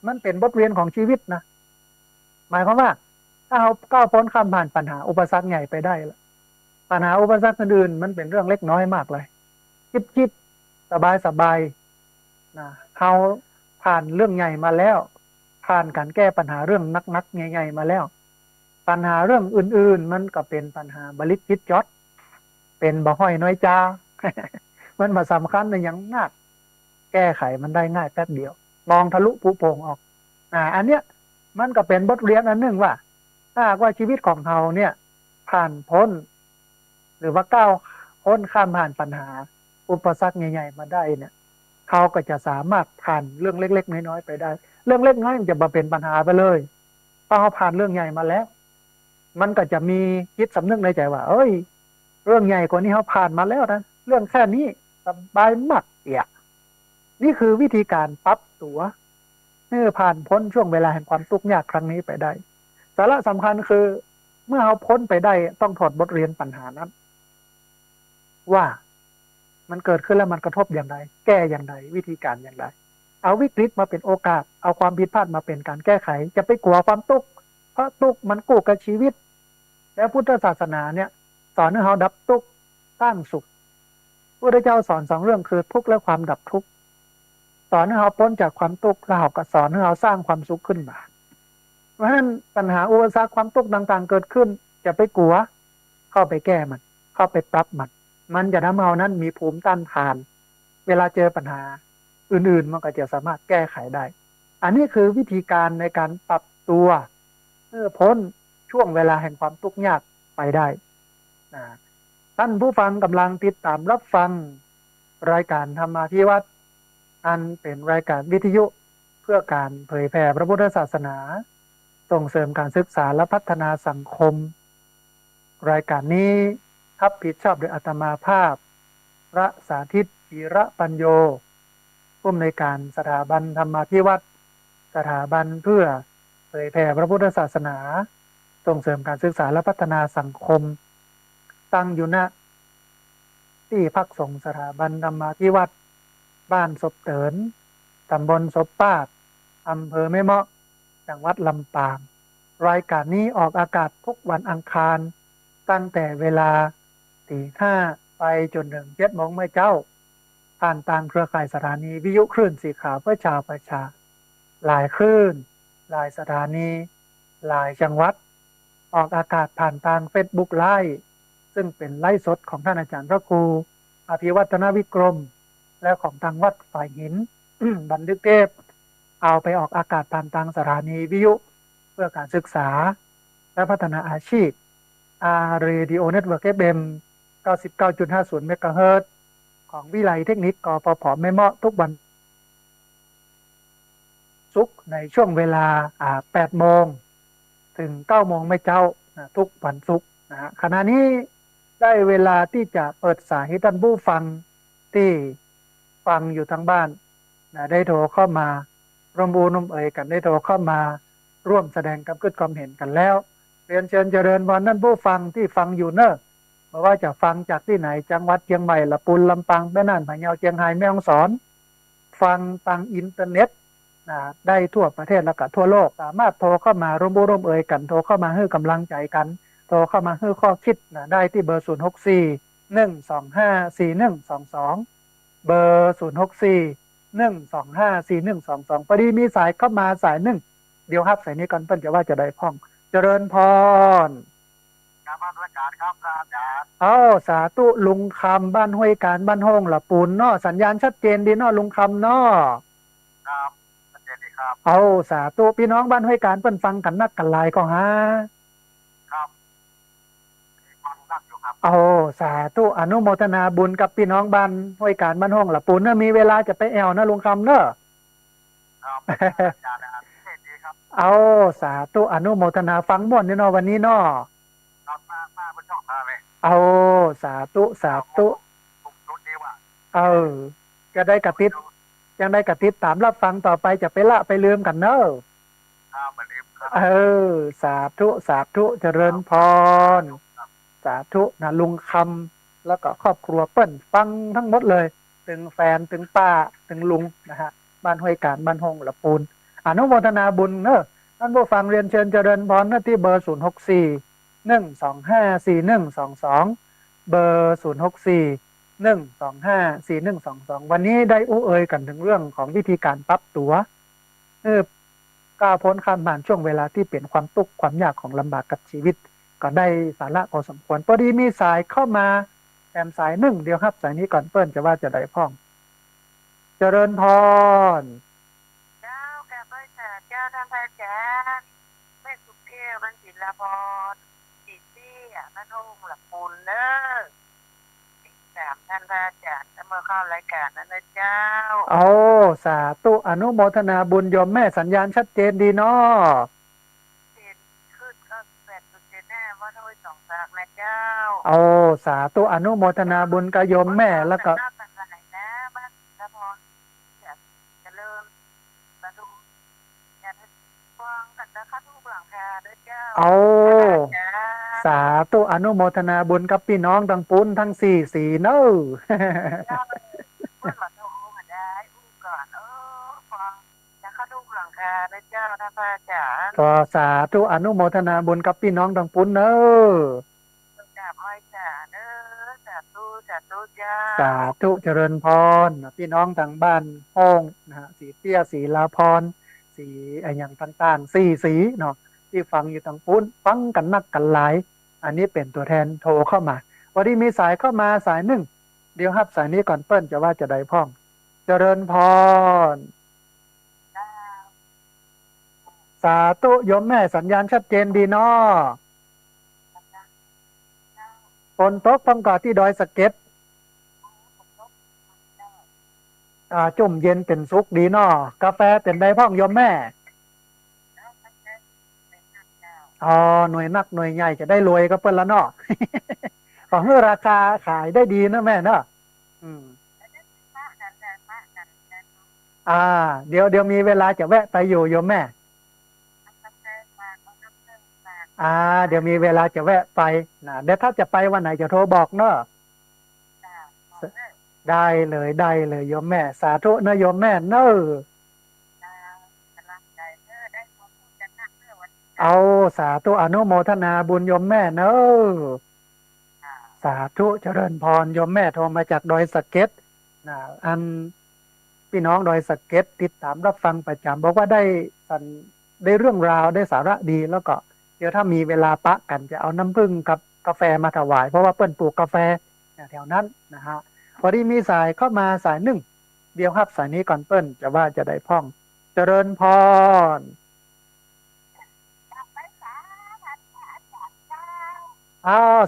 มันเป็นบทเรียนของชีวิตนะหมายความว่าถ้าเขาก้าวพ้นข้ามผ่านปัญหาอุปสรรคใหญ่ไปได้ละปัญหาอุปสรรคอื่นมันเป็นเรื่องเล็กน้อยมากเลยจิบสบายนะเขาผ่านเรื่องใหญ่มาแล้วผ่านการแก้ปัญหาเรื่องนักๆใหญ่ๆมาแล้วปัญหาเรื่องอื่นๆมันก็เป็นปัญหาบลิตจิตจอดเป็นบ่ห้อยน้อยจ้า มั มันมาสำคัญในอย่างมากแก้ไขมันได้ง่ายแป๊บเดียวมองทะลุปูโป่งออกอันเนี้ยมันก็เป็นบทเรียนอันหนึ่งว่าถ้าหากว่าชีวิตของเราเนี่ยผ่านพ้นหรือว่าก้าวพ้นข้ามผ่านปัญหาอุปสรรคใหญ่ๆมาได้เนี่ยเขาก็จะสามารถผ่านเรื่องเล็กๆน้อยๆไปได้เรื่องเล็กน้อยมันจะมาเป็นปัญหาไปเลยพอเขาผ่านเรื่องใหญ่มาแล้วมันก็จะมีคิดสำนึกในใจว่าเอ้ยเรื่องใหญ่กว่านี้เขาผ่านมาแล้วนะเรื่องแค่นี้สบายมากนี่คือวิธีการปรับตัวเมื่อผ่านพ้นช่วงเวลาแห่งความทุกข์ยากครั้งนี้ไปได้สาระสำคัญคือเมื่อเขาพ้นไปได้ต้องถอดบทเรียนปัญหานั้นว่ามันเกิดขึ้นแล้วมันกระทบอย่างไรแก้อย่างไรวิธีการอย่างไรเอาวิกฤตมาเป็นโอกาสเอาความผิดพลาดมาเป็นการแก้ไขจะไปกลัวความทุกข์เพราะทุกข์มันกู้กับชีวิตแล้วพุทธศาสนาเนี่ยสอนให้เราดับทุกข์สร้างสุขพระพุทธเจ้าสอน2 เรื่องคือทุกข์และความดับทุกข์สอนให้เราพ้นจากความทุกข์แล้วเราก็สอนให้เราสร้างความสุขขึ้นมาเพราะฉะนั้นปัญหาอุปสรรคความทุกข์ต่างๆเกิดขึ้นจะไปกลัวเข้าไปแก้มันเข้าไปปรับมันจะทำให้เรานั้นมีภูมิต้านทานเวลาเจอปัญหาอื่นๆมันก็จะสามารถแก้ไขได้อันนี้คือวิธีการในการปรับตัวเพื่อพ้นช่วงเวลาแห่งความทุกข์ยากไปได้ท่านผู้ฟังกำลังติดตามรับฟังรายการธรรมาภิวัตน์อันเป็นรายการวิทยุเพื่อการเผยแผ่พระพุทธศาสนาส่งเสริมการศึกษาและพัฒนาสังคมรายการนี้รับผิดชอบโดยอาตมาภาพพระสาธิตจิระปัญโยผู้อำนวยการสถาบันธรรมาภิวัตน์สถาบันเพื่อเผยแผ่พระพุทธศาสนาส่งเสริมการศึกษาและพัฒนาสังคมตั้งอยู่ณที่พักสงฆ์สถาบันธรรมาภิวัตน์บ้านศพเตินตำบลศพปาดอำเภอแม่เมาะจังหวัดลำปางรายการนี้ออกอากาศทุกวันอังคารตั้งแต่เวลา 5:00 ไปจนถึง 7:00 น.เมื่อเจ้าผ่านทางเครือข่ายสถานีวิทยุคลื่นสีขาวเพื่อชาวประชาหลายคลื่นหลายสถานีหลายจังหวัดออกอากาศผ่านทาง Facebook Live ซึ่งเป็นไลฟ์สดของท่านอาจารย์พระครูอภิวัฒนวิกรมและของทางวัดฝ่ายหิน บันทึกเทปเอาไปออกอากาศผ่านทางสถานีวิทยุเพื่อการศึกษาและพัฒนาอาชีพRadio Network FM 99.50 เมกะเฮิรตซ์ของวิไลเทคนิคกปภ.แม่เมาะทุกวันศุกร์ในช่วงเวลา8 โมงถึง 9 โมงไม่เจ้าทุกวันศุกร์ขณะนี้ได้เวลาที่จะเปิดสายให้ท่านผู้ฟังที่ฟังอยู่ทางบ้านได้โทรเข้ามาร่วมบูนุ่มเอ่ยกันได้โทรเข้ามาร่วมแสดงความเห็นกันแล้วเรียนเชิญเจริญพรท่านผู้ฟังที่ฟังอยู่เนอะไม่ว่าจะฟังจากที่ไหนจังหวัดเชียงใหม่ลำพูนลำปางแม่น่านพะเยาเชียงรายแม่ฮ่องสอนฟังทางอินเทอร์เน็ตได้ทั่วประเทศและก็ทั่วโลกสามารถโทรเข้ามาร่วมบูร่วมเอ่ยกันโทรเข้ามาให้กำลังใจกันโทรเข้ามาให้ข้อคิดได้ที่เบอร์064 125 4122เบอร์064 125 4122พอดีมีสายเข้ามาสายหนึ่งเดี๋ยวครับสายนี้ก่อนเพิ่นจะว่าจะได้พ้องเจริญพรการบ้านราชการครับอาจารย์สาธุลุงคำบ้านห้วยการบ้านห้องละปูนเนาะสัญญาณชัดเจนดีเนาะลุงคำเนาะครับชัดเจนดีครับสาธุพี่น้องบ้านห้วยการเพิ่นฟังกันนักกันหลายก็ฮะครับฟังนักอยู่ครับสาธุอนุโมทนาบุญกับพี่น้องบ้านห้วยการบ้านห้องละปูนเนาะมีเวลาจะไปแอวนะลุงคำเนาะครับอาจารย์เทศดีครับสาธุอนุโมทนาฟังม่วนนี่เนาะวันนี้เนาะครับมาเป็นช่องทางเลยสาธุผมรู้ดีว่าจะได้กระติดยังได้กระติดตามรับฟังต่อไปจะไปละไปลืมกันเนอะมาลืมครับสาธุเจริญพรสาธุนะลุงคำแล้วก็ครอบครัวเปิ้นฟังทั้งหมดเลยถึงแฟนถึงป้าถึงลุงนะฮะบ้านห้วยการบ้านห้องละปูนอนุโมทนาบุญเนอะท่านผู้ฟังเรียนเชิญเจริญพรนะที่เบอร์064 125 4122เบอร์064 125 4122วันนี้ได้เอ่ยกันถึงเรื่องของวิธีการปรับตัวก้าวพ้นข้ามผ่านช่วงเวลาที่เปลี่ยนความทุกข์ความยากของลำบากกับชีวิตก็ได้สาระพอสมควรพอดีมีสายเข้ามา แอมสายหนึ่งเดียวครับสายนี้ก่อนเปิ้นจะว่าจะได้พ่องเจริญพรเจ้าแกไปแต่เจ้าท่านพระอาจารย์แม่สุเกลมันศิลาพรจิตตี้นั่นทุ่งหลักปูนเนอะถามท่านพระอาจารย์เมื่อเข้ารายการนั้นนะเจ้าเอาสาธุอนุโมทนาบุญโยมแม่สัญญาณชัดเจนดีเนาะเห็นขึ้นก็8.7แน่ว่าถ้วย2 สากนะเจ้าเอาสาธุอนุโมทนาบุญกับโยมแม่แล้วก็น่าตันไหนนะบ้านศิลาพรจะเริ่มมาดูอย่าทำฟังกันนะคะทุกหลังคาด้วยเจ้าเอาสาธุอนุโมทนาบุญกับพี่น้องทั้งปุ้นทั้งสี่สีเนอะเจ้าเมื่อมาโทรมาได้อู้ก่อนฟังจะเข้าทุกหลังคาด้วยเจ้าท่านพระอาจารย์ก็สาธุอนุโมทนาบุญกับพี่น้องทั้งปุ้นเนอะจับห้อยจ่าเด้อจับตู้เจ้าสาธุเจริญพรพี่น้องทางบ้านห้องนะฮะสีเตี้ยสีลาพรสีอะไรอย่างต่างๆสี่สีเนาะที่ฟังอยู่ทางปุ้นฟังกันนักกันหลายอันนี้เป็นตัวแทนโทรเข้ามาวันนี้มีสายเข้ามาสายหนึ่งเดี๋ยวครับสายนี้ก่อนเปิ้ลจะว่าจะได้พ่องเจริญพรสาธุโยมแม่สัญญาณชัดเจนดีเนาะฝนตกพังกาที่ดอยสะเก็ดจุ่มเย็นเป็นสุกดีเนาะกาแฟเป็นไดพ่องโยมแม่อ๋อหน่วยนักหน่วยใหญ่จะได้รวยก็เปิ้ลละเนาะขอให้ราคาขายได้ดีนะแม่เนาะเดี๋ยวมีเวลาจะแวะไปอยู่โยมแม่เดี๋ยวมีเวลาจะแวะไปนะเดี๋ยวถ้าจะไปวันไหนจะโทรบอกเนาะได้เลยโยมแม่สาธุนะโยมแม่เนอะเอาสาธุอนุโมทนาบุญโยมแม่เนอะสาธุเจริญพรโยมแม่โทรมาจากดอยสะเก็ดนะอันพี่น้องดอยสะเก็ดติดตามรับฟังประจำบอกว่าได้เรื่องราวได้สาระดีแล้วก็เดี๋ยวถ้ามีเวลาปะกันจะเอาน้ำผึ้งกับกาแฟมาถวายเพราะว่าเปิ้ลปลูกกาแฟแถวนั้นนะฮะพอดีมีสายเข้ามาสายหนึ่งเดี๋ยวครับสายนี้ก่อนเปิ้ลจะว่าจะได้พ่องเจริญพร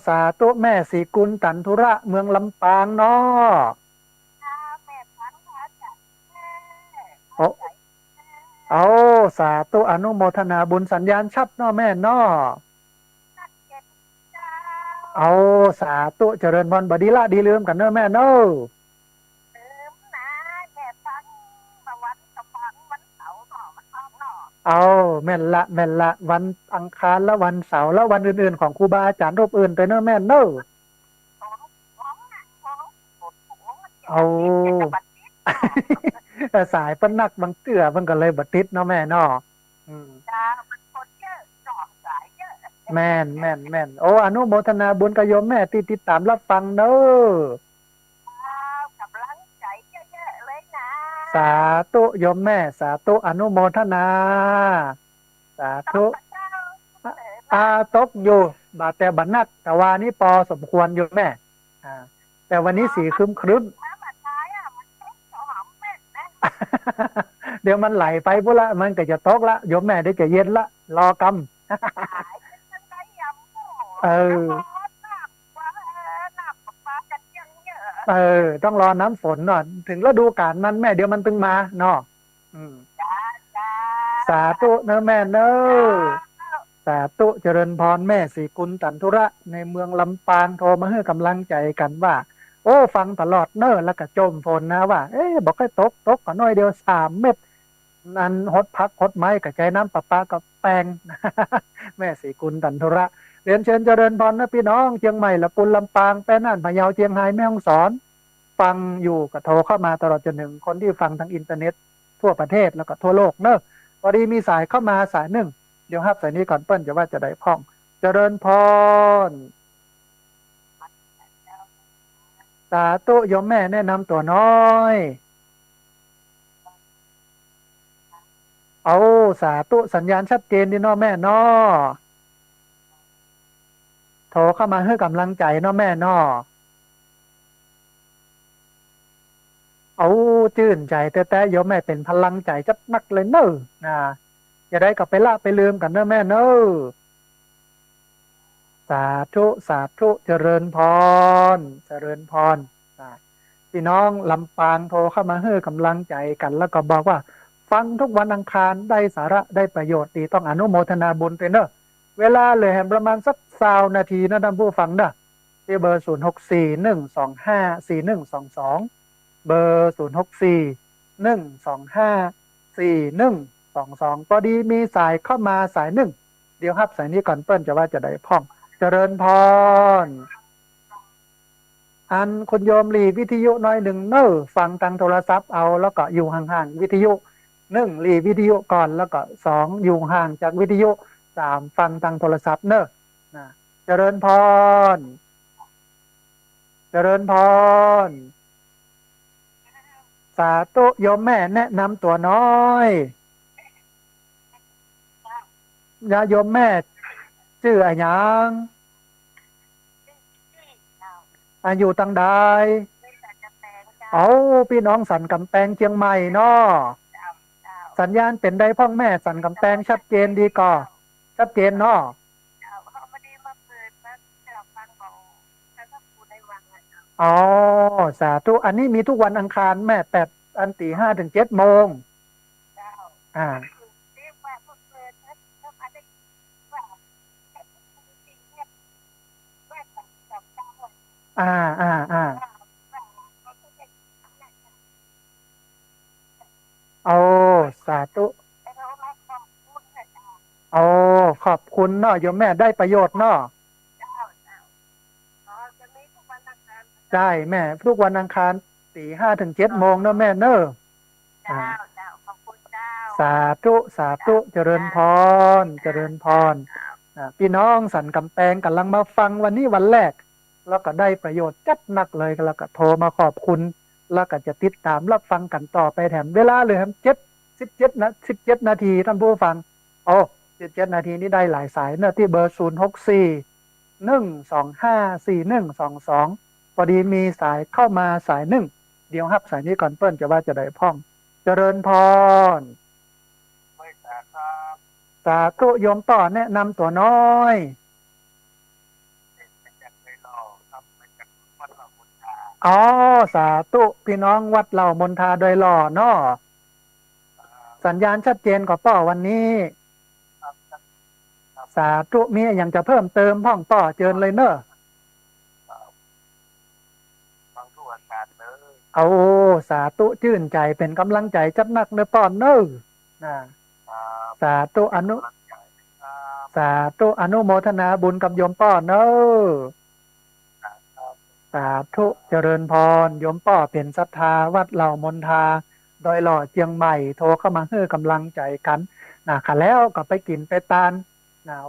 สาธุแม่สีกุลตันธุระเมืองลำปางเนาะเอาสาธุอนุโมทนาบุญสัญญาณชัดเนาะแม่เนาะเอาสาธุเจริญพรบดีละดีลืมกันเนาะแม่เนาะเอาแม่นละวันอังคารและวันเสาร์และวันอื่นๆของครูบาอาจารย์รูปอื่นไปเนาะแม่เนาะเอาสายปั้นนักบางเตื้อมันก็เลยบัดติดเนาะแม่เนาะแม่นโอ้อนุโมทนาบุญกับโยมแม่ที่ติดตามรับฟังเนาะสาธุโยมแม่สาธุอนุโมทนาสาธุตกอยู่บาแต่บันนักแต่ว่านี่พอสมควรโยมแม่แต่วันนี้สีครึ้มเดี๋ยวมันไหลไปพุ่นละมันก็จะตกละโยมแม่ได้จะเย็นละรอกำต้องรอน้ำฝนหน่อยถึงฤดูกาลมันแม่เดี๋ยวมันตึงมาเนาะสาธุเนอะแม่เนอะสาธุเจริญพรแม่สีกุลตันธุระในเมืองลำปางโทรมาให้กำลังใจกันว่าโอ้ฟังตลอดเนอะแล้วก็จมฝนนะว่าบอกให้ตกก็น้อยเดียว3 เม็ดนั่นหดพักหดไม้กับใจน้ำประปากับแปงแม่สีกุลตันธุระเรียนเชิญเจริญพรนะพี่น้องเชียงใหม่ละปุนลำปางแป้น่านพะเยาเชียงรายแม่ฮ่องสอนฟังอยู่ก็โทรเข้ามาตลอดจนถึงคนที่ฟังทางอินเทอร์เน็ตทั่วประเทศแล้วก็ทั่วโลกเนอะพอดีมีสายเข้ามาสายหนึ่งเดี๋ยวครับสายนี้ก่อนเปิ้ลจะว่าจะได้พ่องเจริญพรสาธุโยมแม่แนะนำตัวน้อยเอาสาธุสัญญาณชัดเจนดีเนาะแม่เนาะโทรเข้ามาให้กำลังใจเนาะแม่เนาะ เอาจื่นใจแต่โยมแม่เป็นพลังใจจัดนักเลยเนอะนะอย่าได้กลับไปละไปลืมกันเนอะแม่เนอะสาธุสาธุเจริญพรเจริญพรนะพี่น้องลำปางโทรเข้ามาให้กำลังใจกันแล้วก็บอกว่าฟังทุกวันอังคารได้สาระได้ประโยชน์ดีต้องอนุโมทนาบุญไปเนอะเวลาเหลือแหมประมาณสัก20 นาทีนะท่านผู้ฟังเนอะที่เบอร์0641254122เบอร์0641254122พอดีมีสายเข้ามาสายหนึ่งเดี๋ยวครับสายนี้ก่อนเปิ้ลจะว่าจะได้พ่องเจริญพรอันคุณโยมหลีวิทยุน้อยหนึ่งเนอฟังทางโทรศัพท์เอาแล้วก็อยู่ห่างๆวิทยุหลีวิทยุก่อนแล้วก็2อยู่ห่างจากวิทยุ3ฟังทางโทรศัพท์เนอนะเจริญพรเจริญพรสาธุโยมแม่แนะนำตัวน้อยยาโยมแม่ชื่ออะไรยังอายุตั้งใดเอาพี่น้องสันกำแพงเชียงใหม่เนาะสัญญาณเป็นได้พ่องแม่สันกำแพงชัดเจนดีก่อชัดเจนเนาะอ๋อสาธุอันนี้มีทุกวันอังคารแม่8 อันตี 5 ถึง 7 โมงอ่าอ่าอ่าเอาสาธุเอาขอบคุณเนาะโยมแม่ได้ประโยชน์เนาะใช่แม่ทุกวันอังคารตี 5 ถึง 7 โมงเนาะแม่เนอะอ่าสาธุสาธุเจริญพรเจริญพรพี่น้องสันกำแพงกำลังมาฟังวันนี้วันแรกแล้วก็ได้ประโยชน์จัดหนักเลยแล้วก็โทรมาขอบคุณแล้วก็จะติดตามรับฟังกันต่อไปแถมเวลาเลยครับ17 นาทีท่านผู้ฟังโอ้17 นาทีนี่ได้หลายสายเนอะที่เบอร์0641254122พอดีมีสายเข้ามาสายหนึ่งเดี๋ยวครับสายนี้ก่อนเปิ้ลจะว่าจะได้พ่องเจริญพรสาธุโยมต่อแนะนำตัวน้อยอ๋อสาธุพี่น้องวัดเหล่ามนทาโดยหล่อเนาะสัญญาณชัดเจนกว่าป้อวันนี้สาธุมีอย่างจะเพิ่มเติมพ่องป้อเจิญเลยเนอะเอาสาธุชื่นใจเป็นกำลังใจจัดนักเนอะป้อเนอะนะสาธุสาธุอนุโมทนาบุญกับโยมป้อเนอะสาธุเจริญพรโยมป้อเป็นศรัทธาวัดเหล่ามนทาโดยหล่อเจียงใหม่โทรเข้ามาให้กำลังใจกันค่ะแล้วก็ไปกินไปตาน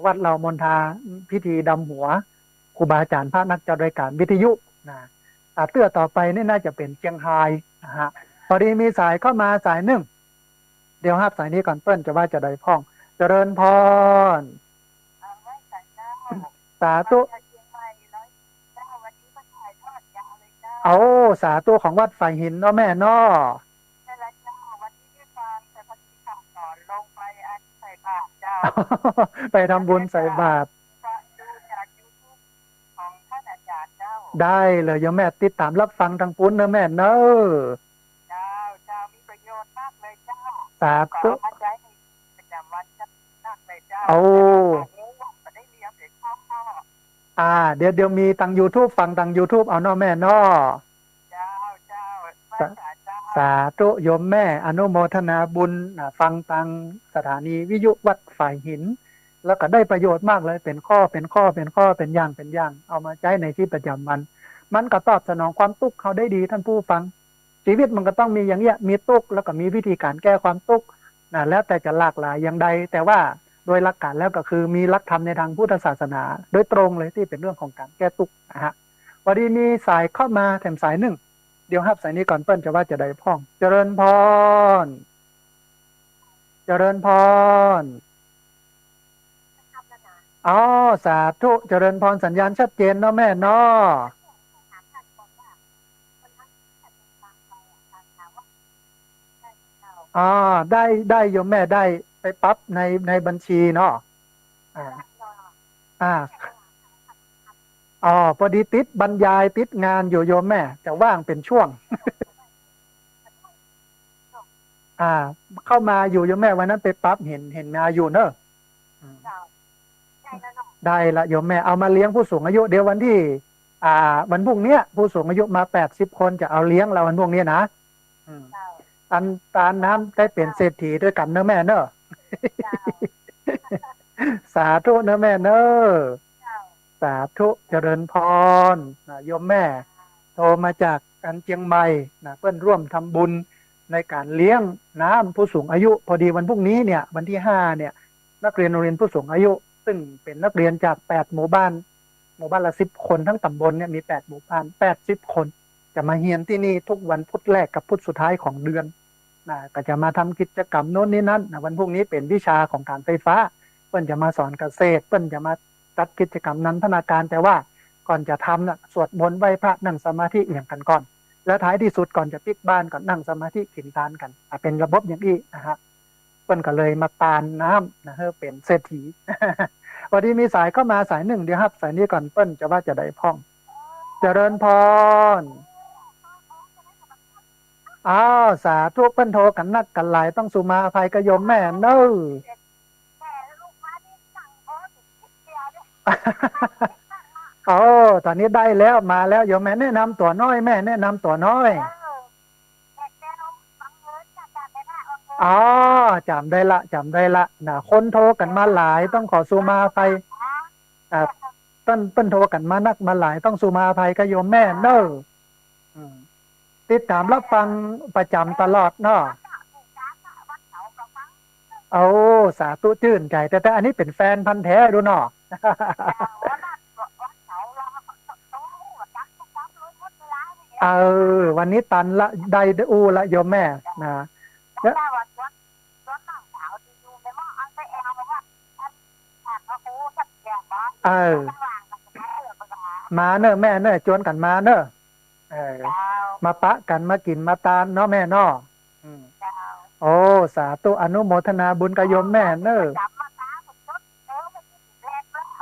วัดเหล่ามนทาพิธีดำหัวครูบาอาจารย์พระนักจัดรายการวิทยุเตื้อต่อไปนี่น่าจะเป็นเชียงไฮ้นะฮะพอดีมีสายเข้ามาสายหนึ่งเดี๋ยวครับสายนี้ก่อนเปิ้ลจะว่าจะได้พ่องเจริญพรสาธุเอาสาธุของวัดฝ่ายหินเนาะแม่เนาะไปทำบุญใส่บาตรได้เลยโยมแม่ติดตามรับฟังทางปุ้นเนอะแม่เนอะเจ้ามีประโยชน์มากเลยเจ้าสาธุเอาเดี๋ยวมีตัง YouTube ฟังตัง YouTube เอาเนาะแม่เนาะสาธุโยมแม่อนุโมทนาบุญฟังตังสถานีวิทยุวัดฝ่ายหินแล้วก็ได้ประโยชน์มากเลยเป็นข้อเป็นอย่างเอามาใช้ในชีวิตประจำวันมันก็ตอบสนองความทุกข์เขาได้ดีท่านผู้ฟังชีวิตมันก็ต้องมีอย่างเงี้ยมีทุกข์แล้วก็มีวิธีการแก้ความทุกข์แล้วแต่จะหลากหลายอย่างใดแต่ว่าโดยหลักการแล้วก็คือมีหลักธรรมในทางพุทธศาสนาโดยตรงเลยที่เป็นเรื่องของการแก้ทุกข์วันนี้มีสายเข้ามาแถมสายหนึ่งเดี๋ยวครับสายนี้ก่อนเปิ้ลจะว่าจะได้พ่องเจริญพรเจริญพรอ๋อสาธุเจริญพรสัญญาณชัดเจนเนาะแม่เนาะ อ๋อได้โยมแม่ได้ไปปั๊บในบัญชีเนาะอ่าอ่าอ๋อพอดีติดบรรยายติดงานอยู่โยมแม่จะว่างเป็นช่วงอ่าเข้ามาอยู่โยมแม่วันนั้นไปปั๊บเห็นมาอยู่เนอะอืมได้ละโยมแม่เอามาเลี้ยงผู้สูงอายุเดี๋ยววันที่อ่าวันพรุ่งเนี้ยผู้สูงอายุมา80 คนจะเอาเลี้ยงเราวันพรุ่งนี้นะอืมอันตาน้ำได้เป็นเศรษฐีด้วยกันเนอะแม่เนอะ สาธุนะแม่เนอะสาธุเจริญพรนะโยมแม่โทรมาจากกันเชียงใหม่นะเพื่อนร่วมทำบุญในการเลี้ยงน้ำผู้สูงอายุพอดีวันพรุ่งนี้เนี่ยวันที่5เนี่ยนักเรียนโรงเรียนผู้สูงอายุซึ่งเป็นนักเรียนจาก8 หมู่บ้านละ10 คนทั้งตำบลเนี่ยมี8 หมู่บ้าน80 คนจะมาเรียนที่นี่ทุกวันพุธแรกกับพุธสุดท้ายของเดือนนะก็จะมาทำกิจกรรมโน้นนี้นั่นนะวันพรุ่งนี้เป็นวิชาของการไฟฟ้าเปิ้นจะมาสอนเกษตรเปิ้นจะมาจัดกิจกรรมนันทนาการแต่ว่าก่อนจะทำนะสวดมนต์ไหว้พระนั่งสมาธิเอี่ยงกันก่อนแล้วท้ายที่สุดก่อนจะปิดบ้านก่อนนั่งสมาธิขินทานกันเป็นระบบอย่างนี้นะฮะเปิ้นก็เลยมาตานน้ำนะเฮอเป็นเศรษฐี วันนี้มีสายเข้ามาสายหนึ่งเดี๋ยวครับสายนี้ก่อนเปิ้นจะว่าจะได้พ่องเจริญพรอ้าวสาธุเปิ้นโทรกันนักกันหลายต้องสุมาอภัยกบโยมแม่เน้อ โอ้ตอนนี้ได้แล้วมาแล้วโยมแม่แนะนำตัวน้อยแม่แนะนำตัวน้อยอ๋อจำได้ละนะคนโทรกันมาหลายต้องขอสุมาภัยอ่าเปิ้นโทรกันมานักมาหลายต้องสุมาภัยกับโยมแม่เน้ออืมติดตามรับฟังประจำตลอดเนาะโอ้สาธุชื่นใจแต่อันนี้เป็นแฟนพันธุ์แท้ดูเนาะ เอวันนี้ตันละได้อูละโยมแม่นะแล้วเออมาเนอะแม่เนอะชวนกันมาเนอะเออมาปะกันมากินมาตานเนาะแม่เนาะอืมโอ้สาธุอนุโมทนาบุญกับโยมแม่เนอะ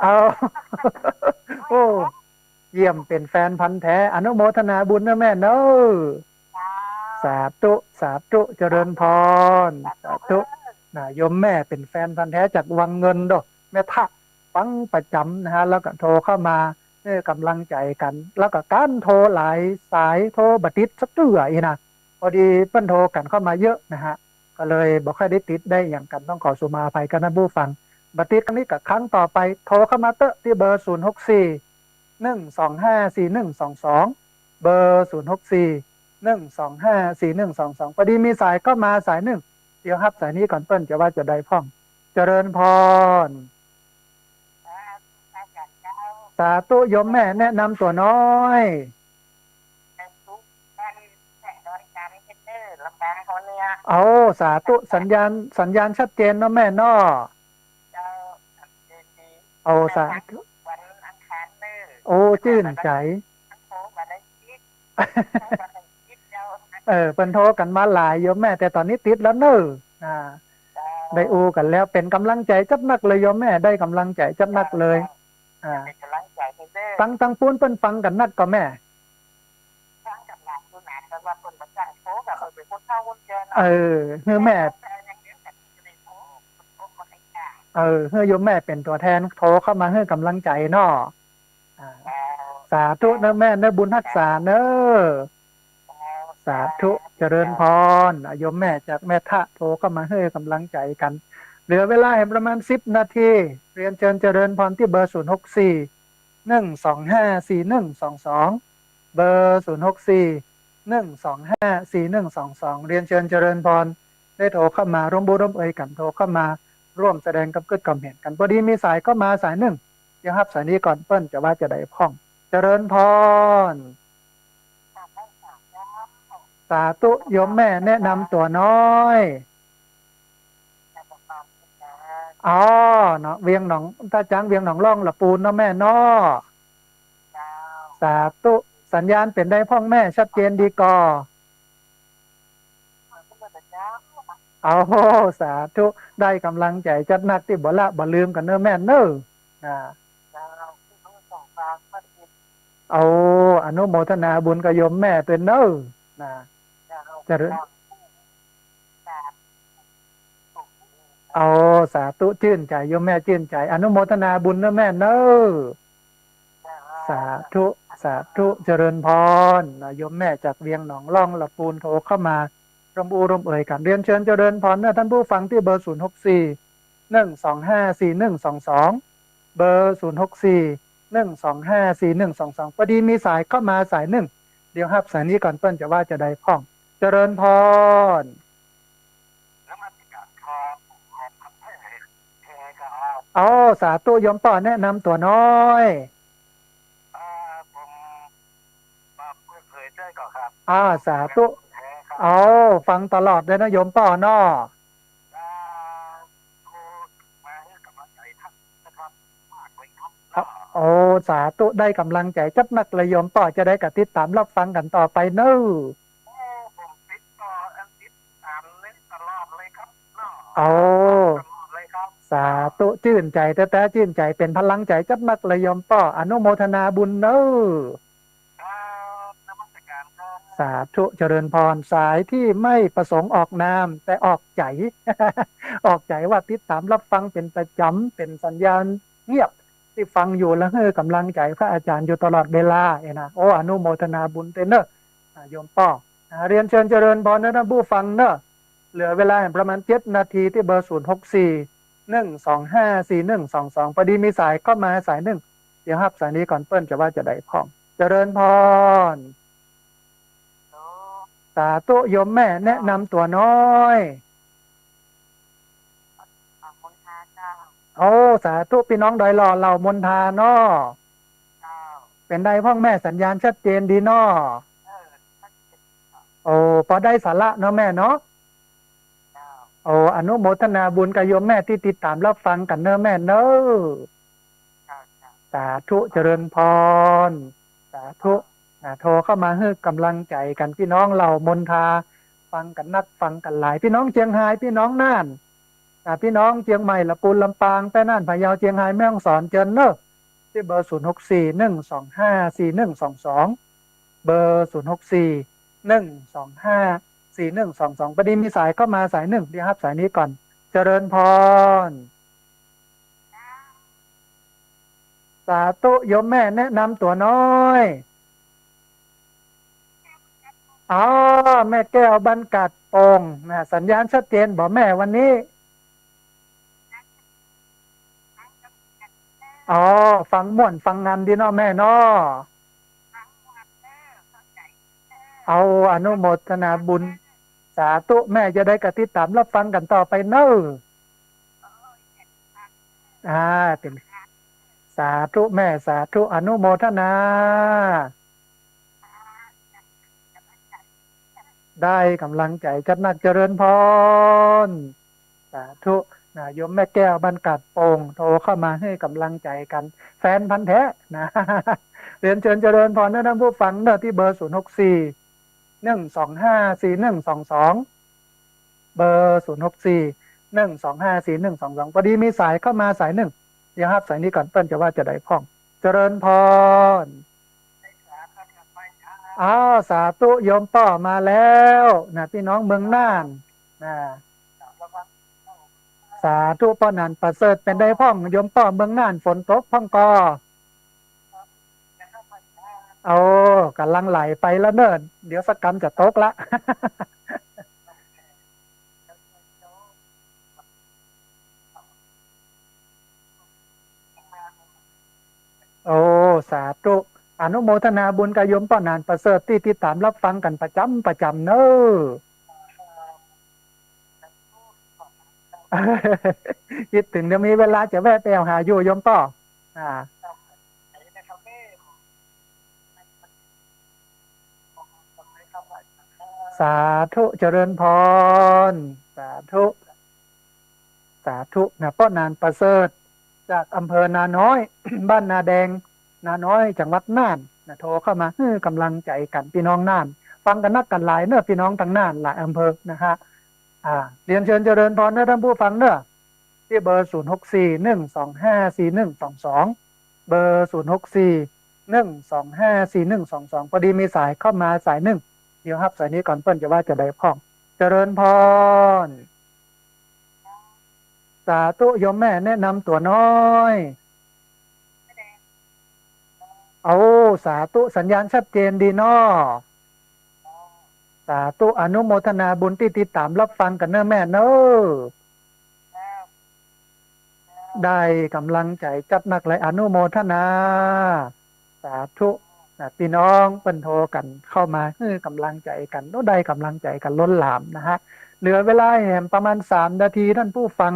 เอา โอ้เยี่ยมเป็นแฟนพันธุ์แท้อนุโมทนาบุญนะแม่เนอะสาธุสาธุเจริญพรสาธุนะโยมแม่เป็นแฟนพันธุ์แท้จากวังเงินดอกแม่ทะฟังประจำนะฮะแล้วก็โทรเข้ามาให้กำลังใจกัน แล้วก็การโทรหลายสายโทรบัติดสักเตื้ออีนะพอดีเปิ้นโทรกันเข้ามาเยอะนะฮะก็เลยบอกให้ได้ติดได้อย่างกันต้องขอสุมาอภัยกันนะผู้ฟังบัติดครั้งนี้กับครั้งต่อไปโทรเข้ามาเตอะที่เบอร์064 1254122เบอร์064 1254122พอดีมีสายก็มาสายหนึ่งเดี๋ยวครับสายนี้ก่อนเปิ้นจะว่าจะได้พ่องเจริญพรสาธุโยมแม่แนะนำตัวน้อยเอาสาธุสัญญาณชัดเจนเนาะแม่เนาะเอาสาธุโอ้ชื่นใจเปิ้นโทรกันมาหลายโยมแม่แต่ตอนนี้ติดแล้วเนอะได้อูกันแล้วเป็นกำลังใจจัดนักเลยโยมแม่ได้กำลังใจจัดนักเลยตั้งปูนเปิ้นฟังกันนักก็แม่เฮ้อแม่เฮ้อโยมแม่เป็นตัวแทนโทรเข้ามาให้กำลังใจเนาะสาธุนะแม่เนอะบุญรักษาเนอะสาธุเจริญพรโยมแม่จากแม่ทะโทรเข้ามาให้กำลังใจกันเหลือเวลาให้ประมาณ10 นาทีเรียนเชิญเจริญพรที่เบอร์064 1254122เบอร์064 1254122เรียนเชิญเจริญพรได้โทรเข้ามาร่วมบุญร่วมเอ่ยกันโทรเข้ามาร่วมแสดงกับเกิดความเห็นกันพอดีมีสายก็มาสายหนึ่งเดี๋ยวครับสายนี้ก่อนเปิ้ลจะว่าจะได้พ่องเจริญพรสาธุโยมแม่แนะนำตัวน้อยอ๋อเนาะเวียงหนองตาจังเวียงหนองล่องละปูนเนาะแม่เนาะสาธุสัญญาณเป็นได้พ่องแม่ชัดเจนดีก่อ เอาสาธุได้กำลังใจจัดหนักที่บ่ละบ่ลืมกันเนอะแม่เนอะนะ เจ้าที่เขาส่งฟังก็ดี เอาอนุโมทนาบุญกับโยมแม่เป็นเนอะนะ เจ้า จะรึ สาธุ เอาสาธุชื่นใจโยมแม่ชื่นใจอนุโมทนาบุญเนอะแม่เนอะ เจ้า สาธุสาธุเจริญพรนะโยมแม่จากเวียงหนองล่องละปูนโทรเข้ามาร่มอูร่มเอ่ยกันเรียนเชิญเจริญพรเนอะท่านผู้ฟังที่เบอร์064 125 4122เบอร์064 125 4122พอดีมีสายเข้ามาสายหนึ่งเดี๋ยวรับสายนี้ก่อนเปิ้นจะว่าจะได้พ้องเจริญพร แล้วมันจะขอขับแห่ก็เอาสาธุโยมป่อแนะนำตัวน้อย ผมมาเพื่อเคยได้ก่อนครับ สาธุ แห่ครับ เอาฟังตลอดเลยนะโยมป่อนอ โทรมาให้กำลังใจท่านนะครับมากเลยครับ โอ้สาธุได้กำลังใจจัดนักเลยโยมป่อจะได้กติดตามรับฟังกันต่อไปเนอะ ผมติดต่อติดตามเล่นตลอดเลยครับเนาะ เอา ตลอดเลยครับ สาธุชื่นใจแต่ชื่นใจเป็นพลังใจจัดนักเลยโยมป่ออนุโมทนาบุญเนอะ นมัสการครับ สาธุเจริญพรสายที่ไม่ประสงค์ออกนามแต่ออกใจ ออกใจว่าติดตามรับฟังเป็นประจำเป็นสัญญาณเงียบที่ฟังอยู่แล้วให้กำลังใจพระอาจารย์อยู่ตลอดเวลานะโอ้อนุโมทนาบุญเตนเนอะโยมป่อเรียนเชิญเจริญพรนะท่านผู้ฟังเนอะเหลือเวลาประมาณ7 นาทีที่เบอร์064 125 4122พอดีมีสายเข้ามาสายหนึ่งเดี๋ยวรับสายนี้ก่อนเปิ้ลจะว่าจะได้พ้องเจริญพรสาธุโยมแม่แนะนำตัวน้อย ขอบคุณค่ะเจ้า โอ้สาธุพี่น้องดอยหล่อเหล่ามนทาเนาะ เจ้า เป็นได้พ่อแม่สัญญาณชัดเจนดีเนาะ ท่านเจ้า โอ้พอได้สาระเนาะแม่เนาะ เจ้า โอ้อนุโมทนาบุญกับโยมแม่ที่ติดตามรับฟังกันเนอะแม่เนอะ เจ้า สาธุเจริญพรสาธุโทรเข้ามาให้กำลังใจกันพี่น้องเหล่ามนทาฟังกันนักฟังกันหลายพี่น้องเชียงรายพี่น้องน่านพี่น้องเชียงใหม่ละปูนลำปางแป้น่านพะเยาเชียงรายแม่ฮ่องสอนเจินเนอะที่เบอร์064 125 4122เบอร์064 125 4122ประเด็นมีสายเข้ามาสายหนึ่งเดี๋ยวรับสายนี้ก่อนเจริญพรสาธุโยมแม่แนะนำตัวน้อยแม่แก้วบันกัดโป่งนะสัญญาณชัดเจนบอกแม่วันนี้ฟังม่วนฟังงานดีเนาะแม่เนาะเอาอนุโมทนาบุญสาธุแม่จะได้กติดตามรับฟังกันต่อไปเนอะเป็นสาธุแม่สาธุอนุโมทนาได้กำลังใจจัดนักเจริญพรสาธุโยมแม่แก้วบันกัดโป่งโทรเข้ามาให้กำลังใจกันแฟนพันธุ์แท้นะ เรียนเชิญเจริญพรนะท่านผู้ฟังเนอะที่เบอร์064 125 4122เบอร์064 125 4122พอดีมีสายเข้ามาสายหนึ่งเดี๋ยวรับสายนี้ก่อนเปิ้ลจะว่าจะได้พ้องเจริญพรสาธุโยมป่อมาแล้วนะพี่น้องเมืองน่านนะสาธุป้อนันประเสริฐเป็นได้พ้องโยมป่อเมืองน่านฝนตกพ้องกอกำลังไหลไปแล้วเนิ่นเดี๋ยวสักกำจะตกละ โอ้สาธุอนุโมทนาบุญกับโยมป่อนานประเสริฐที่ติดตามรับฟังกันประจำเนอะคิดถึงเดี๋ยวมีเวลาจะแวะไปหาอยู่โยมป่อสาธุเจริญพรสาธุนะป้อนานประเสริฐจากอำเภอนาน้อย บ้านนาแดงนาน้อยจังหวัดน่านโทรเข้ามาให้กำลังใจกันพี่น้องน่านฟังกันนักกันหลายเนอะพี่น้องทางน่านหลายอำเภอนะฮะ เรียนเชิญเจริญพรนะท่านผู้ฟังเนอะที่เบอร์0641254122เบอร์0641254122พอดีมีสายเข้ามาสายหนึ่งเดี๋ยวครับสายนี้ก่อนเปิ้นจะว่าจะได้พ้องเจริญพรสาธุโยมแม่แนะนำตัวน้อยเอาสาธุสัญญาณชัดเจนดีเนาะสาธุอนุโมทนาบุญที่ติดตามรับฟังกันเนอะแม่เนอะได้กำลังใจจัดหนักเลยอนุโมทนาสาธุพี่น้องเปิ้นโทรกันเข้ามาให้กำลังใจกันโน้ได้กำลังใจกันล้นหลามนะฮะเหลือเวลาแหมประมาณ3 นาทีท่านผู้ฟัง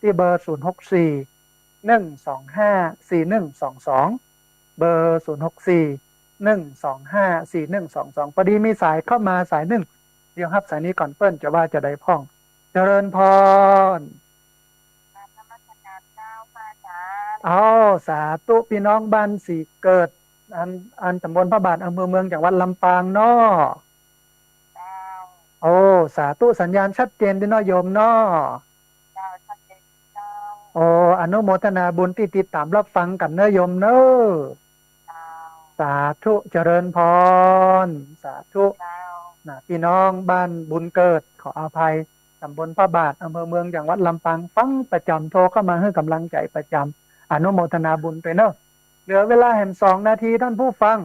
ที่เบอร์0641254122เบอร์0641254122พอดีมีสายเข้ามาสายหนึ่งเดี๋ยวครับสายนี้ก่อนเปิ้นจะว่าจะได้พ้องเจริญพรสาธุพี่น้องบ้านสีเกิดอันตำบลพระบาทอำเภอเมืองจังหวัดลำปางเนาะสาธุสัญญาณชัดเจนดีเนาะโยมเนาะอนุโมทนาบุญที่ติดตามรับฟังกันเนอะโยมเนอะสาธุเจริญพรสาธุพี่น้องบ้านบุญเกิดขออภัยตำบลพระบาทอำเภอเมืองจังหวัดลำปางฟังประจำโทรเข้ามาให้กำลังใจประจำอนุโมทนาบุญไปเนอะเหลือเวลาแห่ง2 นาทีท่านผู้ฟัง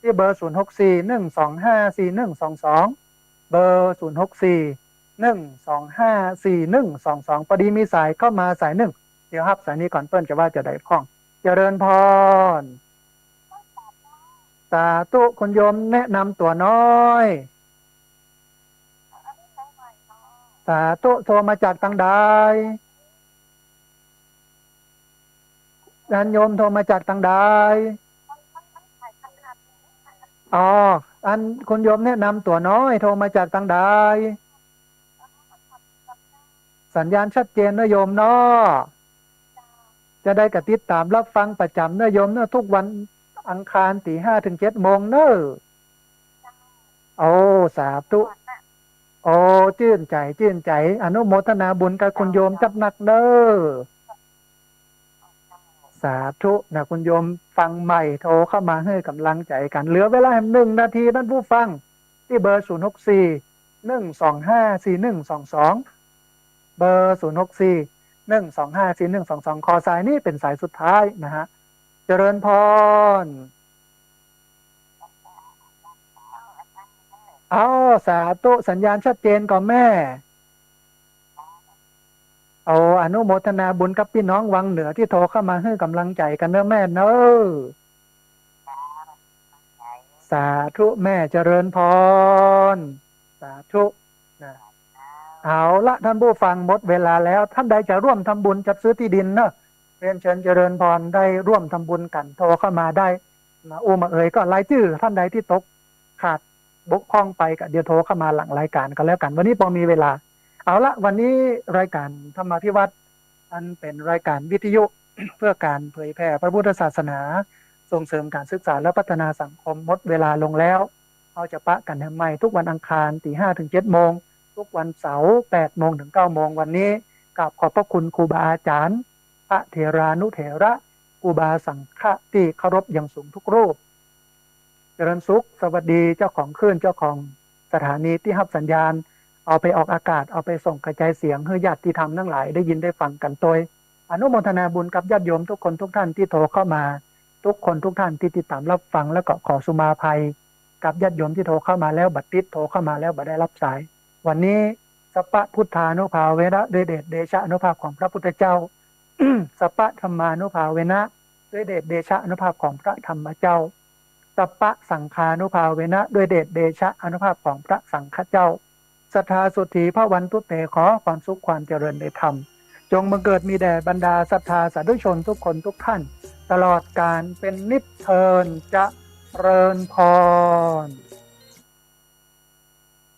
ที่เบอร์0641254122เบอร์0641254122พอดีมีสายเข้ามาสายหนึ่งเดี๋ยวครับสายนี้ก่อนเปิ้นจะว่าจะได้พ้องเจริญพรสาธุคุณโยมแนะนำตัวน้อยสาธุโทรมาจากทางใดญาติโยมโทรมาจากทางใดอันคุณโยมแนะนำตัวน้อยโทรมาจากทางใดสัญญาณชัดเจนนะโยมเนาะจะได้กระติดตามรับฟังประจำนะโยมเนาะทุกวันอังคารตี 5 ถึง 7 โมงเนอะสาธุชื่นใจอนุโมทนาบุญกับคุณโยมจับหนักเนอะสาธุนะคุณโยมฟังใหม่โทรเข้ามาให้กำลังใจกันเหลือเวลา1 นาทีท่านผู้ฟังที่เบอร์0641254122เบอร์0641254122ขอสายนี้เป็นสายสุดท้ายนะฮะเจริญพรสาธุสัญญาณชัดเจนก่อนแม่อนุโมทนาบุญกับพี่น้องวังเหนือที่โทรเข้ามาให้กำลังใจกันเนอะแม่เนอะสาธุแม่เจริญพรสาธุนะเอาละท่านผู้ฟังหมดเวลาแล้วท่านใดจะร่วมทำบุญจัดซื้อที่ดินเนอะเรียนเชิญเจริญพรได้ร่วมทำบุญกันโทรเข้ามาได้มามาก็รายชื่อท่านใดที่ตกขาดบกพร่องไปก็เดี๋ยวโทรเข้ามาหลังรายการกันแล้วกันวันนี้พอมีเวลาเอาละวันนี้รายการธรรมาภิวัตน์อันเป็นรายการวิทยุ เพื่อการเผยแผ่พระพุทธศาสนาส่งเสริมการศึกษาและพัฒนาสังคมหมดเวลาลงแล้วเราจะปะกันทำไมทุกวันอังคารตี 5 ถึง 7 โมงทุกวันเสาร์8 โมงถึง 9 โมงวันนี้กับขอบพระคุณครูบาอาจารย์พระเถรานุเถระครูบาสังฆะที่เคารพอย่างสูงทุกรูปเจริญสุขสวัสดีเจ้าของคลื่นเจ้าของสถานีที่รับสัญญาณเอาไปออกอากาศเอาไปส่งกระจายเสียงให้ญาติธรรมทั้งหลายได้ยินได้ฟังกันโดยอนุโมทนาบุญกับญาติโยมทุกคนทุกท่านที่โทรเข้ามาทุกคนทุกท่านที่ติดตามรับฟังแล้วก็ขอสุมาภัยกับญาติโยมที่โทรเข้ามาแล้วบัดติดโทรเข้ามาแล้วบัดได้รับสายวันนี้สัพพะพุทธานุภาเวนะด้วยเดชเดชะอนุภาพของพระพุทธเจ้า สัพพะธรรมานุภาเวนะด้วยเดชเดชะอนุภาพของพระธรรมเจ้าสัพพะสังฆานุภาเวนะด้วยเดชเดชะอนุภาพของพระสังฆเจ้าศรัทธาสุทธีพระวันตุเตขอความสุขความเจริญในธรรมจงบังเกิดมีแด่บรรดาศรัทธาสาธุชนทุกคนทุกท่านตลอดการเป็นนิจเทินจะเริญพร